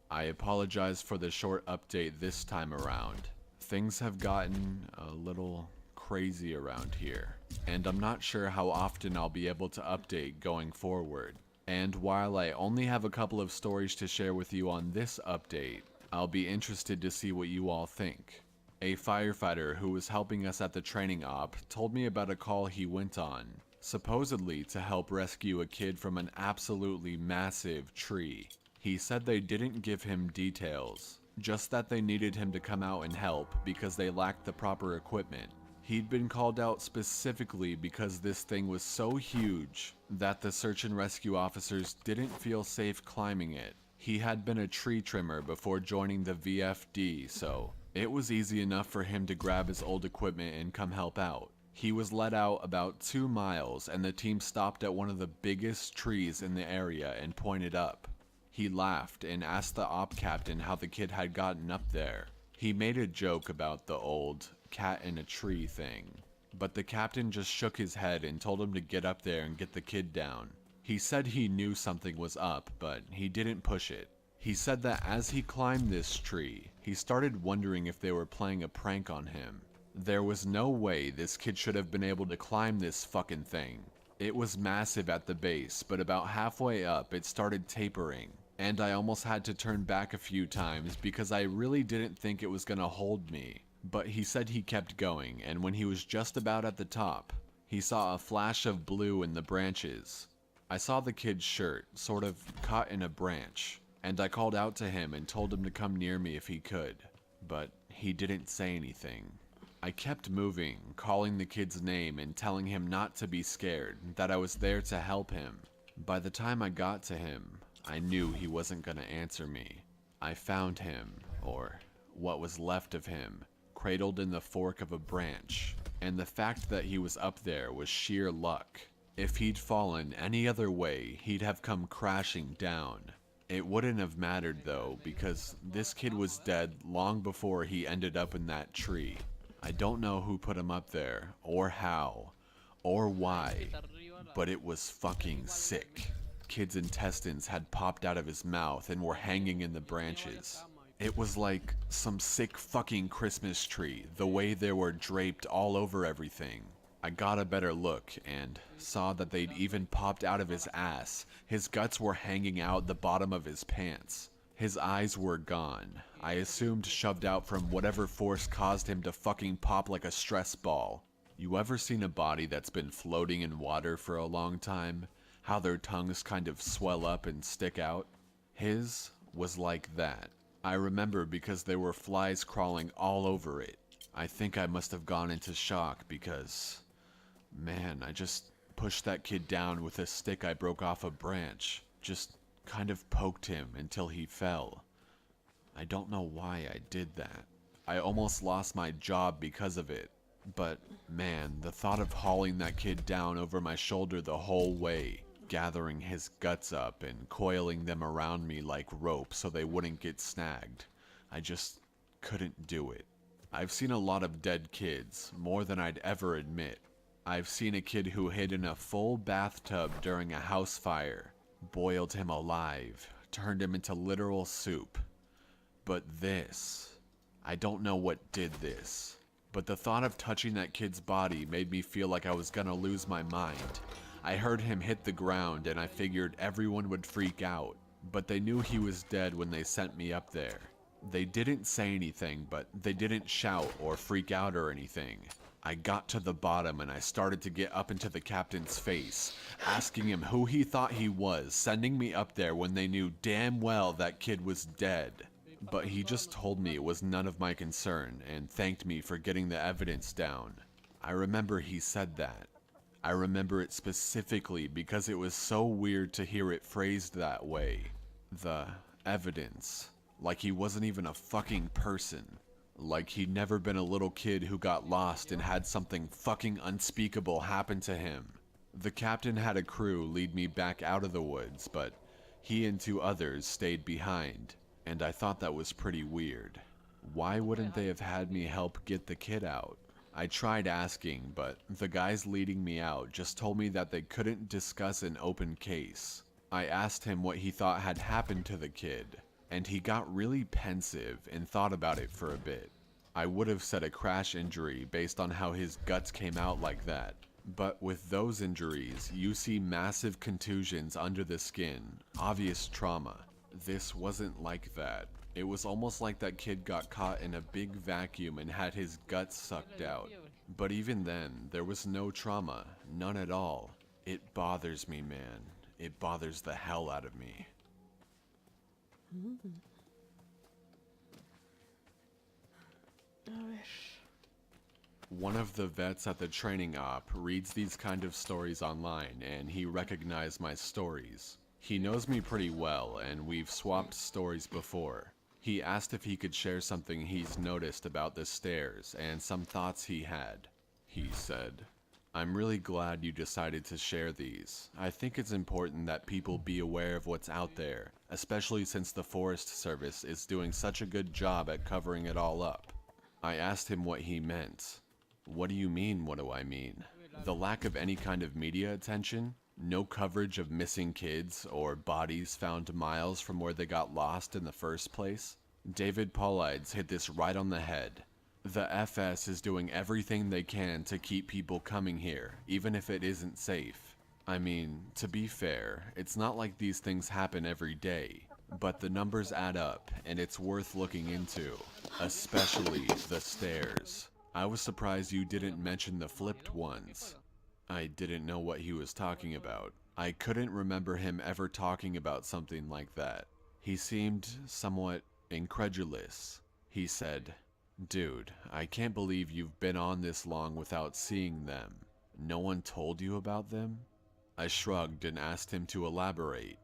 I apologize for the short update this time around. Things have gotten a little crazy around here, and I'm not sure how often I'll be able to update going forward. And while I only have a couple of stories to share with you on this update, I'll be interested to see what you all think. A firefighter who was helping us at the training op told me about a call he went on, supposedly to help rescue a kid from an absolutely massive tree. He said they didn't give him details, just that they needed him to come out and help because they lacked the proper equipment. He'd been called out specifically because this thing was so huge that the search and rescue officers didn't feel safe climbing it. He had been a tree trimmer before joining the VFD, so it was easy enough for him to grab his old equipment and come help out. He was let out about 2 miles and the team stopped at one of the biggest trees in the area and pointed up. He laughed and asked the op captain how the kid had gotten up there. He made a joke about the old cat in a tree thing, but the captain just shook his head and told him to get up there and get the kid down. He said he knew something was up, but he didn't push it. He said that as he climbed this tree, he started wondering if they were playing a prank on him. There was no way this kid should have been able to climb this fucking thing. It was massive at the base, but about halfway up it started tapering, and I almost had to turn back a few times because I really didn't think it was gonna hold me. But he said he kept going, and when he was just about at the top, he saw a flash of blue in the branches. I saw the kid's shirt, sort of caught in a branch, and I called out to him and told him to come near me if he could, but he didn't say anything. I kept moving, calling the kid's name and telling him not to be scared, that I was there to help him. By the time I got to him, I knew he wasn't gonna answer me. I found him, or what was left of him, cradled in the fork of a branch, and the fact that he was up there was sheer luck. If he'd fallen any other way, he'd have come crashing down. It wouldn't have mattered though, because this kid was dead long before he ended up in that tree. I don't know who put him up there, or how, or why, but it was fucking sick. Kid's intestines had popped out of his mouth and were hanging in the branches. It was like some sick fucking Christmas tree, the way they were draped all over everything. I got a better look and saw that they'd even popped out of his ass. His guts were hanging out the bottom of his pants. His eyes were gone. I assumed shoved out from whatever force caused him to fucking pop like a stress ball. You ever seen a body that's been floating in water for a long time? How their tongues kind of swell up and stick out? His was like that. I remember because there were flies crawling all over it. I think I must have gone into shock because, man, I just pushed that kid down with a stick I broke off a branch. Just kind of poked him until he fell. I don't know why I did that. I almost lost my job because of it. But man, the thought of hauling that kid down over my shoulder the whole way, gathering his guts up and coiling them around me like rope so they wouldn't get snagged. couldn't do it. I've seen a lot of dead kids, more than I'd ever admit. I've seen a kid who hid in a full bathtub during a house fire, boiled him alive, turned him into literal soup. But this, I don't know what did this, but the thought of touching that kid's body made me feel like I was gonna lose my mind. I heard him hit the ground and I figured everyone would freak out, but they knew he was dead when they sent me up there. They didn't say anything, but they didn't shout or freak out or anything. I got to the bottom and I started to get up into the captain's face, asking him who he thought he was, sending me up there when they knew damn well that kid was dead. But he just told me it was none of my concern and thanked me for getting the evidence down. I remember he said that. I remember it specifically because it was so weird to hear it phrased that way. The evidence. Like he wasn't even a fucking person. Like he'd never been a little kid who got lost and had something fucking unspeakable happen to him. The captain had a crew lead me back out of the woods, but he and 2 others stayed behind, and I thought that was pretty weird. Why wouldn't they have had me help get the kid out? I tried asking, but the guys leading me out just told me that they couldn't discuss an open case. I asked him what he thought had happened to the kid, and he got really pensive and thought about it for a bit. I would have said a crash injury based on how his guts came out like that, but with those injuries, you see massive contusions under the skin, obvious trauma. This wasn't like that. It was almost like that kid got caught in a big vacuum and had his guts sucked out. But even then, there was no trauma, none at all. It bothers me, man. It bothers the hell out of me. One of the vets at the training op reads these kind of stories online, and he recognized my stories. He knows me pretty well, and we've swapped stories before. He asked if he could share something he's noticed about the stairs and some thoughts he had. He said, "I'm really glad you decided to share these. I think it's important that people be aware of what's out there, especially since the Forest Service is doing such a good job at covering it all up." I asked him what he meant. What do you mean, what do I mean? The lack of any kind of media attention? No coverage of missing kids or bodies found miles from where they got lost in the first place? David Paulides hit this right on the head. The FS is doing everything they can to keep people coming here, even if it isn't safe. I mean, to be fair, it's not like these things happen every day, but the numbers add up, and it's worth looking into, especially the stairs. I was surprised you didn't mention the flipped ones. I didn't know what he was talking about. I couldn't remember him ever talking about something like that. He seemed somewhat incredulous. He said, "Dude, I can't believe you've been on this long without seeing them. No one told you about them?" I shrugged and asked him to elaborate.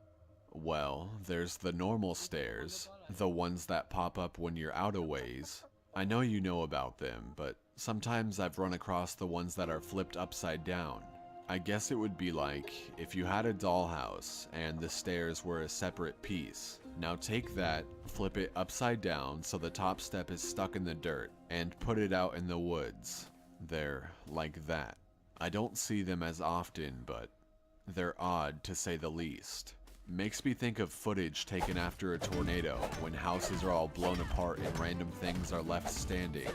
"Well, there's the normal stairs, the ones that pop up when you're out a ways. I know you know about them, but sometimes I've run across the ones that are flipped upside down. I guess it would be like if you had a dollhouse and the stairs were a separate piece. Now take that, flip it upside down so the top step is stuck in the dirt, and put it out in the woods. They're like that. I don't see them as often, but they're odd to say the least. Makes me think of footage taken after a tornado when houses are all blown apart and random things are left standing,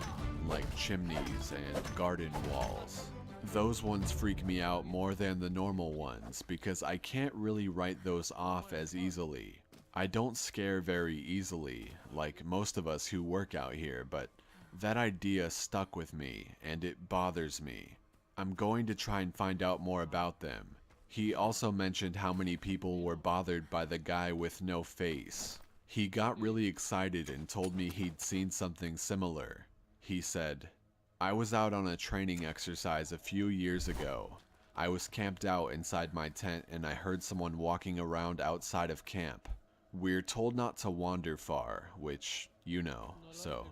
like chimneys and garden walls. Those ones freak me out more than the normal ones because I can't really write those off as easily. I don't scare very easily, like most of us who work out here, but that idea stuck with me and it bothers me. I'm going to try and find out more about them. He also mentioned how many people were bothered by the guy with no face. He got really excited and told me he'd seen something similar. He said, "I was out on a training exercise a few years ago. I was camped out inside my tent and I heard someone walking around outside of camp. We're told not to wander far, which, you know, so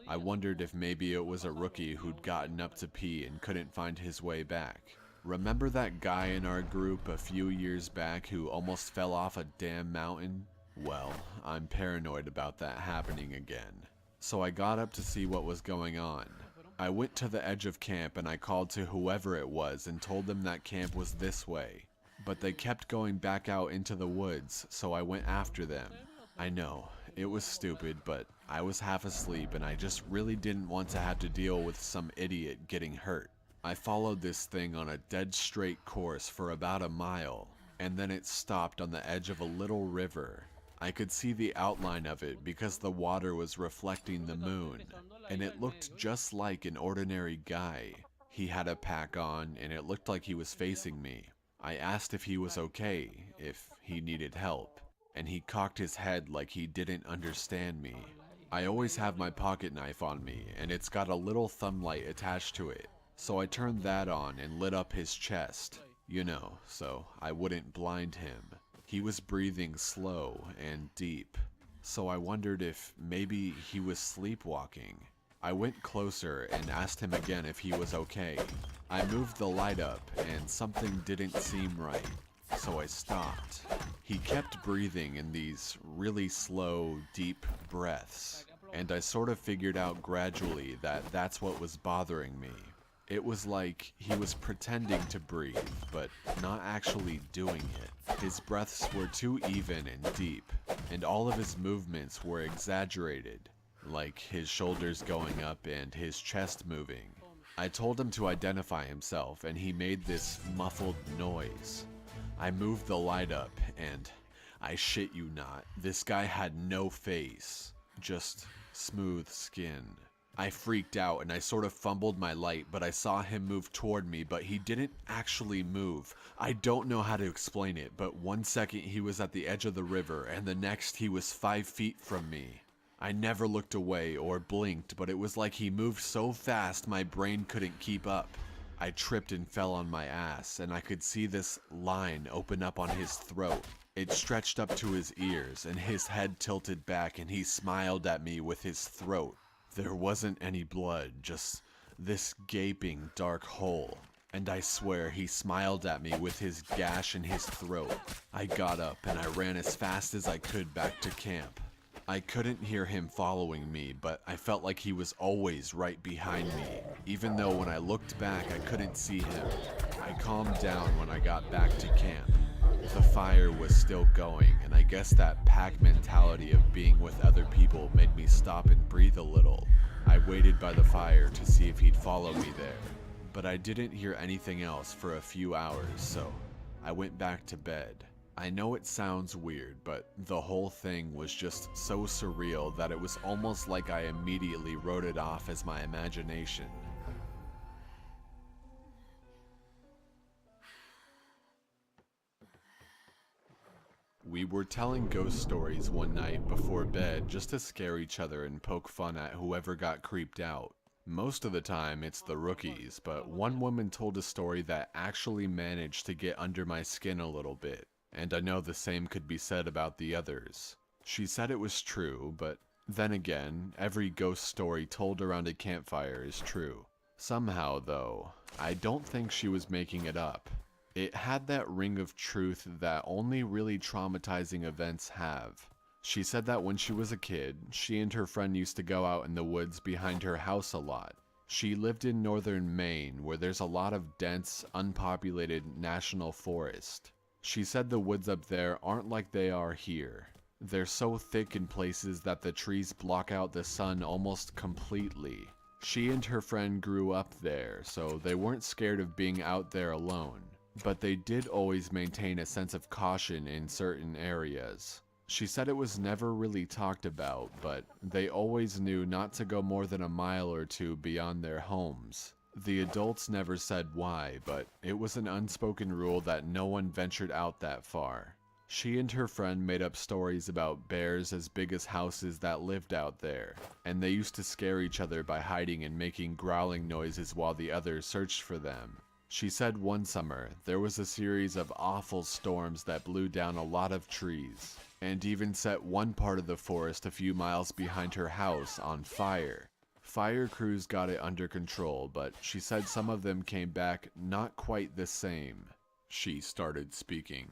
I wondered if maybe it was a rookie who'd gotten up to pee and couldn't find his way back. Remember that guy in our group a few years back who almost fell off a damn mountain? Well, I'm paranoid about that happening again. so I got up to see what was going on. I went to the edge of camp and I called to whoever it was and told them that camp was this way. But they kept going back out into the woods, so I went after them. I know, it was stupid, but I was half asleep and I just really didn't want to have to deal with some idiot getting hurt. I followed this thing on a dead straight course for about a mile, and then it stopped on the edge of a little river. I could see the outline of it because the water was reflecting the moon, and it looked just like an ordinary guy. He had a pack on, and it looked like he was facing me. I asked if he was okay, if he needed help, and he cocked his head like he didn't understand me. I always have my pocket knife on me, and it's got a little thumb light attached to it, so I turned that on and lit up his chest, you know, so I wouldn't blind him. He was breathing slow and deep, so I wondered if maybe he was sleepwalking. I went closer and asked him again if he was okay. I moved the light up and something didn't seem right, so I stopped. He kept breathing in these really slow, deep breaths, and I sort of figured out gradually that that's what was bothering me. It was like he was pretending to breathe, but not actually doing it. His breaths were too even and deep, and all of his movements were exaggerated, like his shoulders going up and his chest moving. I told him to identify himself, and he made this muffled noise. I moved the light up, and I shit you not, this guy had no face, just smooth skin. I freaked out and I sort of fumbled my light, but I saw him move toward me, but he didn't actually move. I don't know how to explain it, but 1 second he was at the edge of the river and the next he was 5 feet from me. I never looked away or blinked, but it was like he moved so fast my brain couldn't keep up. I tripped and fell on my ass, and I could see this line open up on his throat. It stretched up to his ears, and his head tilted back, and he smiled at me with his throat. There wasn't any blood, just this gaping dark hole. And I swear he smiled at me with his gash in his throat. I got up and I ran as fast as I could back to camp. I couldn't hear him following me, but I felt like he was always right behind me, even though when I looked back I couldn't see him. I calmed down when I got back to camp. The fire was still going, and I guess that pack mentality of being with other people made me stop and breathe a little. I waited by the fire to see if he'd follow me there, but I didn't hear anything else for a few hours, so I went back to bed. I know it sounds weird, but the whole thing was just so surreal that it was almost like I immediately wrote it off as my imagination. We were telling ghost stories one night before bed just to scare each other and poke fun at whoever got creeped out. Most of the time it's the rookies, but one woman told a story that actually managed to get under my skin a little bit, and I know the same could be said about the others. She said it was true, but then again, every ghost story told around a campfire is true. Somehow, though, I don't think she was making it up. It had that ring of truth that only really traumatizing events have. She said that when she was a kid, she and her friend used to go out in the woods behind her house a lot. She lived in northern Maine, where there's a lot of dense, unpopulated national forest. She said the woods up there aren't like they are here. They're so thick in places that the trees block out the sun almost completely. She and her friend grew up there, so they weren't scared of being out there alone. But they did always maintain a sense of caution in certain areas. She said it was never really talked about, but they always knew not to go more than a mile or two beyond their homes. The adults never said why, but it was an unspoken rule that no one ventured out that far. She and her friend made up stories about bears as big as houses that lived out there, and they used to scare each other by hiding and making growling noises while the others searched for them. She said one summer, there was a series of awful storms that blew down a lot of trees, and even set one part of the forest a few miles behind her house on fire. Fire crews got it under control, but she said some of them came back not quite the same. She started speaking.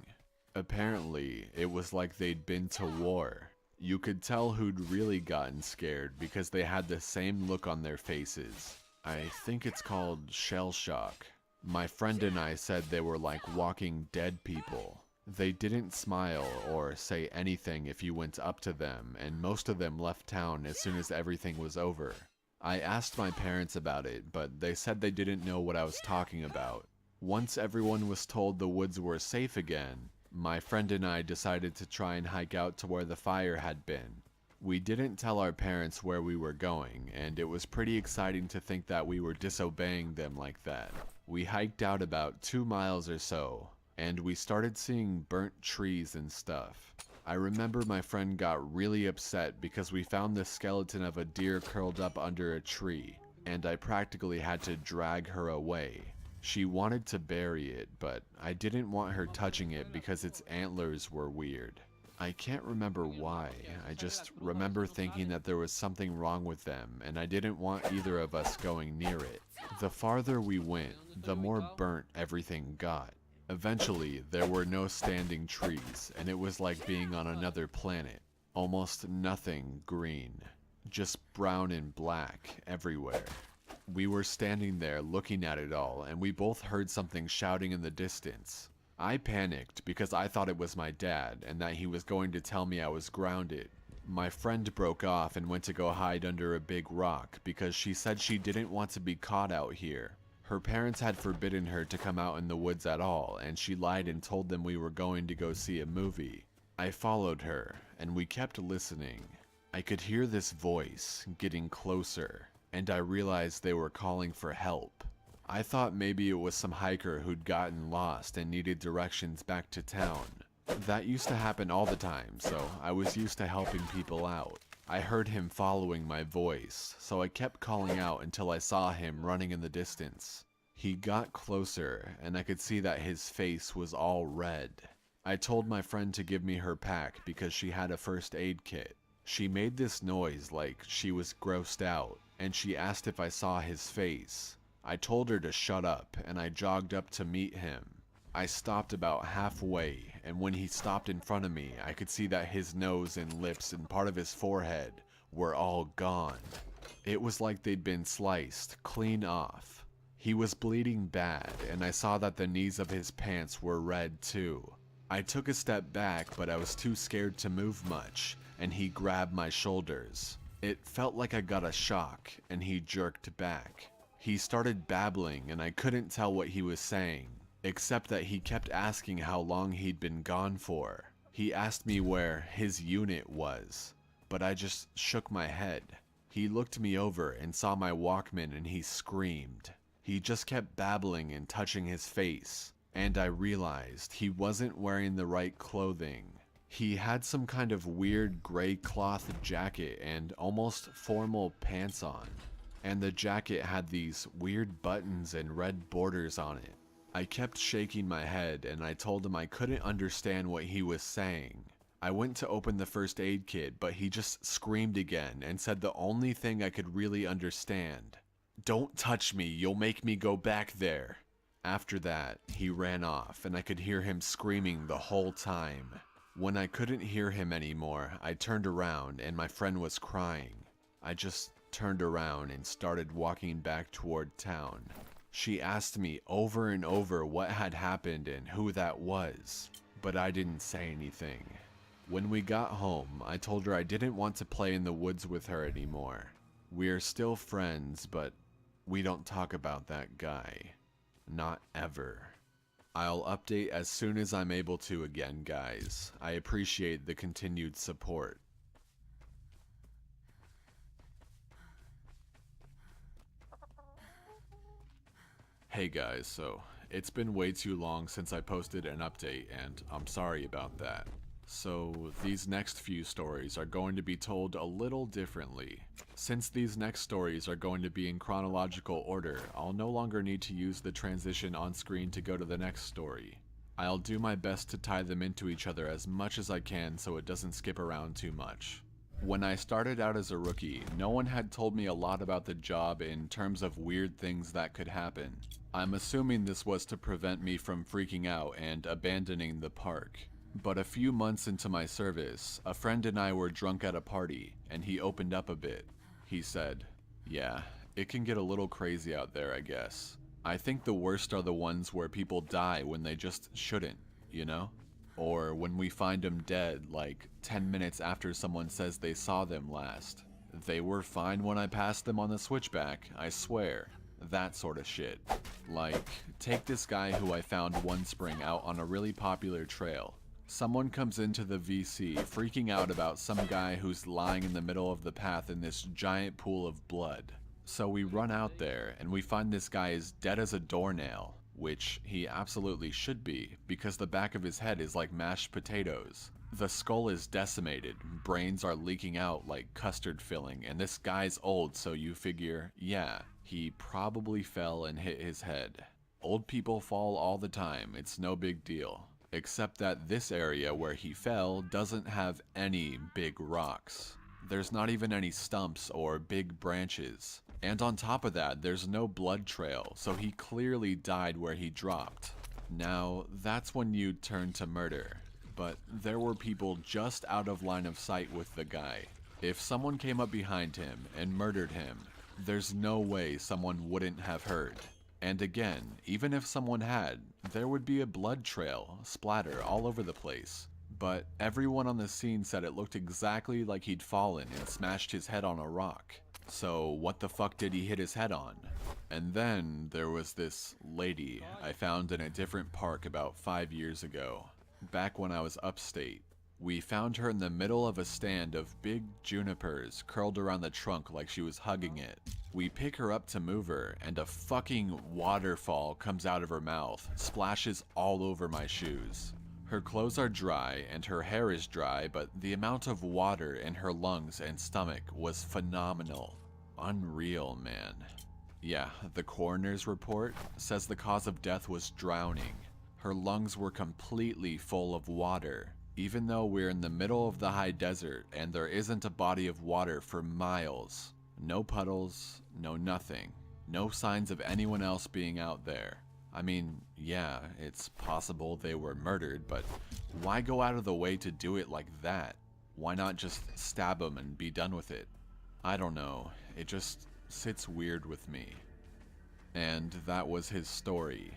Apparently, it was like they'd been to war. You could tell who'd really gotten scared because they had the same look on their faces. I think it's called shell shock. My friend and I said they were like walking dead people. They didn't smile or say anything if you went up to them, and most of them left town as soon as everything was over. I asked my parents about it, but they said they didn't know what I was talking about. Once everyone was told the woods were safe again, my friend and I decided to try and hike out to where the fire had been. We didn't tell our parents where we were going, and it was pretty exciting to think that we were disobeying them like that. We hiked out about 2 miles or so, and we started seeing burnt trees and stuff. I remember my friend got really upset because we found the skeleton of a deer curled up under a tree, and I practically had to drag her away. She wanted to bury it, but I didn't want her touching it because its antlers were weird. I can't remember why, I just remember thinking that there was something wrong with them, and I didn't want either of us going near it. The farther we went, the more burnt everything got. Eventually, there were no standing trees, and it was like being on another planet. Almost nothing green, just brown and black everywhere. We were standing there looking at it all, and we both heard something shouting in the distance. I panicked because I thought it was my dad and that he was going to tell me I was grounded. My friend broke off and went to go hide under a big rock because she said she didn't want to be caught out here. Her parents had forbidden her to come out in the woods at all, and she lied and told them we were going to go see a movie. I followed her, and we kept listening. I could hear this voice getting closer, and I realized they were calling for help. I thought maybe it was some hiker who'd gotten lost and needed directions back to town. That used to happen all the time, so I was used to helping people out. I heard him following my voice, so I kept calling out until I saw him running in the distance. He got closer, and I could see that his face was all red. I told my friend to give me her pack because she had a first aid kit. She made this noise like she was grossed out, and she asked if I saw his face. I told her to shut up, and I jogged up to meet him. I stopped about halfway, and when he stopped in front of me, I could see that his nose and lips and part of his forehead were all gone. It was like they'd been sliced clean off. He was bleeding bad, and I saw that the knees of his pants were red too. I took a step back, but I was too scared to move much, and he grabbed my shoulders. It felt like I got a shock, and he jerked back. He started babbling, and I couldn't tell what he was saying, except that he kept asking how long he'd been gone for. He asked me where his unit was, but I just shook my head. He looked me over and saw my Walkman, and he screamed. He just kept babbling and touching his face, and I realized he wasn't wearing the right clothing. He had some kind of weird gray cloth jacket and almost formal pants on, and the jacket had these weird buttons and red borders on it. I kept shaking my head, and I told him I couldn't understand what he was saying. I went to open the first aid kit, but he just screamed again and said the only thing I could really understand: "Don't touch me, you'll make me go back there." After that, he ran off, and I could hear him screaming the whole time. When I couldn't hear him anymore, I turned around, and my friend was crying. I just turned around and started walking back toward town. She asked me over and over what had happened and who that was, but I didn't say anything. When we got home, I told her I didn't want to play in the woods with her anymore. We're still friends, but we don't talk about that guy. Not ever. I'll update as soon as I'm able to again, guys. I appreciate the continued support. Hey guys, so it's been way too long since I posted an update, and I'm sorry about that. So these next few stories are going to be told a little differently. Since these next stories are going to be in chronological order, I'll no longer need to use the transition on screen to go to the next story. I'll do my best to tie them into each other as much as I can so it doesn't skip around too much. When I started out as a rookie, no one had told me a lot about the job in terms of weird things that could happen. I'm assuming this was to prevent me from freaking out and abandoning the park. But a few months into my service, a friend and I were drunk at a party, and he opened up a bit. He said, "Yeah, it can get a little crazy out there, I guess. I think the worst are the ones where people die when they just shouldn't, you know? Or when we find them dead like 10 minutes after someone says they saw them last. They were fine when I passed them on the switchback, I swear. That sort of shit. Like, take this guy who I found one spring out on a really popular trail. Someone comes into the VC freaking out about some guy who's lying in the middle of the path in this giant pool of blood. So we run out there and we find this guy is dead as a doornail, which he absolutely should be because the back of his head is like mashed potatoes. The skull is decimated, brains are leaking out like custard filling, and this guy's old, so you figure, yeah, he probably fell and hit his head. Old people fall all the time, it's no big deal. Except that this area where he fell doesn't have any big rocks. There's not even any stumps or big branches. And on top of that, there's no blood trail, so he clearly died where he dropped. Now, that's when you turn to murder. But there were people just out of line of sight with the guy. If someone came up behind him and murdered him, there's no way someone wouldn't have heard. And again, even if someone had, there would be a blood trail, splatter all over the place. But everyone on the scene said it looked exactly like he'd fallen and smashed his head on a rock. So what the fuck did he hit his head on? And then there was this lady I found in a different park about 5 years ago, back when I was upstate. We found her in the middle of a stand of big junipers curled around the trunk like she was hugging it. We pick her up to move her, and a fucking waterfall comes out of her mouth, splashes all over my shoes. Her clothes are dry and her hair is dry, but the amount of water in her lungs and stomach was phenomenal. Unreal, man. Yeah, the coroner's report says the cause of death was drowning. Her lungs were completely full of water, even though we're in the middle of the high desert and there isn't a body of water for miles. No puddles, no nothing. No signs of anyone else being out there. I mean, yeah, it's possible they were murdered, but why go out of the way to do it like that? Why not just stab them and be done with it? I don't know, it just sits weird with me. And that was his story.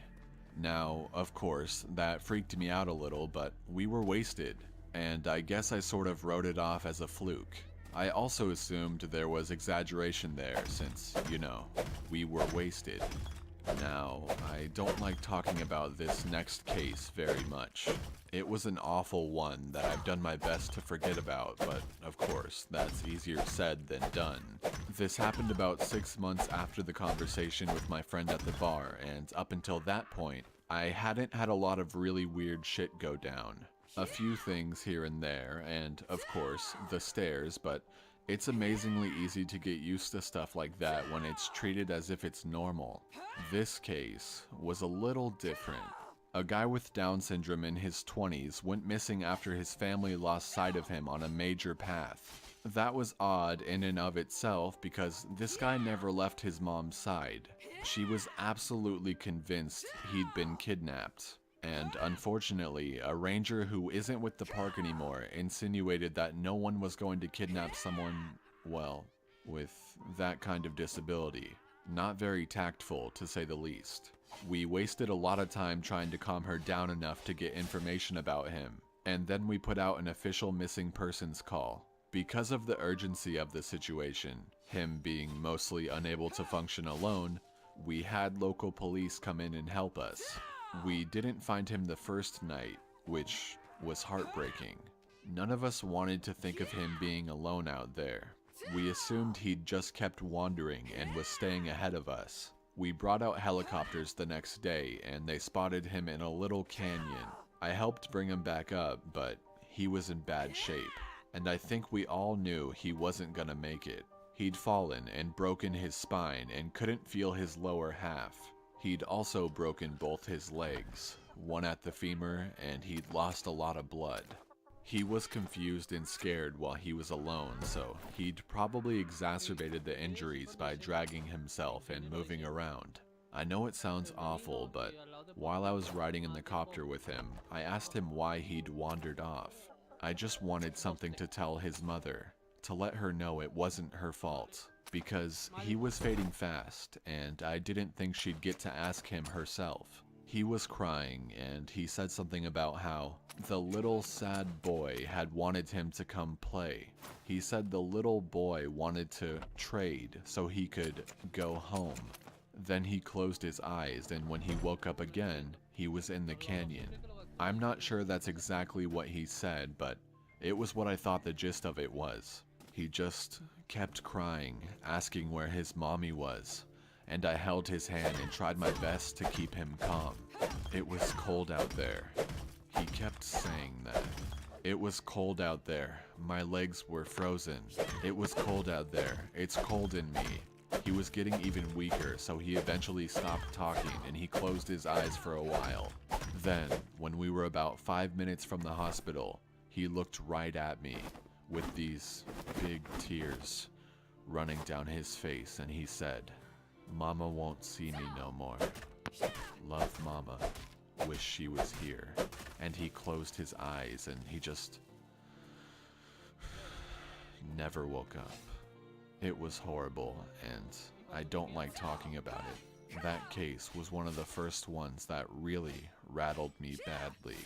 Now, of course, that freaked me out a little, but we were wasted, and I guess I sort of wrote it off as a fluke. I also assumed there was exaggeration there since, you know, we were wasted. Now, I don't like talking about this next case very much. It was an awful one that I've done my best to forget about, but of course, that's easier said than done. This happened about 6 months after the conversation with my friend at the bar, and up until that point, I hadn't had a lot of really weird shit go down. A few things here and there, and of course, the stairs, but it's amazingly easy to get used to stuff like that when it's treated as if it's normal. This case was a little different. A guy with Down syndrome in his 20s went missing after his family lost sight of him on a major path. That was odd in and of itself because this guy never left his mom's side. She was absolutely convinced he'd been kidnapped. And unfortunately, a ranger who isn't with the park anymore insinuated that no one was going to kidnap someone, well, with that kind of disability. Not very tactful, to say the least. We wasted a lot of time trying to calm her down enough to get information about him, and then we put out an official missing persons call. Because of the urgency of the situation, him being mostly unable to function alone, we had local police come in and help us. We didn't find him the first night, which was heartbreaking. None of us wanted to think of him being alone out there. We assumed he'd just kept wandering and was staying ahead of us. We brought out helicopters the next day and they spotted him in a little canyon. I helped bring him back up, but he was in bad shape. And I think we all knew he wasn't gonna make it. He'd fallen and broken his spine and couldn't feel his lower half. He'd also broken both his legs, one at the femur, and he'd lost a lot of blood. He was confused and scared while he was alone, so he'd probably exacerbated the injuries by dragging himself and moving around. I know it sounds awful, but while I was riding in the copter with him, I asked him why he'd wandered off. I just wanted something to tell his mother, to let her know it wasn't her fault, because he was fading fast, and I didn't think she'd get to ask him herself. He was crying, and he said something about how the little sad boy had wanted him to come play. He said the little boy wanted to trade so he could go home. Then he closed his eyes, and when he woke up again, he was in the canyon. I'm not sure that's exactly what he said, but it was what I thought the gist of it was. He just kept crying, asking where his mommy was, and I held his hand and tried my best to keep him calm. It was cold out there. He kept saying that. It was cold out there. My legs were frozen. It was cold out there. It's cold in me. He was getting even weaker, so he eventually stopped talking and he closed his eyes for a while. Then, when we were about 5 minutes from the hospital, he looked right at me with these big tears running down his face, and he said, "Mama won't see me no more. Love Mama. Wish she was here." And he closed his eyes and he just never woke up. It was horrible, and I don't like talking about it. That case was one of the first ones that really rattled me badly.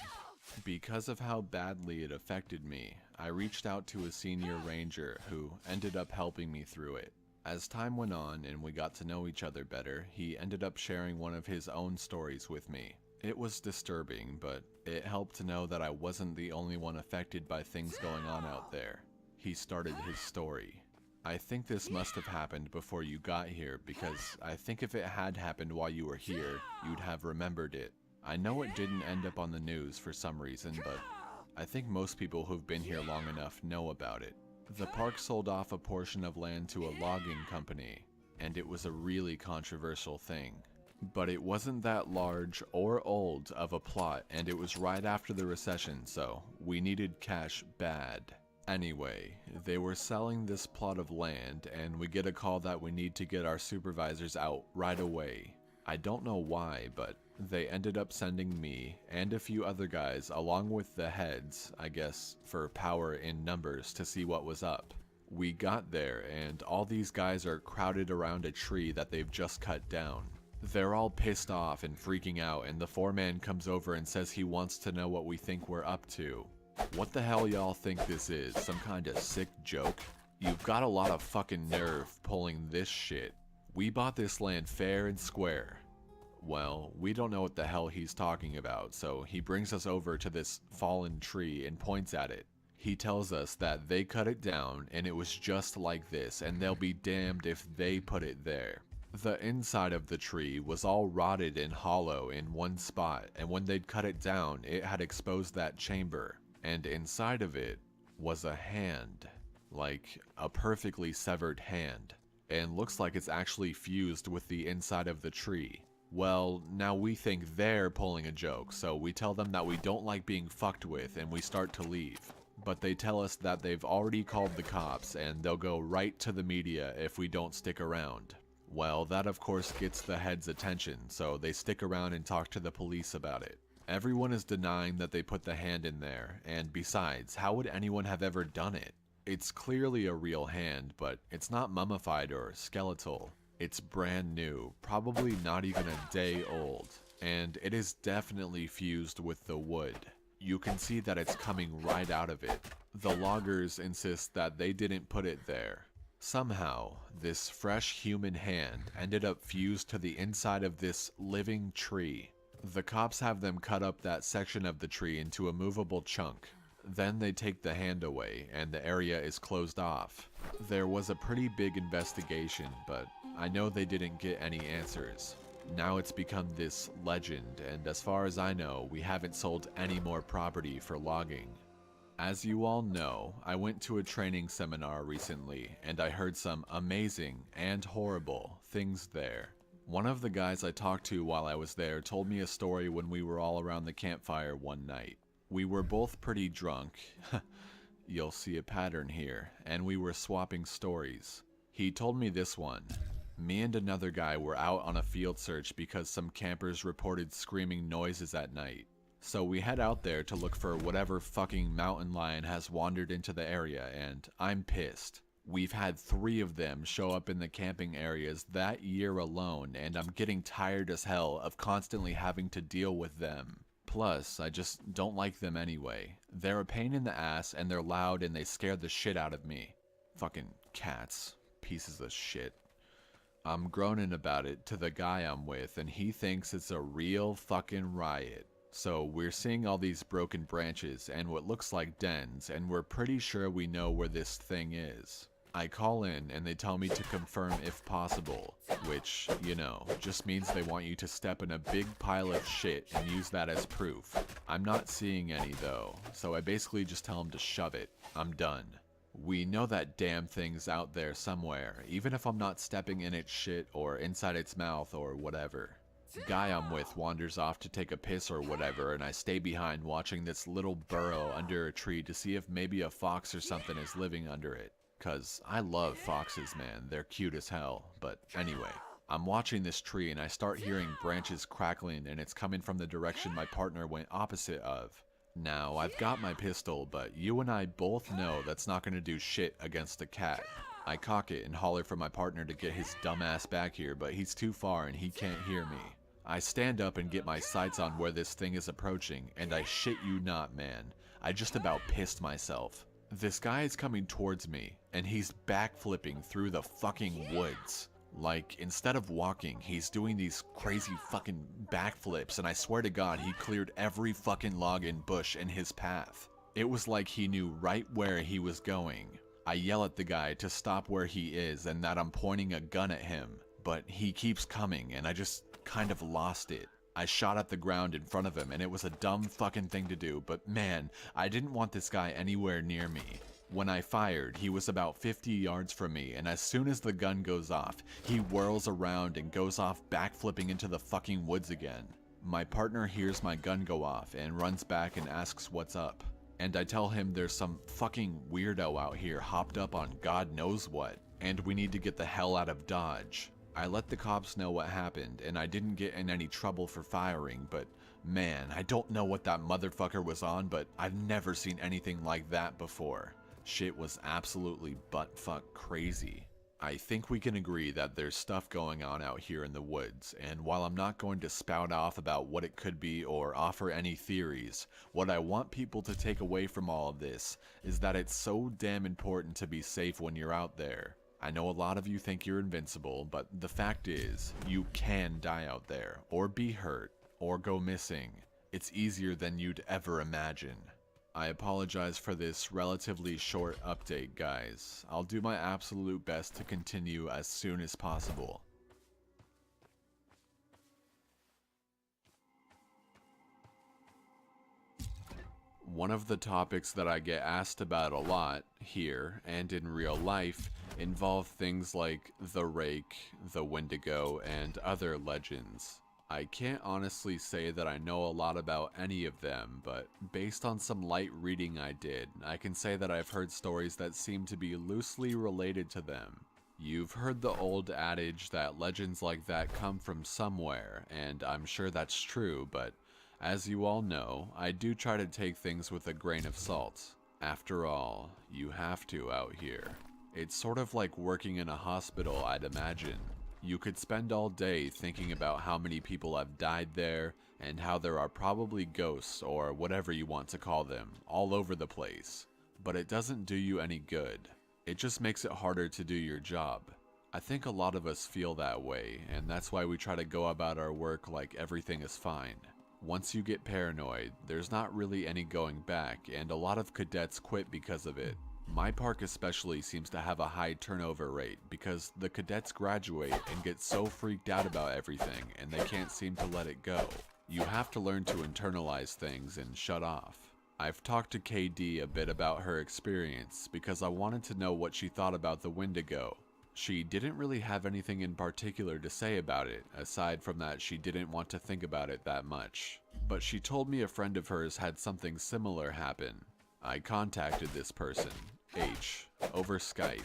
Because of how badly it affected me, I reached out to a senior ranger who ended up helping me through it. As time went on and we got to know each other better, he ended up sharing one of his own stories with me. It was disturbing, but it helped to know that I wasn't the only one affected by things going on out there. He started his story. "I think this must have happened before you got here, because I think if it had happened while you were here, you'd have remembered it. I know it didn't end up on the news for some reason, but I think most people who've been here long enough know about it. The park sold off a portion of land to a logging company, and it was a really controversial thing. But it wasn't that large or old of a plot, and it was right after the recession, so we needed cash bad. Anyway, they were selling this plot of land, and we get a call that we need to get our supervisors out right away. I don't know why, but they ended up sending me and a few other guys along with the heads, I guess, for power in numbers, to see what was up. We got there, and all these guys are crowded around a tree that they've just cut down. They're all pissed off and freaking out, and the foreman comes over and says he wants to know what we think we're up to. What the hell y'all think this is? Some kind of sick joke? You've got a lot of fucking nerve pulling this shit. We bought this land fair and square. Well, we don't know what the hell he's talking about, so he brings us over to this fallen tree and points at it. He tells us that they cut it down and it was just like this, and they'll be damned if they put it there. The inside of the tree was all rotted and hollow in one spot, and when they'd cut it down, it had exposed that chamber. And inside of it was a hand, like a perfectly severed hand, and looks like it's actually fused with the inside of the tree. Well, now we think they're pulling a joke, so we tell them that we don't like being fucked with and we start to leave. But they tell us that they've already called the cops and they'll go right to the media if we don't stick around. Well, that of course gets the head's attention, so they stick around and talk to the police about it. Everyone is denying that they put the hand in there, and besides, how would anyone have ever done it? It's clearly a real hand, but it's not mummified or skeletal. It's brand new, probably not even a day old, and it is definitely fused with the wood. You can see that it's coming right out of it. The loggers insist that they didn't put it there. Somehow, this fresh human hand ended up fused to the inside of this living tree. The cops have them cut up that section of the tree into a movable chunk. Then they take the hand away, and the area is closed off. There was a pretty big investigation, but I know they didn't get any answers. Now it's become this legend, and as far as I know, we haven't sold any more property for logging. As you all know, I went to a training seminar recently, and I heard some amazing and horrible things there. One of the guys I talked to while I was there told me a story when we were all around the campfire one night. We were both pretty drunk. You'll see a pattern here, and we were swapping stories. He told me this one. Me and another guy were out on a field search because some campers reported screaming noises at night. So we head out there to look for whatever fucking mountain lion has wandered into the area, and I'm pissed. We've had 3 of them show up in the camping areas that year alone, and I'm getting tired as hell of constantly having to deal with them. Plus, I just don't like them anyway. They're a pain in the ass, and they're loud, and they scare the shit out of me. Fucking cats. Pieces of shit. I'm groaning about it to the guy I'm with, and he thinks it's a real fucking riot. So we're seeing all these broken branches and what looks like dens, and we're pretty sure we know where this thing is. I call in and they tell me to confirm if possible, which, you know, just means they want you to step in a big pile of shit and use that as proof. I'm not seeing any though, so I basically just tell them to shove it. I'm done. We know that damn thing's out there somewhere, even if I'm not stepping in its shit or inside its mouth or whatever. The guy I'm with wanders off to take a piss or whatever, and I stay behind watching this little burrow under a tree to see if maybe a fox or something is living under it. 'Cause I love foxes, man, they're cute as hell. But anyway, I'm watching this tree and I start hearing branches crackling, and it's coming from the direction my partner went opposite of. Now, I've got my pistol, but you and I both know that's not gonna do shit against a cat. I cock it and holler for my partner to get his dumb ass back here, but he's too far and he can't hear me. I stand up and get my sights on where this thing is approaching, and I shit you not, man, I just about pissed myself. This guy is coming towards me, and he's backflipping through the fucking woods. Like, instead of walking, he's doing these crazy fucking backflips, and I swear to God, he cleared every fucking log and bush in his path. It was like he knew right where he was going. I yell at the guy to stop where he is and that I'm pointing a gun at him, but he keeps coming, and I just kind of lost it. I shot at the ground in front of him, and it was a dumb fucking thing to do, but man, I didn't want this guy anywhere near me. When I fired, he was about 50 yards from me, and as soon as the gun goes off, he whirls around and goes off backflipping into the fucking woods again. My partner hears my gun go off and runs back and asks what's up. And I tell him there's some fucking weirdo out here hopped up on God knows what, and we need to get the hell out of Dodge. I let the cops know what happened, and I didn't get in any trouble for firing, but man, I don't know what that motherfucker was on, but I've never seen anything like that before. Shit was absolutely buttfuck crazy. I think we can agree that there's stuff going on out here in the woods, and while I'm not going to spout off about what it could be or offer any theories, what I want people to take away from all of this is that it's so damn important to be safe when you're out there. I know a lot of you think you're invincible, but the fact is, you can die out there, or be hurt, or go missing. It's easier than you'd ever imagine. I apologize for this relatively short update, guys. I'll do my absolute best to continue as soon as possible. One of the topics that I get asked about a lot, here and in real life, involve things like the Rake, the Wendigo, and other legends. I can't honestly say that I know a lot about any of them, but based on some light reading I did, I can say that I've heard stories that seem to be loosely related to them. You've heard the old adage that legends like that come from somewhere, and I'm sure that's true, but as you all know, I do try to take things with a grain of salt. After all, you have to out here. It's sort of like working in a hospital, I'd imagine. You could spend all day thinking about how many people have died there, and how there are probably ghosts, or whatever you want to call them, all over the place. But it doesn't do you any good. It just makes it harder to do your job. I think a lot of us feel that way, and that's why we try to go about our work like everything is fine. Once you get paranoid, there's not really any going back, and a lot of cadets quit because of it. My park especially seems to have a high turnover rate because the cadets graduate and get so freaked out about everything and they can't seem to let it go. You have to learn to internalize things and shut off. I've talked to KD a bit about her experience because I wanted to know what she thought about the Wendigo. She didn't really have anything in particular to say about it, aside from that she didn't want to think about it that much. But she told me a friend of hers had something similar happen. I contacted this person, H, over Skype.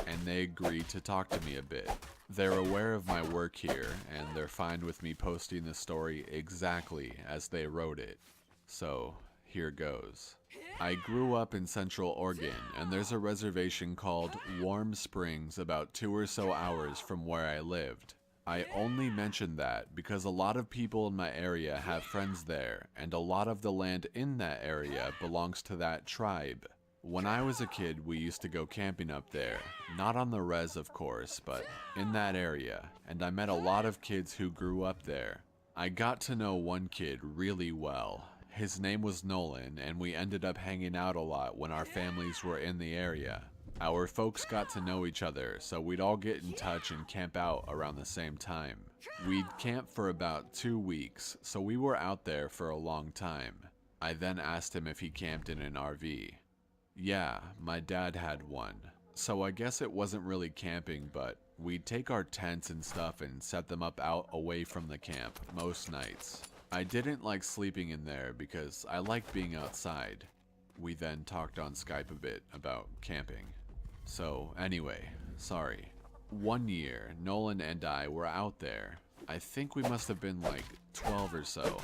and they agreed to talk to me a bit. They're aware of my work here, and they're fine with me posting the story exactly as they wrote it. So, here goes. I grew up in Central Oregon, and there's a reservation called Warm Springs about 2 or so hours from where I lived. I only mention that because a lot of people in my area have friends there, and a lot of the land in that area belongs to that tribe. When I was a kid, we used to go camping up there. Not on the res, of course, but in that area, and I met a lot of kids who grew up there. I got to know one kid really well. His name was Nolan, and we ended up hanging out a lot when our families were in the area. Our folks got to know each other, so we'd all get in touch and camp out around the same time. We'd camp for about 2 weeks, so we were out there for a long time. I then asked him if he camped in an RV. Yeah, my dad had one. So I guess it wasn't really camping, but we'd take our tents and stuff and set them up out away from the camp most nights. I didn't like sleeping in there because I liked being outside. We then talked on Skype a bit about camping. So anyway, sorry. One year, Nolan and I were out there. I think we must have been like 12 or so.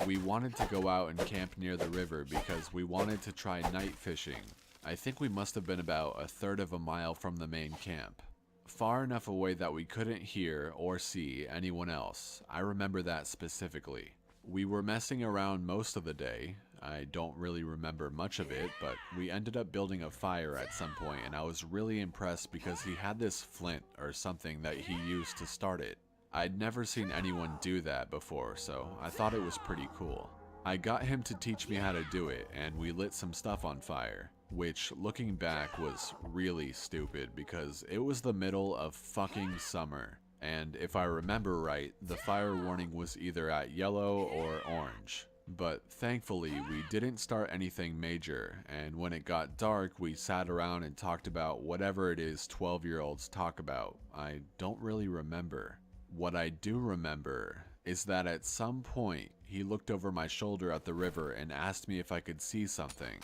We wanted to go out and camp near the river because we wanted to try night fishing. I think we must have been about 1/3 of a mile from the main camp. Far enough away that we couldn't hear or see anyone else. I remember that specifically. We were messing around most of the day. I don't really remember much of it, but we ended up building a fire at some point, and I was really impressed because he had this flint or something that he used to start it. I'd never seen anyone do that before, so I thought it was pretty cool. I got him to teach me how to do it, and we lit some stuff on fire, which, looking back, was really stupid because it was the middle of fucking summer. And if I remember right, the fire warning was either at yellow or orange. But thankfully, we didn't start anything major, and when it got dark, we sat around and talked about whatever it is 12-year-olds talk about. I don't really remember. What I do remember is that at some point, he looked over my shoulder at the river and asked me if I could see something.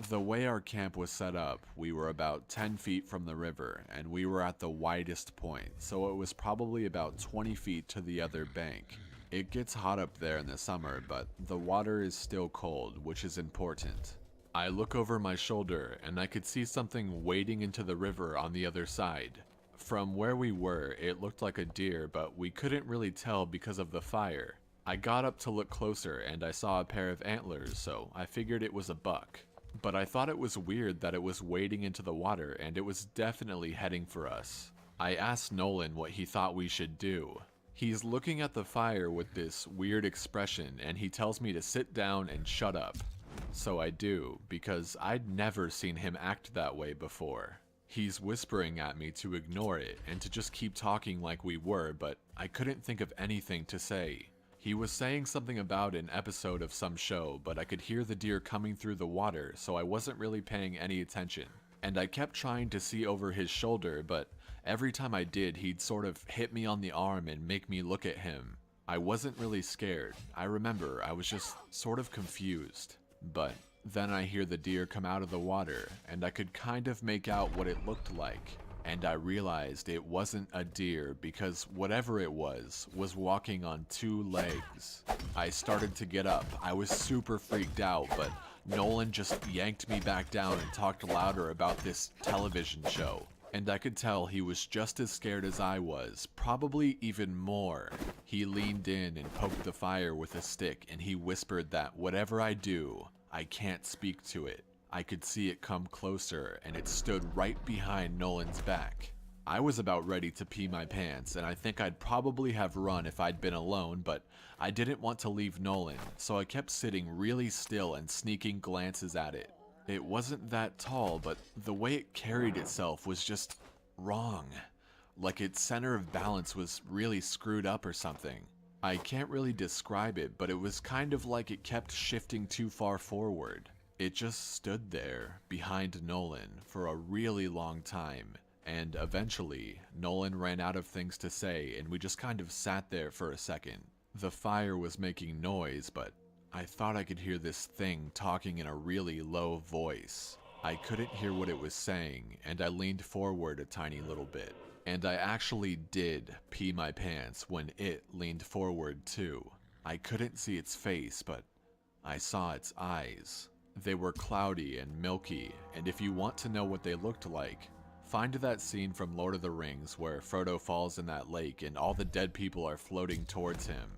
The way our camp was set up, we were about 10 feet from the river, and we were at the widest point, so it was probably about 20 feet to the other bank. It gets hot up there in the summer, but the water is still cold, which is important. I look over my shoulder, and I could see something wading into the river on the other side. From where we were, it looked like a deer, but we couldn't really tell because of the fire. I got up to look closer, and I saw a pair of antlers, so I figured it was a buck. But I thought it was weird that it was wading into the water, and it was definitely heading for us. I asked Nolan what he thought we should do. He's looking at the fire with this weird expression, and he tells me to sit down and shut up. So I do, because I'd never seen him act that way before. He's whispering at me to ignore it and to just keep talking like we were, but I couldn't think of anything to say. He was saying something about an episode of some show, but I could hear the deer coming through the water, so I wasn't really paying any attention. And I kept trying to see over his shoulder, but every time I did, he'd sort of hit me on the arm and make me look at him. I wasn't really scared. I remember I was just sort of confused. But then I hear the deer come out of the water, and I could kind of make out what it looked like. And I realized it wasn't a deer because whatever it was walking on 2 legs. I started to get up. I was super freaked out, but Nolan just yanked me back down and talked louder about this television show. And I could tell he was just as scared as I was, probably even more. He leaned in and poked the fire with a stick, and he whispered that whatever I do, I can't speak to it. I could see it come closer, and it stood right behind Nolan's back. I was about ready to pee my pants, and I think I'd probably have run if I'd been alone, but I didn't want to leave Nolan, so I kept sitting really still and sneaking glances at it. It wasn't that tall, but the way it carried itself was just wrong. Like its center of balance was really screwed up or something. I can't really describe it, but it was kind of like it kept shifting too far forward. It just stood there, behind Nolan, for a really long time, and eventually, Nolan ran out of things to say, and we just kind of sat there for a second. The fire was making noise, but I thought I could hear this thing talking in a really low voice. I couldn't hear what it was saying, and I leaned forward a tiny little bit. And I actually did pee my pants when it leaned forward too. I couldn't see its face, but I saw its eyes. They were cloudy and milky, and if you want to know what they looked like, find that scene from Lord of the Rings where Frodo falls in that lake and all the dead people are floating towards him.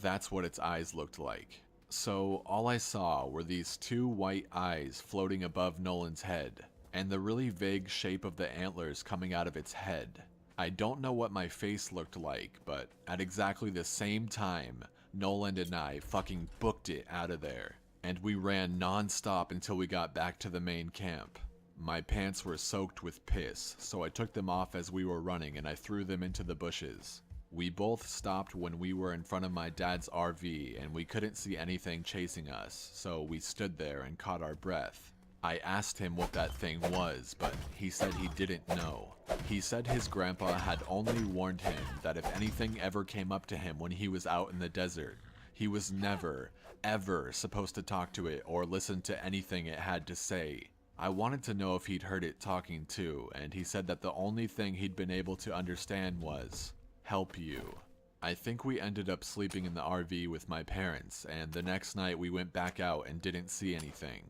That's what its eyes looked like. So all I saw were these two white eyes floating above Nolan's head, and the really vague shape of the antlers coming out of its head. I don't know what my face looked like, but at exactly the same time, Nolan and I fucking booked it out of there, and we ran non-stop until we got back to the main camp. My pants were soaked with piss, so I took them off as we were running and I threw them into the bushes. We both stopped when we were in front of my dad's RV and we couldn't see anything chasing us, so we stood there and caught our breath. I asked him what that thing was, but he said he didn't know. He said his grandpa had only warned him that if anything ever came up to him when he was out in the desert, he was never, ever supposed to talk to it or listen to anything it had to say. I wanted to know if he'd heard it talking too, and he said that the only thing he'd been able to understand was, "Help you." I think we ended up sleeping in the RV with my parents, and the next night we went back out and didn't see anything.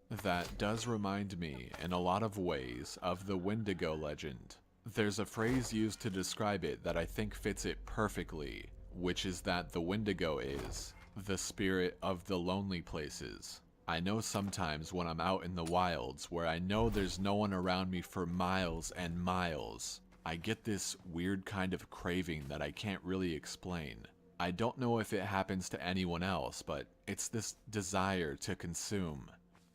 That does remind me, in a lot of ways, of the Wendigo legend. There's a phrase used to describe it that I think fits it perfectly, which is that the Wendigo is the spirit of the lonely places. I know sometimes when I'm out in the wilds where I know there's no one around me for miles and miles, I get this weird kind of craving that I can't really explain. I don't know if it happens to anyone else, but it's this desire to consume.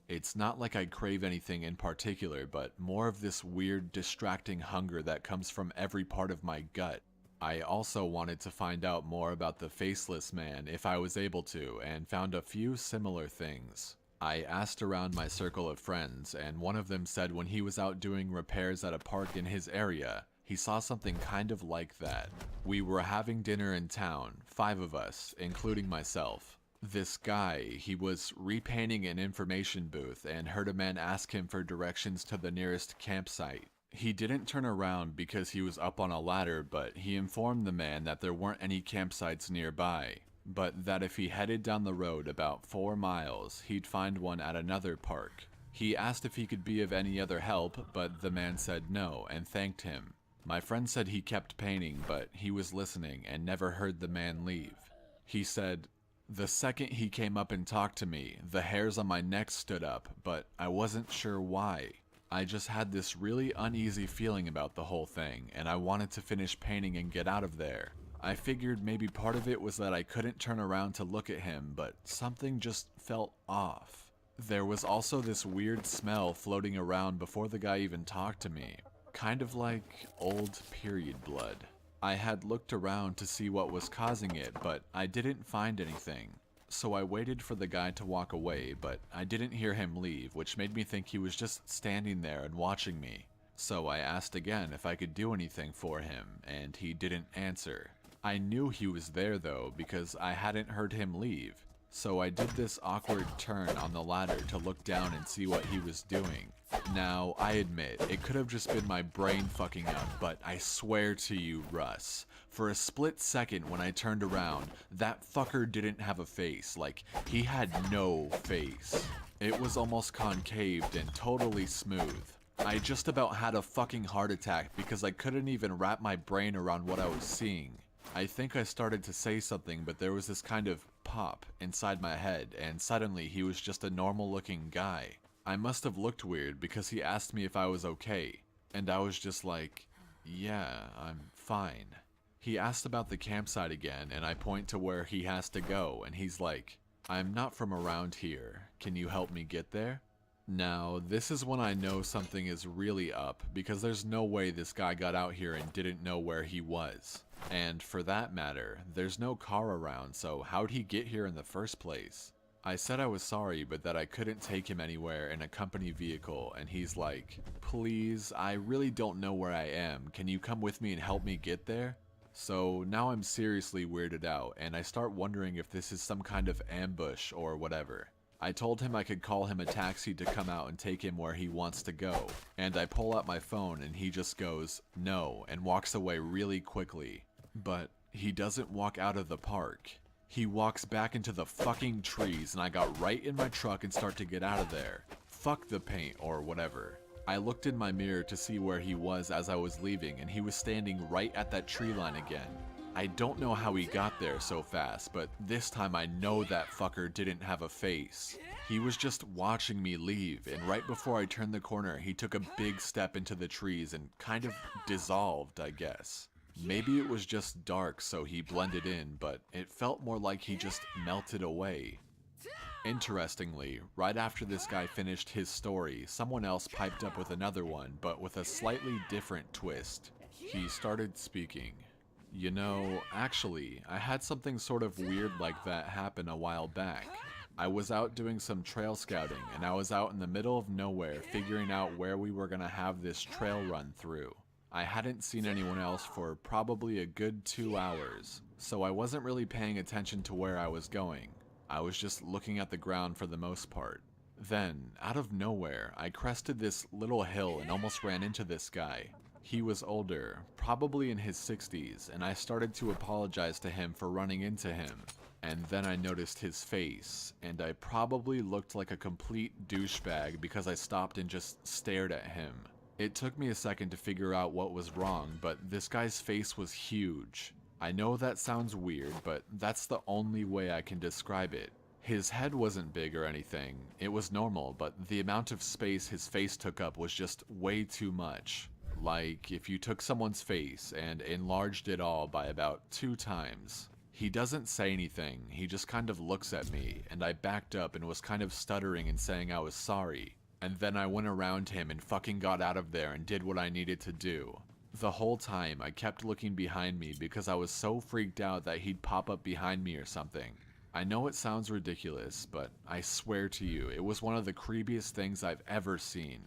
It's not like I crave anything in particular, but more of this weird, distracting hunger that comes from every part of my gut. I also wanted to find out more about the Faceless Man if I was able to, and found a few similar things. I asked around my circle of friends, and one of them said when he was out doing repairs at a park in his area, he saw something kind of like that. We were having dinner in town, 5 of us, including myself. This guy, he was repainting an information booth and heard a man ask him for directions to the nearest campsite. He didn't turn around because he was up on a ladder, but he informed the man that there weren't any campsites nearby, but that if he headed down the road about 4 miles, he'd find one at another park. He asked if he could be of any other help, but the man said no and thanked him. My friend said he kept painting, but he was listening and never heard the man leave. He said, "The second he came up and talked to me, the hairs on my neck stood up, but I wasn't sure why. I just had this really uneasy feeling about the whole thing, and I wanted to finish painting and get out of there. I figured maybe part of it was that I couldn't turn around to look at him, but something just felt off. There was also this weird smell floating around before the guy even talked to me, kind of like old period blood. I had looked around to see what was causing it, but I didn't find anything. So I waited for the guy to walk away, but I didn't hear him leave, which made me think he was just standing there and watching me. So I asked again if I could do anything for him, and he didn't answer. I knew he was there though, because I hadn't heard him leave. So I did this awkward turn on the ladder to look down and see what he was doing. Now, I admit, it could have just been my brain fucking up, but I swear to you, Russ, for a split second when I turned around, that fucker didn't have a face. Like, he had no face. It was almost concaved and totally smooth. I just about had a fucking heart attack because I couldn't even wrap my brain around what I was seeing. I think I started to say something, but there was this kind of pop inside my head, and suddenly he was just a normal looking guy. I must have looked weird because he asked me if I was okay, and I was just like, yeah, I'm fine. He asked about the campsite again, and I point to where he has to go, and he's like, "I'm not from around here. Can you help me get there?" Now, this is when I know something is really up, because there's no way this guy got out here and didn't know where he was. And for that matter, there's no car around, so how'd he get here in the first place? I said I was sorry, but that I couldn't take him anywhere in a company vehicle, and he's like, "Please, I really don't know where I am. Can you come with me and help me get there?" So now I'm seriously weirded out, and I start wondering if this is some kind of ambush or whatever. I told him I could call him a taxi to come out and take him where he wants to go, and I pull out my phone and he just goes, no, and walks away really quickly. But he doesn't walk out of the park. He walks back into the fucking trees, and I got right in my truck and start to get out of there. Fuck the paint or whatever. I looked in my mirror to see where he was as I was leaving, and he was standing right at that tree line again. I don't know how he got there so fast, but this time I know that fucker didn't have a face. He was just watching me leave, and right before I turned the corner, he took a big step into the trees and kind of dissolved, I guess. Maybe it was just dark so he blended in, but it felt more like he just melted away. Interestingly, right after this guy finished his story, someone else piped up with another one, but with a slightly different twist. He started speaking. You know, actually, I had something sort of weird like that happen a while back. I was out doing some trail scouting, and I was out in the middle of nowhere figuring out where we were gonna have this trail run through. I hadn't seen anyone else for probably a good 2 hours, so I wasn't really paying attention to where I was going. I was just looking at the ground for the most part. Then, out of nowhere, I crested this little hill and almost ran into this guy. He was older, probably in his 60s, and I started to apologize to him for running into him. And then I noticed his face, and I probably looked like a complete douchebag because I stopped and just stared at him. It took me a second to figure out what was wrong, but this guy's face was huge. I know that sounds weird, but that's the only way I can describe it. His head wasn't big or anything, it was normal, but the amount of space his face took up was just way too much. Like if you took someone's face and enlarged it all by about 2 times. He doesn't say anything, he just kind of looks at me, and I backed up and was kind of stuttering and saying I was sorry. And then I went around him and fucking got out of there and did what I needed to do. The whole time, I kept looking behind me because I was so freaked out that he'd pop up behind me or something. I know it sounds ridiculous, but I swear to you, it was one of the creepiest things I've ever seen.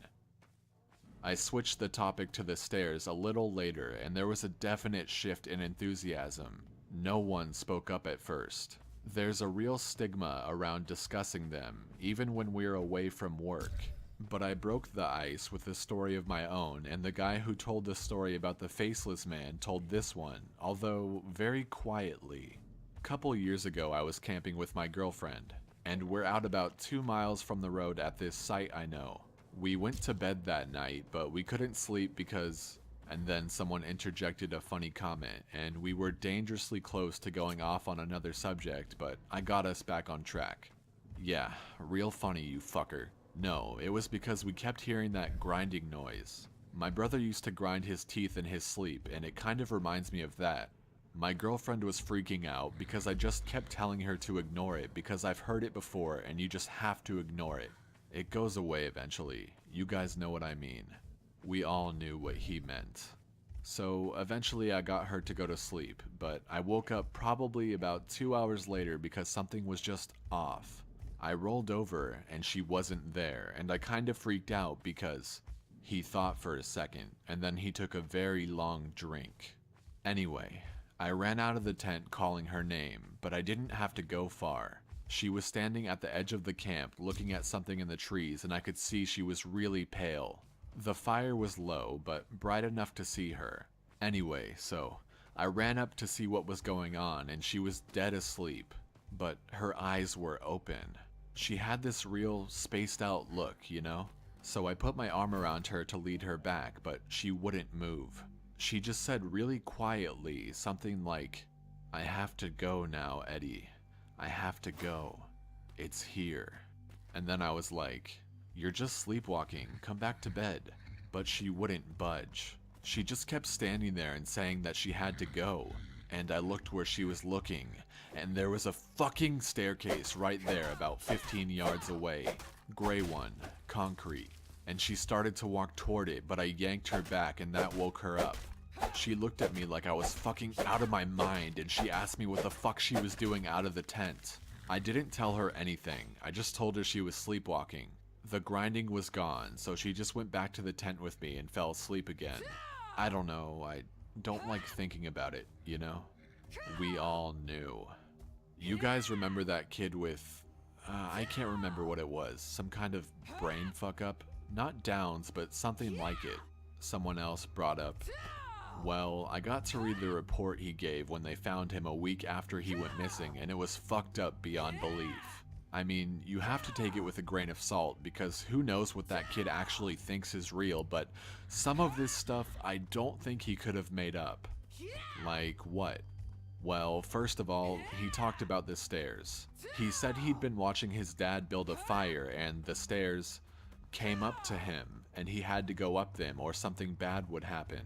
I switched the topic to the stairs a little later, and there was a definite shift in enthusiasm. No one spoke up at first. There's a real stigma around discussing them, even when we're away from work. But I broke the ice with a story of my own, and the guy who told the story about the faceless man told this one, although very quietly. A couple years ago I was camping with my girlfriend, and we're out about 2 miles from the road at this site I know. We went to bed that night, but we couldn't sleep because... And then someone interjected a funny comment, and we were dangerously close to going off on another subject, but I got us back on track. Yeah, real funny, you fucker. No, it was because we kept hearing that grinding noise. My brother used to grind his teeth in his sleep, and it kind of reminds me of that. My girlfriend was freaking out because I just kept telling her to ignore it because I've heard it before and you just have to ignore it. It goes away eventually. You guys know what I mean. We all knew what he meant. So eventually I got her to go to sleep, but I woke up probably about 2 hours later because something was just off. I rolled over and she wasn't there, and I kind of freaked out because he thought for a second, and then he took a very long drink. Anyway, I ran out of the tent calling her name, but I didn't have to go far. She was standing at the edge of the camp looking at something in the trees, and I could see she was really pale. The fire was low, but bright enough to see her. Anyway, so I ran up to see what was going on, and she was dead asleep, but her eyes were open. She had this real spaced out look, you know? So I put my arm around her to lead her back, but she wouldn't move. She just said really quietly something like, "I have to go now, Eddie. I have to go. It's here." And then I was like, "You're just sleepwalking, come back to bed." But she wouldn't budge. She just kept standing there and saying that she had to go. And I looked where she was looking, and there was a fucking staircase right there about 15 yards away. Gray one, concrete. And she started to walk toward it, but I yanked her back and that woke her up. She looked at me like I was fucking out of my mind, and she asked me what the fuck she was doing out of the tent. I didn't tell her anything, I just told her she was sleepwalking. The grinding was gone, so she just went back to the tent with me and fell asleep again. I don't know, I don't like thinking about it, you know? We all knew. You guys remember that kid with... I can't remember what it was. Some kind of brain fuck up. Not Downs, but something like it. Someone else brought up. Well, I got to read the report he gave when they found him a week after he went missing, and it was fucked up beyond belief. I mean, you have to take it with a grain of salt, because who knows what that kid actually thinks is real, but some of this stuff I don't think he could have made up. Like what? Well, first of all, he talked about the stairs. He said he'd been watching his dad build a fire, and the stairs came up to him, and he had to go up them or something bad would happen.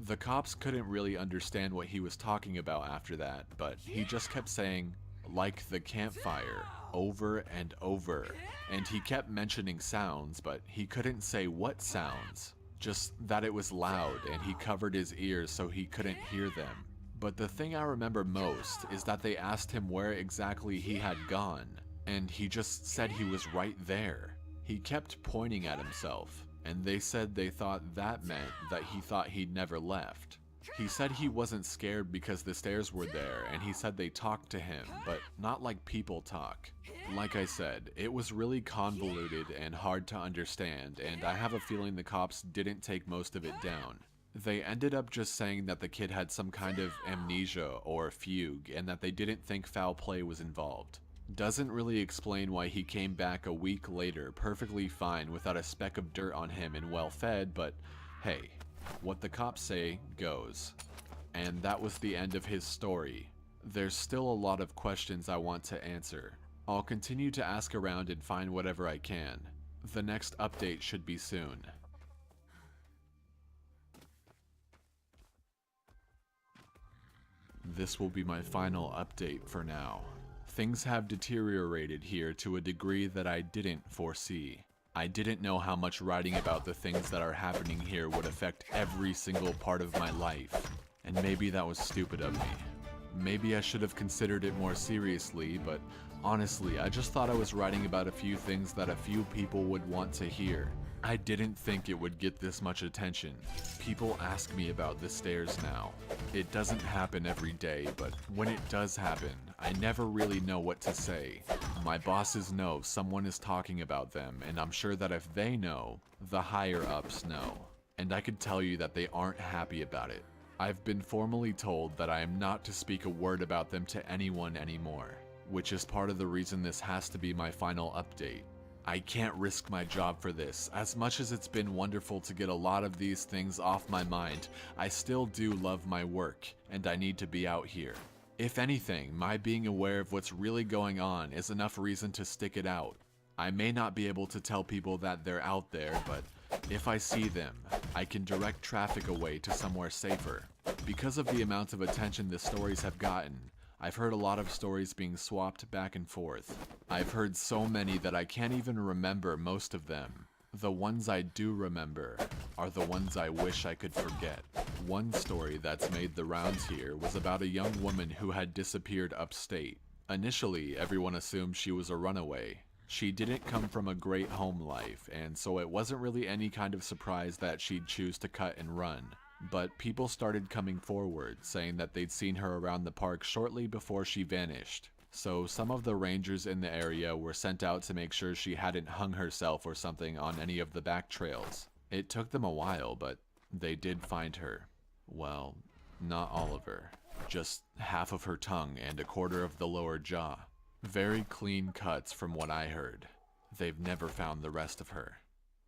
The cops couldn't really understand what he was talking about after that, but he just kept saying, like the campfire, over and over. And he kept mentioning sounds, but he couldn't say what sounds. Just that it was loud, and he covered his ears so he couldn't hear them. But the thing I remember most is that they asked him where exactly he had gone, and he just said he was right there. He kept pointing at himself, and they said they thought that meant that he thought he'd never left. He said he wasn't scared because the stairs were there, and he said they talked to him, but not like people talk. Like I said, it was really convoluted and hard to understand, and I have a feeling the cops didn't take most of it down. They ended up just saying that the kid had some kind of amnesia or fugue, and that they didn't think foul play was involved. Doesn't really explain why he came back a week later perfectly fine without a speck of dirt on him and well fed, but hey, what the cops say goes. And that was the end of his story. There's still a lot of questions I want to answer. I'll continue to ask around and find whatever I can. The next update should be soon. This will be my final update for now. Things have deteriorated here to a degree that I didn't foresee. I didn't know how much writing about the things that are happening here would affect every single part of my life. And maybe that was stupid of me. Maybe I should have considered it more seriously, but honestly, I just thought I was writing about a few things that a few people would want to hear. I didn't think it would get this much attention. People ask me about the stairs now. It doesn't happen every day, but when it does happen, I never really know what to say. My bosses know someone is talking about them, and I'm sure that if they know, the higher-ups know. And I could tell you that they aren't happy about it. I've been formally told that I am not to speak a word about them to anyone anymore, which is part of the reason this has to be my final update. I can't risk my job for this. As much as it's been wonderful to get a lot of these things off my mind, I still do love my work, and I need to be out here. If anything, my being aware of what's really going on is enough reason to stick it out. I may not be able to tell people that they're out there, but if I see them, I can direct traffic away to somewhere safer. Because of the amount of attention the stories have gotten, I've heard a lot of stories being swapped back and forth. I've heard so many that I can't even remember most of them. The ones I do remember are the ones I wish I could forget. One story that's made the rounds here was about a young woman who had disappeared upstate. Initially, everyone assumed she was a runaway. She didn't come from a great home life, and so it wasn't really any kind of surprise that she'd choose to cut and run. But people started coming forward, saying that they'd seen her around the park shortly before she vanished. So some of the rangers in the area were sent out to make sure she hadn't hung herself or something on any of the back trails. It took them a while, but they did find her. Well, not all of her. Just half of her tongue and a quarter of the lower jaw. Very clean cuts from what I heard. They've never found the rest of her.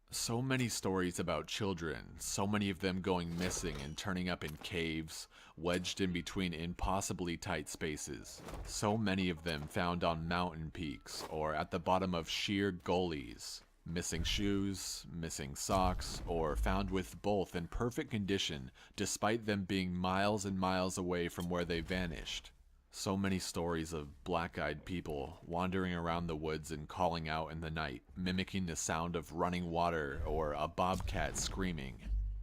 So many stories about children, so many of them going missing and turning up in caves, wedged in between impossibly tight spaces. So many of them found on mountain peaks or at the bottom of sheer gullies. Missing shoes, missing socks, or found with both in perfect condition despite them being miles and miles away from where they vanished. So many stories of black-eyed people wandering around the woods and calling out in the night, mimicking the sound of running water or a bobcat screaming.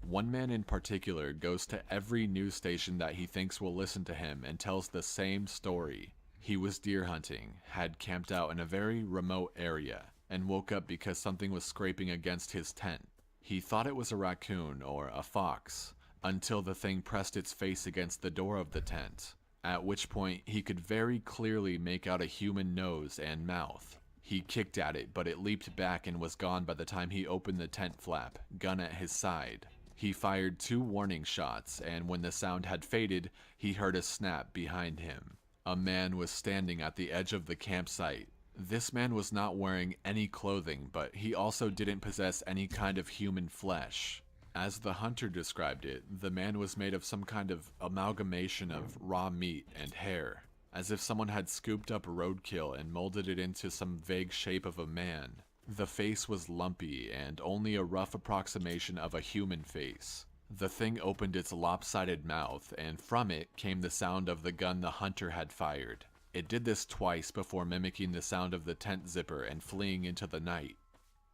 One man in particular goes to every news station that he thinks will listen to him and tells the same story. He was deer hunting, had camped out in a very remote area, and woke up because something was scraping against his tent. He thought it was a raccoon or a fox, until the thing pressed its face against the door of the tent. At which point, he could very clearly make out a human nose and mouth. He kicked at it, but it leaped back and was gone by the time he opened the tent flap, gun at his side. He fired 2 warning shots, and when the sound had faded, he heard a snap behind him. A man was standing at the edge of the campsite. This man was not wearing any clothing, but he also didn't possess any kind of human flesh. As the hunter described it, the man was made of some kind of amalgamation of raw meat and hair, as if someone had scooped up roadkill and molded it into some vague shape of a man. The face was lumpy and only a rough approximation of a human face. The thing opened its lopsided mouth, and from it came the sound of the gun the hunter had fired. It did this twice before mimicking the sound of the tent zipper and fleeing into the night.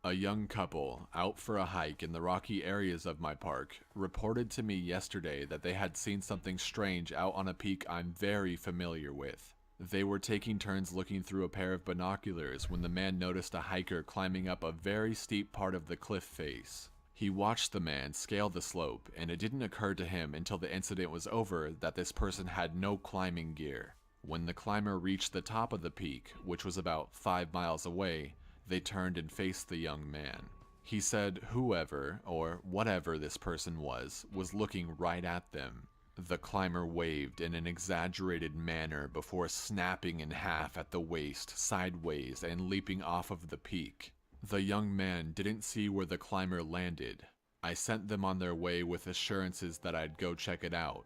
A young couple, out for a hike in the rocky areas of my park, reported to me yesterday that they had seen something strange out on a peak I'm very familiar with. They were taking turns looking through a pair of binoculars when the man noticed a hiker climbing up a very steep part of the cliff face. He watched the man scale the slope, and it didn't occur to him until the incident was over that this person had no climbing gear. When the climber reached the top of the peak, which was about 5 miles away, they turned and faced the young man. He said whoever, or whatever this person was looking right at them. The climber waved in an exaggerated manner before snapping in half at the waist, sideways, and leaping off of the peak. The young man didn't see where the climber landed. I sent them on their way with assurances that I'd go check it out.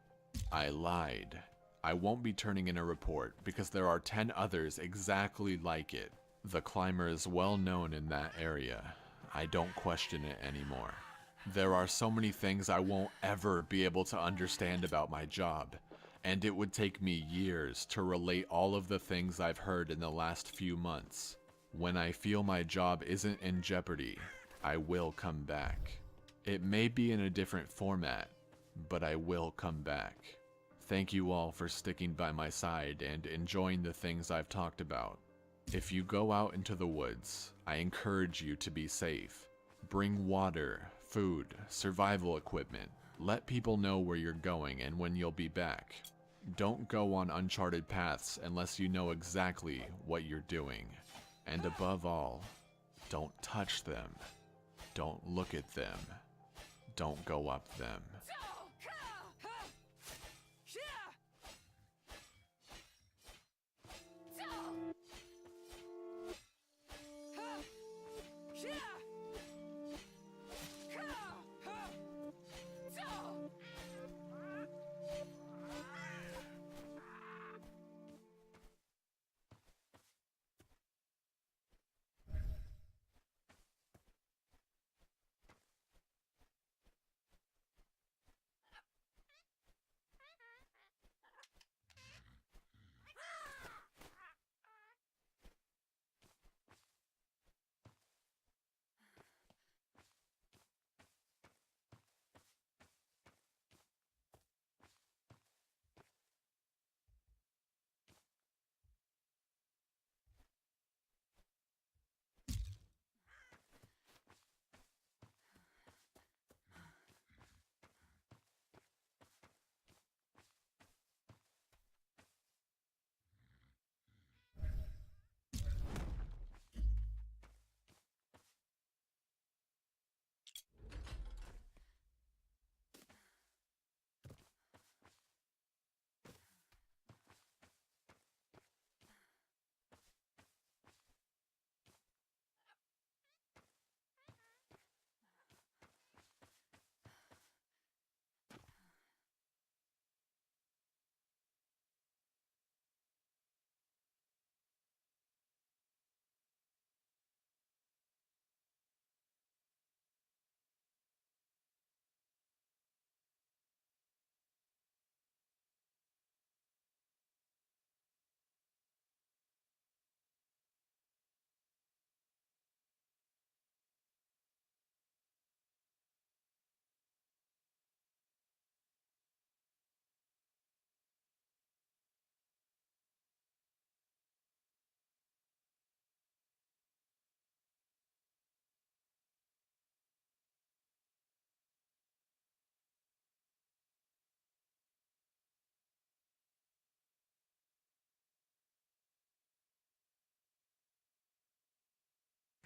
I lied. I won't be turning in a report because there are 10 others exactly like it. The climber is well known in that area. I don't question it anymore. There are so many things I won't ever be able to understand about my job, and it would take me years to relate all of the things I've heard in the last few months. When I feel my job isn't in jeopardy, I will come back. It may be in a different format, but I will come back. Thank you all for sticking by my side and enjoying the things I've talked about. If you go out into the woods, I encourage you to be safe. Bring water, food, survival equipment. Let people know where you're going and when you'll be back. Don't go on uncharted paths unless you know exactly what you're doing. And above all, don't touch them. Don't look at them. Don't go up them.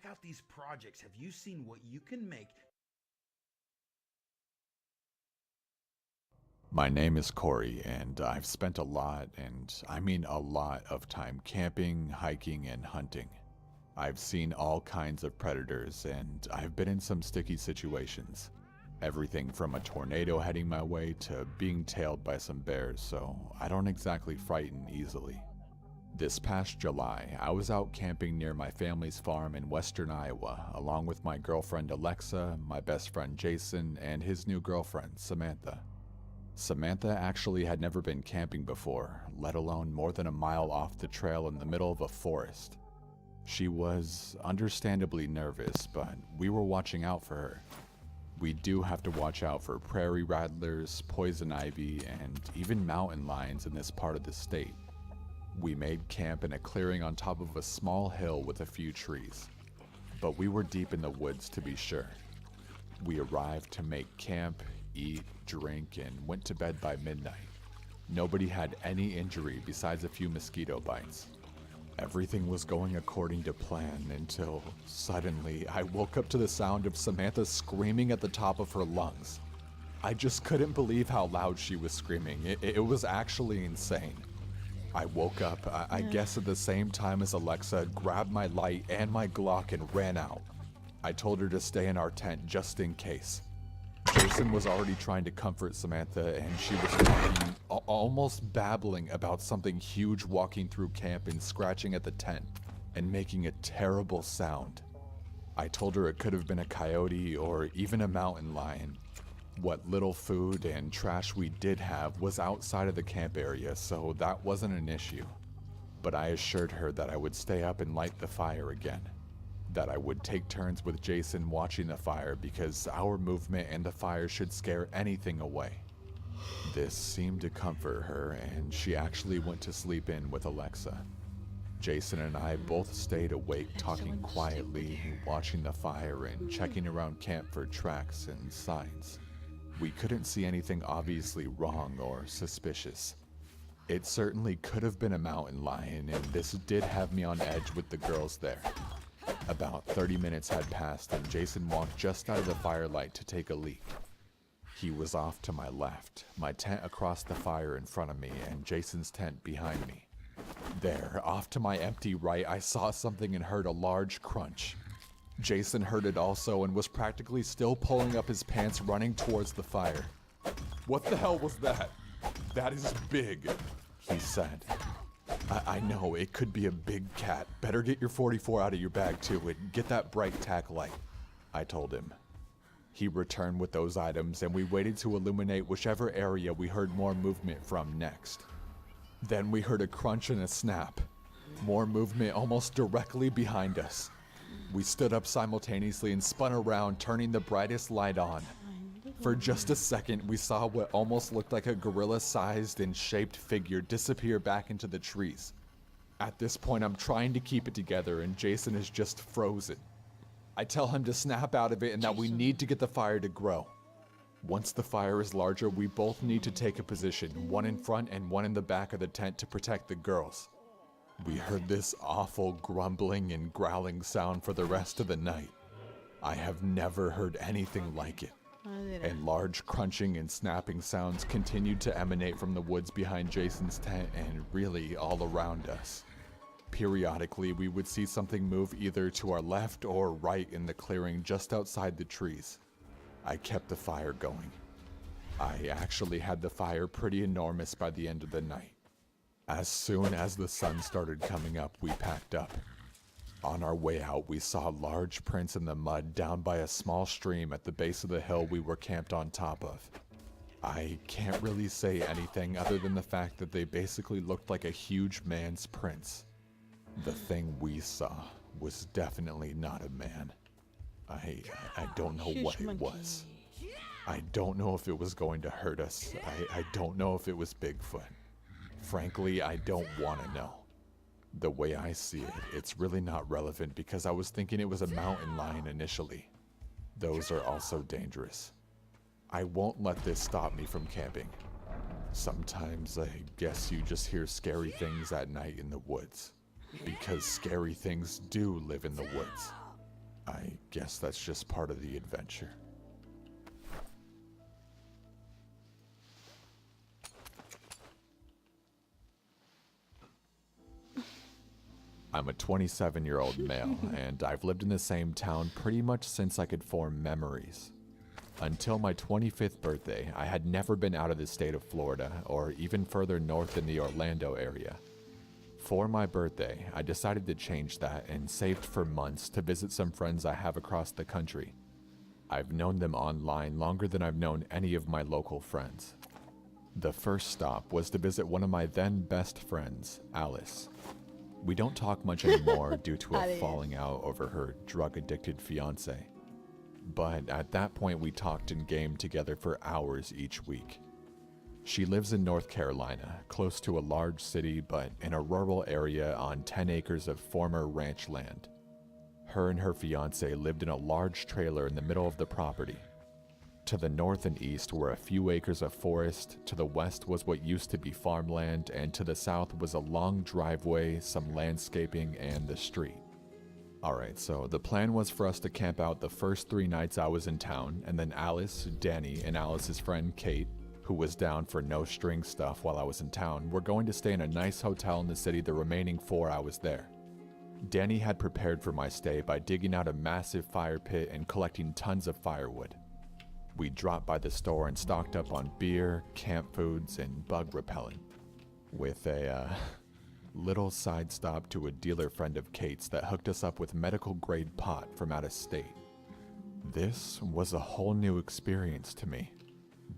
check out these projects. Have you seen what you can make? My name is Corey, and I've spent a lot, and I mean a lot of time camping, hiking, and hunting. I've seen all kinds of predators, and I've been in some sticky situations. Everything from a tornado heading my way to being tailed by some bears, so I don't exactly frighten easily. This past July, I was out camping near my family's farm in western Iowa, along with my girlfriend Alexa, my best friend Jason, and his new girlfriend, Samantha. Samantha actually had never been camping before, let alone more than a mile off the trail in the middle of a forest. She was understandably nervous, but we were watching out for her. We do have to watch out for prairie rattlers, poison ivy, and even mountain lions in this part of the state. We made camp in a clearing on top of a small hill with a few trees, but we were deep in the woods to be sure. We arrived to make camp, eat, drink, and went to bed by midnight. Nobody had any injury besides a few mosquito bites. Everything was going according to plan until suddenly I woke up to the sound of Samantha screaming at the top of her lungs. I just couldn't believe how loud she was screaming. It was actually insane. I woke up, I guess at the same time as Alexa grabbed my light and my Glock and ran out. I told her to stay in our tent just in case. Jason was already trying to comfort Samantha, and she was talking, almost babbling about something huge walking through camp and scratching at the tent and making a terrible sound. I told her it could have been a coyote or even a mountain lion. What little food and trash we did have was outside of the camp area, so that wasn't an issue. But I assured her that I would stay up and light the fire again. That I would take turns with Jason watching the fire because our movement and the fire should scare anything away. This seemed to comfort her, and she actually went to sleep in with Alexa. Jason and I both stayed awake talking quietly, watching the fire and checking around camp for tracks and signs. We couldn't see anything obviously wrong or suspicious. It certainly could have been a mountain lion, and this did have me on edge with the girls there. About 30 minutes had passed and Jason walked just out of the firelight to take a leak. He was off to my left, my tent across the fire in front of me, and Jason's tent behind me. There, off to my empty right, I saw something and heard a large crunch. Jason heard it also and was practically still pulling up his pants running towards the fire. "What the hell was that? That is big," he said. I know, it could be a big cat. Better get your 44 out of your bag too and get that bright tack light, I told him. He returned with those items and we waited to illuminate whichever area we heard more movement from next. Then we heard a crunch and a snap. More movement almost directly behind us. We stood up simultaneously and spun around, turning the brightest light on. For just a second, we saw what almost looked like a gorilla-sized and shaped figure disappear back into the trees. At this point, I'm trying to keep it together, and Jason is just frozen. I tell him to snap out of it and that we need to get the fire to grow. Once the fire is larger, we both need to take a position, one in front and one in the back of the tent to protect the girls. We heard this awful grumbling and growling sound for the rest of the night. I have never heard anything like it. And large crunching and snapping sounds continued to emanate from the woods behind Jason's tent and really all around us. Periodically, we would see something move either to our left or right in the clearing just outside the trees. I kept the fire going. I actually had the fire pretty enormous by the end of the night. As soon as the sun started coming up, we packed up. On our way out, we saw large prints in the mud down by a small stream at the base of the hill we were camped on top of. I can't really say anything other than the fact that they basically looked like a huge man's prints. The thing we saw was definitely not a man. I don't know what it was. I don't know if it was going to hurt us. I don't know if it was Bigfoot. Frankly, I don't want to know. The way I see it, it's really not relevant because I was thinking it was a mountain lion initially. Those are also dangerous. I won't let this stop me from camping. Sometimes I guess you just hear scary things at night in the woods. Because scary things do live in the woods. I guess that's just part of the adventure. I'm a 27-year-old male, and I've lived in the same town pretty much since I could form memories. Until my 25th birthday, I had never been out of the state of Florida, or even further north in the Orlando area. For my birthday, I decided to change that and saved for months to visit some friends I have across the country. I've known them online longer than I've known any of my local friends. The first stop was to visit one of my then best friends, Alice. We don't talk much anymore due to a falling out over her drug-addicted fiance. But at that point we talked and gamed together for hours each week. She lives in North Carolina, close to a large city but in a rural area on 10 acres of former ranch land. Her and her fiance lived in a large trailer in the middle of the property. To the north and east were a few acres of forest, to the west was what used to be farmland, and to the south was a long driveway, some landscaping, and the street. Alright, so the plan was for us to camp out the first 3 nights I was in town, and then Alice, Danny, and Alice's friend Kate, who was down for no string stuff while I was in town, were going to stay in a nice hotel in the city the remaining 4 I was there. Danny had prepared for my stay by digging out a massive fire pit and collecting tons of firewood. We dropped by the store and stocked up on beer, camp foods, and bug repellent, with a little side stop to a dealer friend of Kate's that hooked us up with medical grade pot from out of state. This was a whole new experience to me,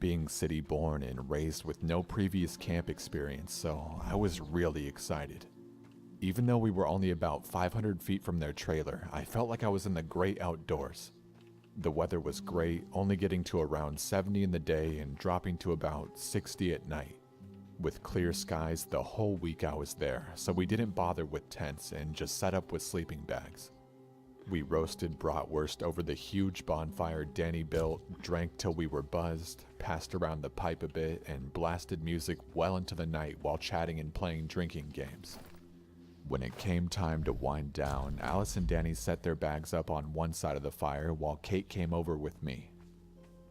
being city born and raised with no previous camp experience, so I was really excited. Even though we were only about 500 feet from their trailer, I felt like I was in the great outdoors. The weather was great, only getting to around 70 in the day and dropping to about 60 at night. With clear skies the whole week I was there, so we didn't bother with tents and just set up with sleeping bags. We roasted bratwurst over the huge bonfire Danny built, drank till we were buzzed, passed around the pipe a bit, and blasted music well into the night while chatting and playing drinking games. When it came time to wind down, Alice and Danny set their bags up on one side of the fire while Kate came over with me.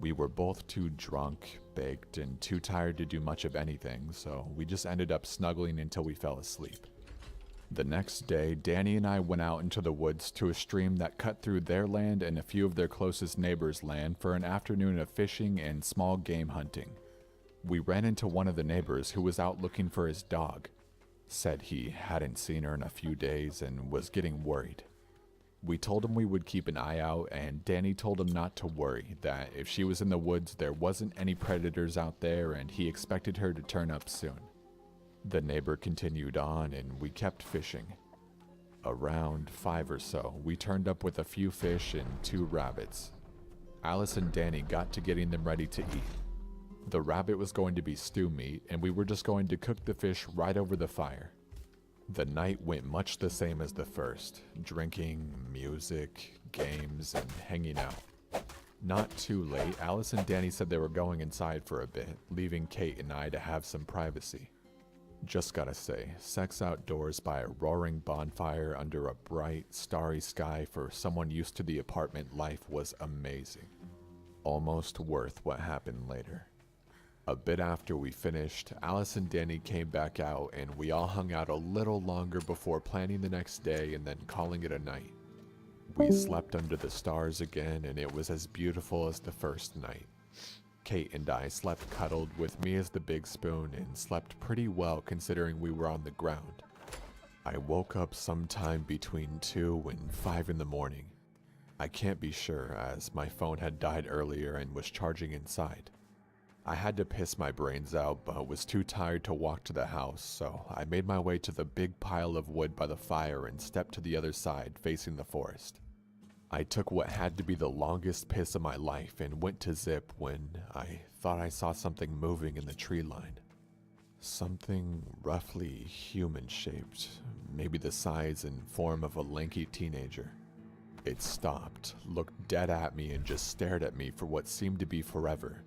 We were both too drunk, baked, and too tired to do much of anything, so we just ended up snuggling until we fell asleep. The next day, Danny and I went out into the woods to a stream that cut through their land and a few of their closest neighbors' land for an afternoon of fishing and small game hunting. We ran into one of the neighbors who was out looking for his dog. Said he hadn't seen her in a few days and was getting worried. We told him we would keep an eye out, and Danny told him not to worry, that if she was in the woods there wasn't any predators out there and he expected her to turn up soon. The neighbor continued on and we kept fishing. Around 5 or so, we turned up with a few fish and 2 rabbits. Alice and Danny got to getting them ready to eat. The rabbit was going to be stew meat, and we were just going to cook the fish right over the fire. The night went much the same as the first, drinking, music, games, and hanging out. Not too late, Alice and Danny said they were going inside for a bit, leaving Kate and I to have some privacy. Just gotta say, sex outdoors by a roaring bonfire under a bright, starry sky for someone used to the apartment life was amazing. Almost worth what happened later. A bit after we finished, Alice and Danny came back out and we all hung out a little longer before planning the next day and then calling it a night. We slept under the stars again and it was as beautiful as the first night. Kate and I slept cuddled with me as the big spoon and slept pretty well considering we were on the ground. I woke up sometime between 2 and 5 in the morning. I can't be sure as my phone had died earlier and was charging inside. I had to piss my brains out but was too tired to walk to the house, so I made my way to the big pile of wood by the fire and stepped to the other side facing the forest. I took what had to be the longest piss of my life and went to zip when I thought I saw something moving in the tree line. Something roughly human-shaped, maybe the size and form of a lanky teenager. It stopped, looked dead at me and just stared at me for what seemed to be forever,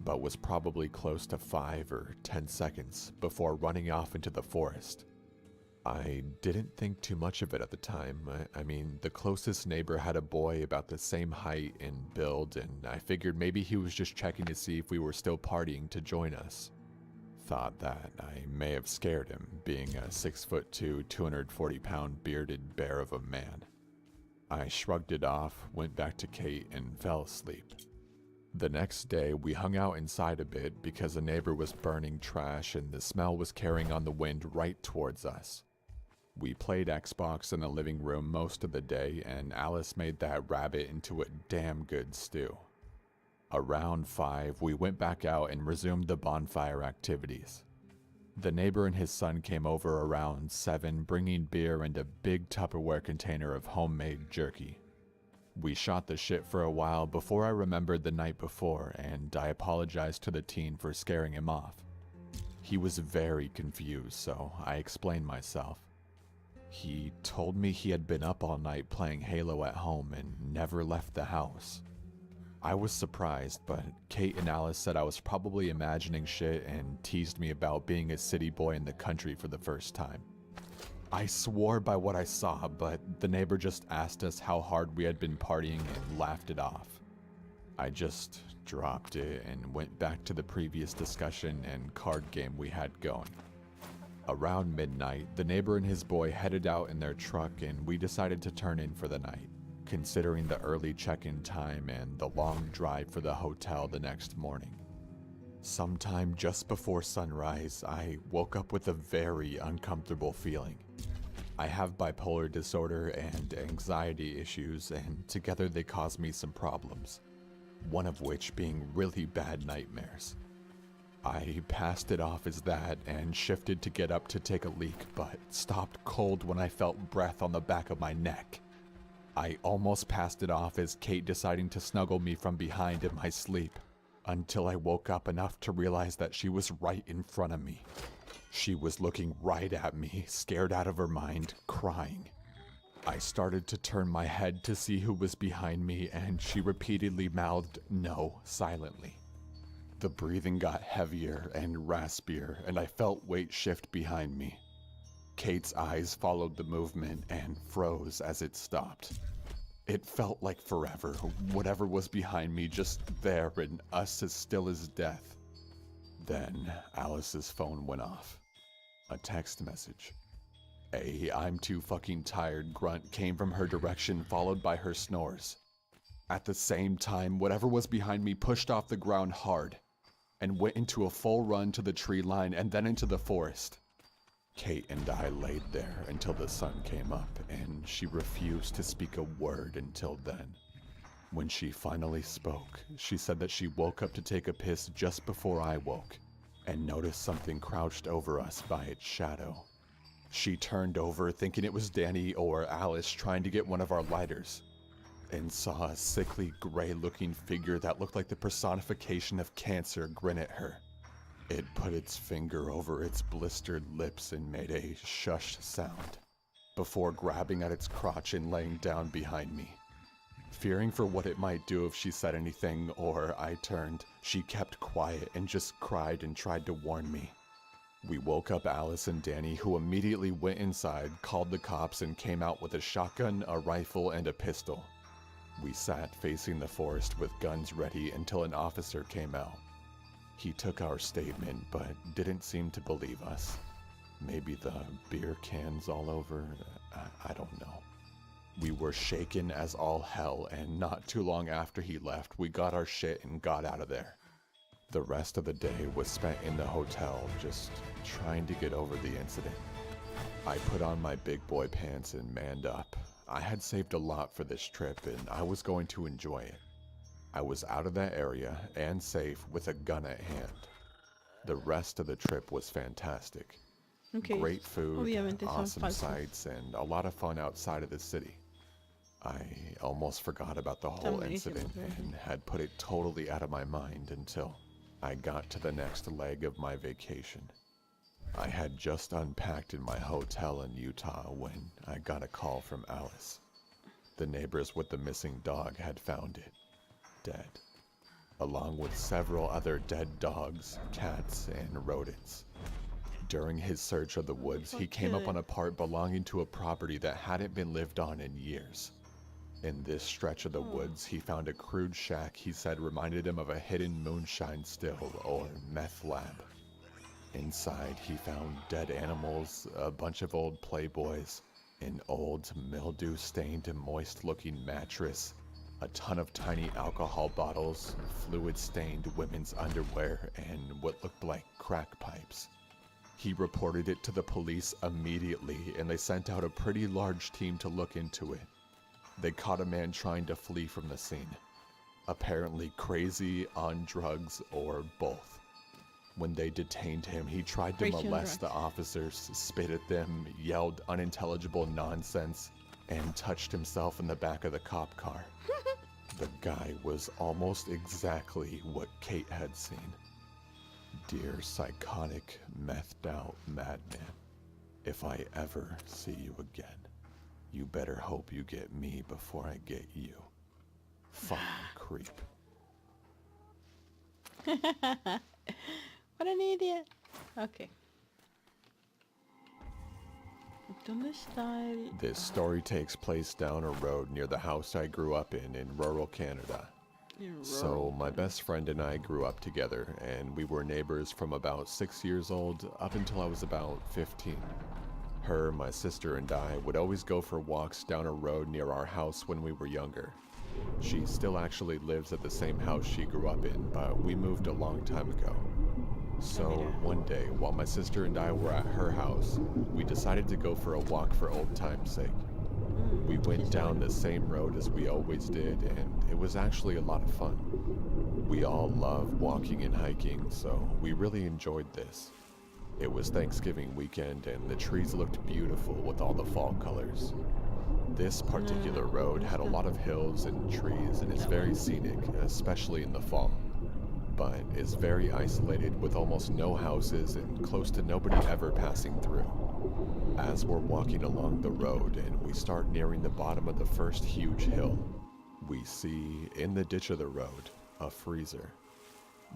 but was probably close to 5 or 10 seconds before running off into the forest. I didn't think too much of it at the time. I mean, the closest neighbor had a boy about the same height and build, and I figured maybe he was just checking to see if we were still partying to join us. Thought that I may have scared him, being a 6'2", 240-pound bearded bear of a man. I shrugged it off, went back to Kate, and fell asleep. The next day, we hung out inside a bit because a neighbor was burning trash and the smell was carrying on the wind right towards us. We played Xbox in the living room most of the day, and Alice made that rabbit into a damn good stew. Around 5, we went back out and resumed the bonfire activities. The neighbor and his son came over around 7, bringing beer and a big Tupperware container of homemade jerky. We shot the shit for a while before I remembered the night before, and I apologized to the teen for scaring him off. He was very confused, so I explained myself. He told me he had been up all night playing Halo at home and never left the house. I was surprised, but Kate and Alice said I was probably imagining shit and teased me about being a city boy in the country for the first time. I swore by what I saw, but the neighbor just asked us how hard we had been partying and laughed it off. I just dropped it and went back to the previous discussion and card game we had going. Around midnight, the neighbor and his boy headed out in their truck and we decided to turn in for the night, considering the early check-in time and the long drive for the hotel the next morning. Sometime just before sunrise, I woke up with a very uncomfortable feeling. I have bipolar disorder and anxiety issues, and together they caused me some problems, one of which being really bad nightmares. I passed it off as that and shifted to get up to take a leak, but stopped cold when I felt breath on the back of my neck. I almost passed it off as Kate deciding to snuggle me from behind in my sleep, until I woke up enough to realize that she was right in front of me. She was looking right at me, scared out of her mind, crying. I started to turn my head to see who was behind me, and she repeatedly mouthed no silently. The breathing got heavier and raspier, and I felt weight shift behind me. Kate's eyes followed the movement and froze as it stopped. It felt like forever, whatever was behind me just there and us as still as death. Then Alice's phone went off. A text message. A "I'm too fucking tired" grunt came from her direction, followed by her snores. At the same time, whatever was behind me pushed off the ground hard and went into a full run to the tree line and then into the forest. Kate and I laid there until the sun came up, and she refused to speak a word until then. When she finally spoke, she said that she woke up to take a piss just before I woke, and noticed something crouched over us by its shadow. She turned over thinking it was Danny or Alice trying to get one of our lighters, and saw a sickly gray-looking figure that looked like the personification of cancer grin at her. It put its finger over its blistered lips and made a shush sound, before grabbing at its crotch and laying down behind me. Fearing for what it might do if she said anything or I turned, she kept quiet and just cried and tried to warn me. We woke up Alice and Danny, who immediately went inside, called the cops, and came out with a shotgun, a rifle, and a pistol. We sat facing the forest with guns ready until an officer came out. He took our statement, but didn't seem to believe us. Maybe the beer cans all over? I don't know. We were shaken as all hell, and not too long after he left, we got our shit and got out of there. The rest of the day was spent in the hotel, just trying to get over the incident. I put on my big boy pants and manned up. I had saved a lot for this trip, and I was going to enjoy it. I was out of that area and safe with a gun at hand. The rest of the trip was fantastic. Okay. Great food, Obviamente son awesome falsos. sights, and a lot of fun outside of the city. I almost forgot about the whole buenísimos, incident and had put it totally out of my mind until I got to the next leg of my vacation. I had just unpacked in my hotel in Utah when I got a call from Alice. The neighbors with the missing dog had found it, dead, along with several other dead dogs, cats, and rodents. During his search of the woods, he came up on a part belonging to a property that hadn't been lived on in years. In this stretch of the woods, he found a crude shack he said reminded him of a hidden moonshine still or meth lab. Inside, he found dead animals, a bunch of old Playboys, an old mildew-stained and moist-looking mattress, a ton of tiny alcohol bottles, fluid-stained women's underwear, and what looked like crack pipes. He reported it to the police immediately, and they sent out a pretty large team to look into it. They caught a man trying to flee from the scene. Apparently crazy, on drugs, or both. When they detained him, he tried to molest the officers, spit at them, yelled unintelligible nonsense, and touched himself in the back of the cop car. The guy was almost exactly what Kate had seen. Dear psychotic, methed out madman, if I ever see you again, you better hope you get me before I get you. Fucking creep. What an idiot. Okay. ¿Dónde está el... This story takes place down a road near the house I grew up in rural Canada. So my best friend and I grew up together, and we were neighbors from about 6 years old up until I was about 15. Her, my sister, and I would always go for walks down a road near our house when we were younger. She still actually lives at the same house she grew up in, but we moved a long time ago. So one day, while my sister and I were at her house, we decided to go for a walk for old time's sake. We went down the same road as we always did, and it was actually a lot of fun. We all love walking and hiking, so we really enjoyed this. It was Thanksgiving weekend, and the trees looked beautiful with all the fall colors. This particular road had a lot of hills and trees, and is very scenic, especially in the fall. But is very isolated with almost no houses and close to nobody ever passing through. As we're walking along the road and we start nearing the bottom of the first huge hill, we see, in the ditch of the road, a freezer.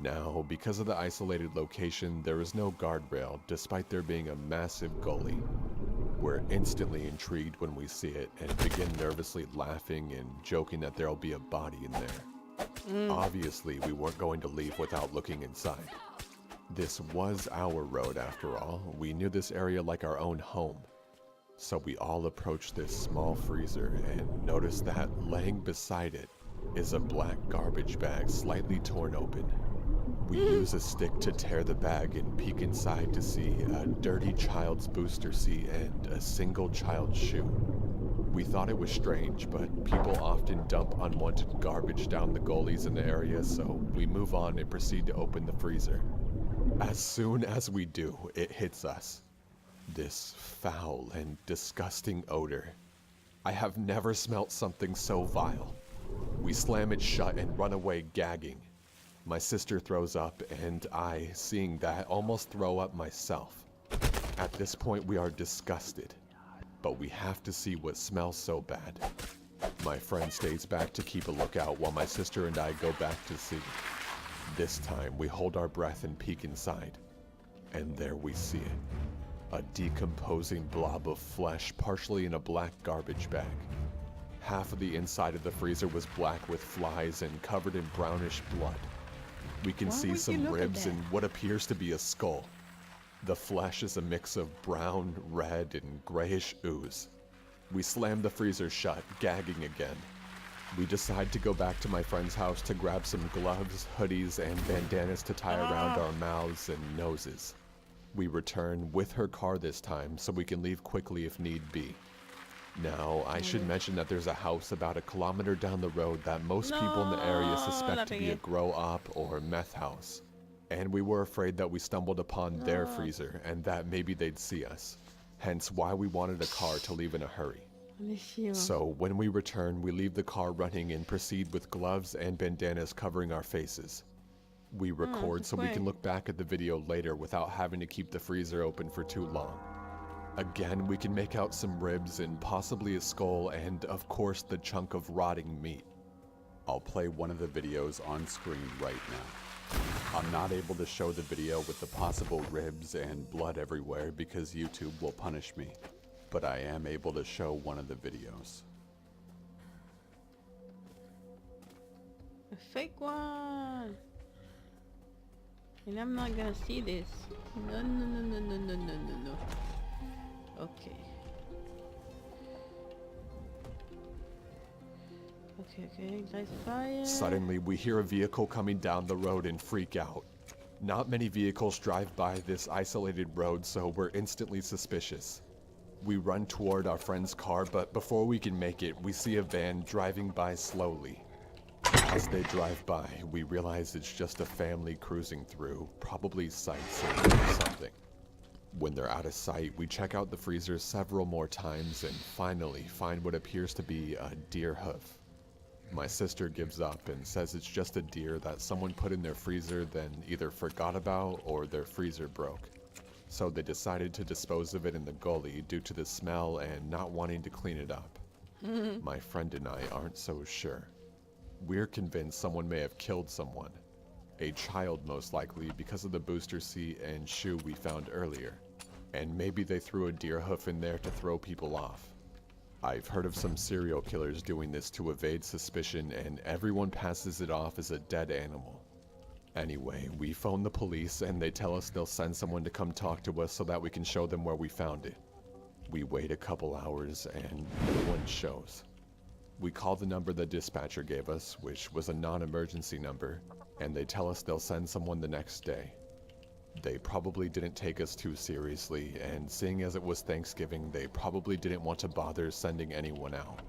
Now, because of the isolated location, there is no guardrail, despite there being a massive gully. We're instantly intrigued when we see it and begin nervously laughing and joking that there'll be a body in there. Obviously, we weren't going to leave without looking inside. This was our road after all. We knew this area like our own home. So we all approached this small freezer and noticed that laying beside it is a black garbage bag slightly torn open. We use a stick to tear the bag and peek inside to see a dirty child's booster seat and a single child's shoe. We thought it was strange, but people often dump unwanted garbage down the gullies in the area, so we move on and proceed to open the freezer. As soon as we do, it hits us. This foul and disgusting odor. I have never smelt something so vile. We slam it shut and run away gagging. My sister throws up, and I, seeing that, almost throw up myself. At this point, we are disgusted, but we have to see what smells so bad. My friend stays back to keep a lookout while my sister and I go back to see. This time, we hold our breath and peek inside, and there we see it. A decomposing blob of flesh, partially in a black garbage bag. Half of the inside of the freezer was black with flies and covered in brownish blood. We can see some ribs and what appears to be a skull. The flesh is a mix of brown, red, and grayish ooze. We slam the freezer shut, gagging again. We decide to go back to my friend's house to grab some gloves, hoodies, and bandanas to tie around our mouths and noses. We return with her car this time so we can leave quickly if need be. Now, I should mention that there's a house about 1 kilometer down the road that most people in the area suspect to be a grow-op or meth house. And we were afraid that we stumbled upon their freezer and that maybe they'd see us. Hence why we wanted a car to leave in a hurry. So when we return, we leave the car running and proceed with gloves and bandanas covering our faces. We record so we can look back at the video later without having to keep the freezer open for too long. Again, we can make out some ribs and possibly a skull and, of course, the chunk of rotting meat. I'll play one of the videos on screen right now. I'm not able to show the video with the possible ribs and blood everywhere because YouTube will punish me, but I am able to show one of the videos. A fake one. And I'm not gonna see this. No, no, no, no, no, no, no, no, no. Okay. Okay, nice fire. Suddenly, we hear a vehicle coming down the road and freak out. Not many vehicles drive by this isolated road, so we're instantly suspicious. We run toward our friend's car, but before we can make it, we see a van driving by slowly. As they drive by, we realize it's just a family cruising through, probably sightseeing or something. When they're out of sight, we check out the freezer several more times and finally find what appears to be a deer hoof. My sister gives up and says it's just a deer that someone put in their freezer, then either forgot about or their freezer broke. So they decided to dispose of it in the gully due to the smell and not wanting to clean it up. My friend and I aren't so sure. We're convinced someone may have killed someone. A child most likely because of the booster seat and shoe we found earlier. And maybe they threw a deer hoof in there to throw people off. I've heard of some serial killers doing this to evade suspicion, and everyone passes it off as a dead animal. Anyway, we phone the police and they tell us they'll send someone to come talk to us so that we can show them where we found it. We wait a couple hours and no one shows. We call the number the dispatcher gave us, which was a non-emergency number, and they tell us they'll send someone the next day. They probably didn't take us too seriously, and seeing as it was Thanksgiving, they probably didn't want to bother sending anyone out.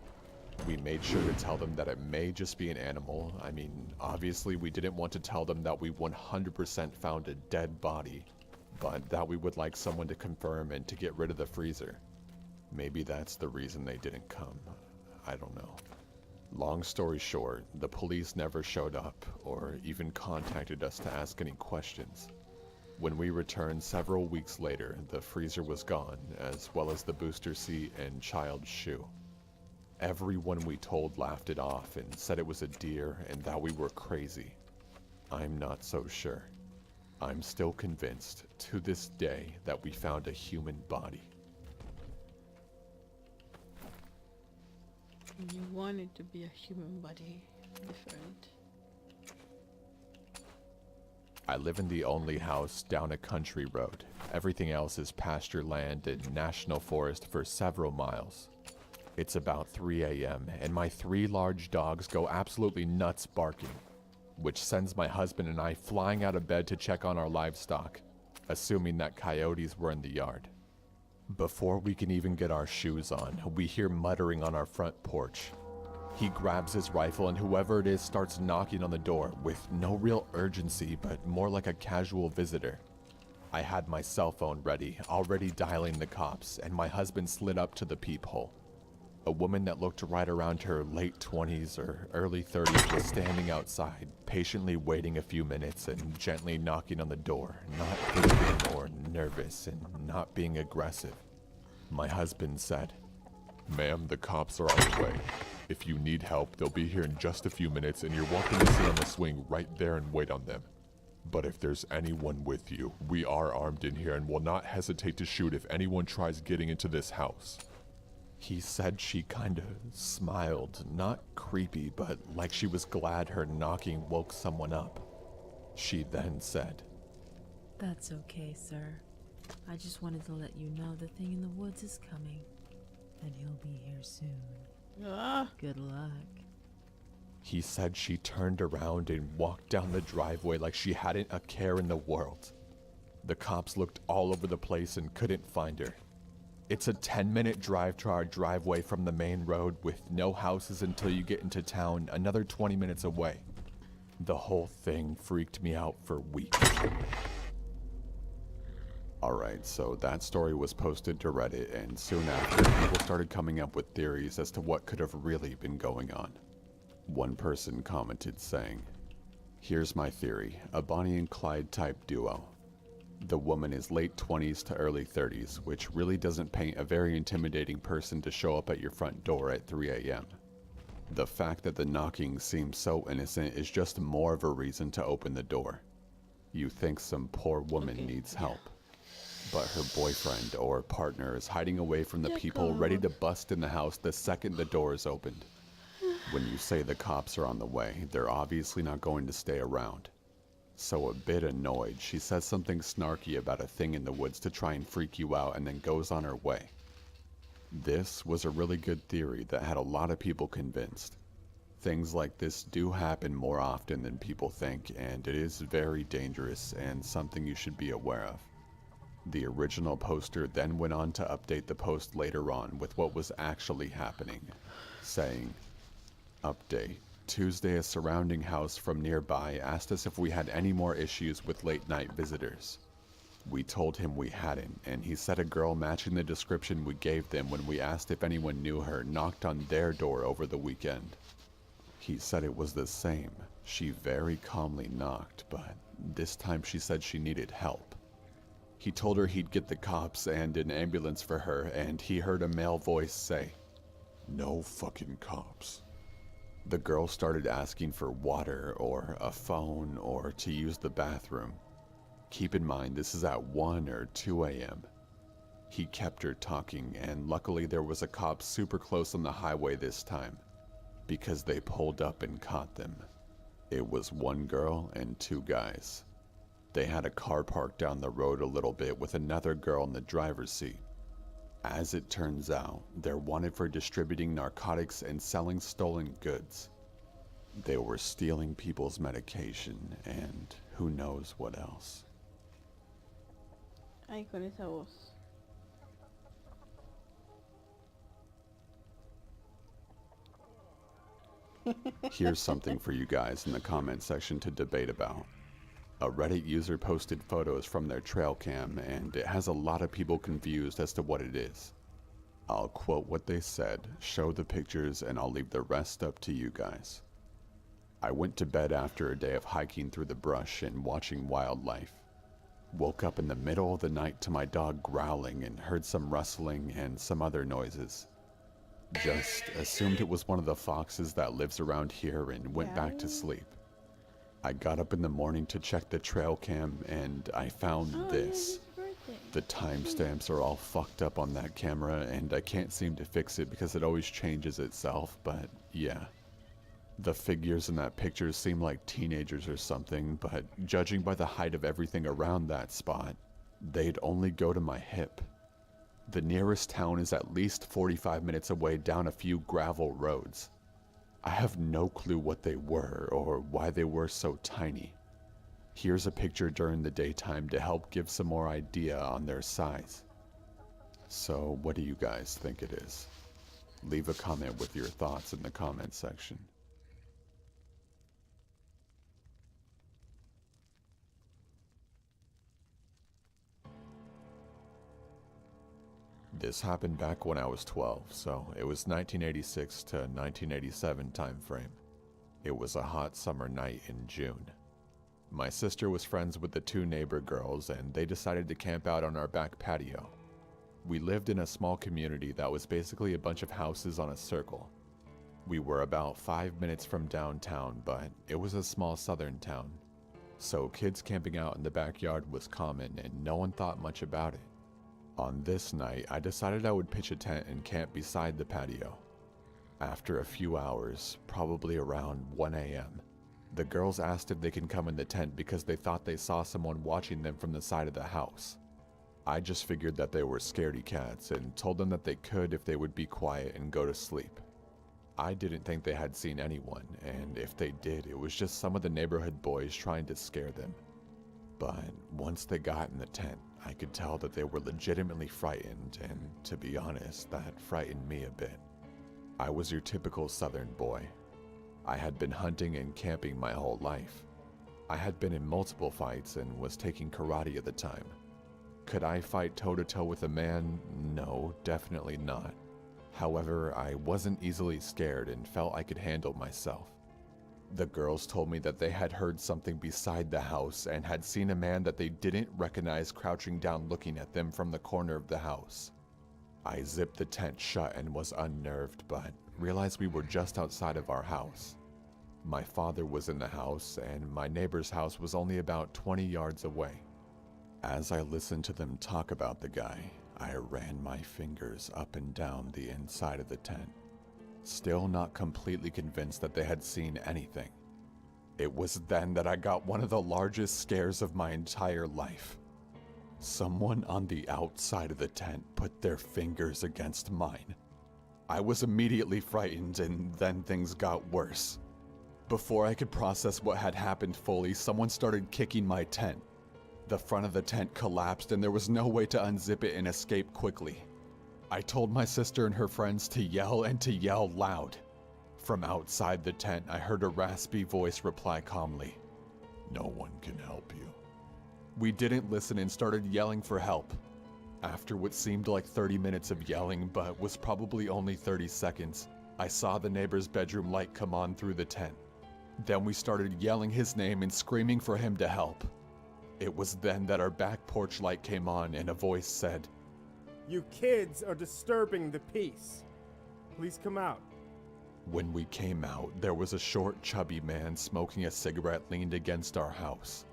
We made sure to tell them that it may just be an animal. I mean, obviously we didn't want to tell them that we 100% found a dead body, but that we would like someone to confirm and to get rid of the freezer. Maybe that's the reason they didn't come. I don't know. Long story short, the police never showed up or even contacted us to ask any questions. When we returned several weeks later, the freezer was gone, as well as the booster seat and child's shoe. Everyone we told laughed it off and said it was a deer and that we were crazy. I'm not so sure. I'm still convinced, to this day, that we found a human body. You want it to be a human body. Different. I live in the only house down a country road. Everything else is pasture land and national forest for several miles. It's about 3 a.m. and my 3 large dogs go absolutely nuts barking, which sends my husband and I flying out of bed to check on our livestock, assuming that coyotes were in the yard. Before we can even get our shoes on, we hear muttering on our front porch. He grabs his rifle and whoever it is starts knocking on the door with no real urgency, but more like a casual visitor. I had my cell phone ready, already dialing the cops, and my husband slid up to the peephole. A woman that looked right around her late 20s or early 30s was standing outside, patiently waiting a few minutes and gently knocking on the door, not thinking or nervous and not being aggressive. My husband said, "Ma'am, the cops are on the way. If you need help, they'll be here in just a few minutes and you're welcome to sit on the swing right there and wait on them. But if there's anyone with you, we are armed in here and will not hesitate to shoot if anyone tries getting into this house." He said she kinda smiled, not creepy, but like she was glad her knocking woke someone up. She then said, "That's okay, sir. I just wanted to let you know the thing in the woods is coming, and he'll be here soon. Good luck." He said she turned around and walked down the driveway like she hadn't a care in the world. The cops looked all over the place and couldn't find her. It's a 10-minute drive to our driveway from the main road with no houses until you get into town, another 20 minutes away. The whole thing freaked me out for weeks. Alright, so that story was posted to Reddit, and soon after, people started coming up with theories as to what could have really been going on. One person commented saying, "Here's my theory, a Bonnie and Clyde type duo. The woman is late 20s to early 30s, which really doesn't paint a very intimidating person to show up at your front door at 3 a.m. The fact that the knocking seems so innocent is just more of a reason to open the door. You think some poor woman needs help, but her boyfriend or partner is hiding away from the people ready to bust in the house the second the door is opened. When you say the cops are on the way, they're obviously not going to stay around. So a bit annoyed, she says something snarky about a thing in the woods to try and freak you out and then goes on her way. This was a really good theory that had a lot of people convinced. Things like this do happen more often than people think, and it is very dangerous and something you should be aware of. The original poster then went on to update the post later on with what was actually happening, saying, "Update. Tuesday, a surrounding house from nearby asked us if we had any more issues with late-night visitors. We told him we hadn't, and he said a girl matching the description we gave them when we asked if anyone knew her knocked on their door over the weekend. He said it was the same. She very calmly knocked, but this time she said she needed help. He told her he'd get the cops and an ambulance for her, and he heard a male voice say, 'No fucking cops.' The girl started asking for water or a phone or to use the bathroom. Keep in mind, this is at 1 or 2 a.m. He kept her talking, and luckily there was a cop super close on the highway this time, because they pulled up and caught them. It was one girl and 2 guys. They had a car parked down the road a little bit with another girl in the driver's seat. As it turns out, they're wanted for distributing narcotics and selling stolen goods. They were stealing people's medication and who knows what else." Ay, con esa voz. Here's something for you guys in the comment section to debate about. A Reddit user posted photos from their trail cam, and it has a lot of people confused as to what it is. I'll quote what they said, show the pictures, and I'll leave the rest up to you guys. "I went to bed after a day of hiking through the brush and watching wildlife. Woke up in the middle of the night to my dog growling and heard some rustling and some other noises. Just assumed it was one of the foxes that lives around here and went back to sleep. I got up in the morning to check the trail cam and I found this. The timestamps are all fucked up on that camera and I can't seem to fix it because it always changes itself, but yeah. The figures in that picture seem like teenagers or something, but judging by the height of everything around that spot, they'd only go to my hip. The nearest town is at least 45 minutes away down a few gravel roads. I have no clue what they were or why they were so tiny. Here's a picture during the daytime to help give some more idea on their size. So what do you guys think it is? Leave a comment with your thoughts in the comment section. This happened back when I was 12, so it was 1986 to 1987 time frame. It was a hot summer night in June. My sister was friends with the 2 neighbor girls and they decided to camp out on our back patio. We lived in a small community that was basically a bunch of houses on a circle. We were about 5 minutes from downtown, but it was a small southern town. So kids camping out in the backyard was common and no one thought much about it. On this night, I decided I would pitch a tent and camp beside the patio. After a few hours, probably around 1 a.m., the girls asked if they can come in the tent because they thought they saw someone watching them from the side of the house. I just figured that they were scaredy cats and told them that they could if they would be quiet and go to sleep. I didn't think they had seen anyone, and if they did, it was just some of the neighborhood boys trying to scare them. But once they got in the tent, I could tell that they were legitimately frightened, and to be honest, that frightened me a bit. I was your typical southern boy. I had been hunting and camping my whole life. I had been in multiple fights and was taking karate at the time. Could I fight toe-to-toe with a man? No, definitely not. However, I wasn't easily scared and felt I could handle myself. The girls told me that they had heard something beside the house and had seen a man that they didn't recognize crouching down looking at them from the corner of the house. I zipped the tent shut and was unnerved, but realized we were just outside of our house. My father was in the house, and my neighbor's house was only about 20 yards away. As I listened to them talk about the guy, I ran my fingers up and down the inside of the tent, still not completely convinced that they had seen anything. It was then that I got one of the largest scares of my entire life. Someone on the outside of the tent put their fingers against mine. I was immediately frightened, and then things got worse. Before I could process what had happened fully, someone started kicking my tent. The front of the tent collapsed, and there was no way to unzip it and escape quickly. I told my sister and her friends to yell, and to yell loud. From outside the tent, I heard a raspy voice reply calmly, "No one can help you." We didn't listen and started yelling for help. After what seemed like 30 minutes of yelling, but was probably only 30 seconds, I saw the neighbor's bedroom light come on through the tent. Then we started yelling his name and screaming for him to help. It was then that our back porch light came on and a voice said, "You kids are disturbing the peace. Please come out." When we came out, there was a short, chubby man smoking a cigarette leaned against our house.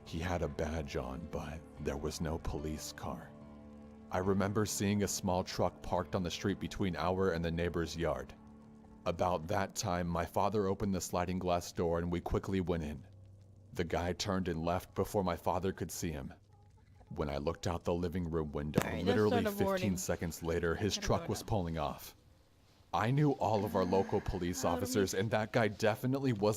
He had a badge on, but there was no police car. I remember seeing a small truck parked on the street between our and the neighbor's yard. About that time, my father opened the sliding glass door and we quickly went in. The guy turned and left before my father could see him. When I looked out the living room window, literally 15 seconds later, his truck was pulling off. I knew all of our local police officers, and that guy definitely wasn't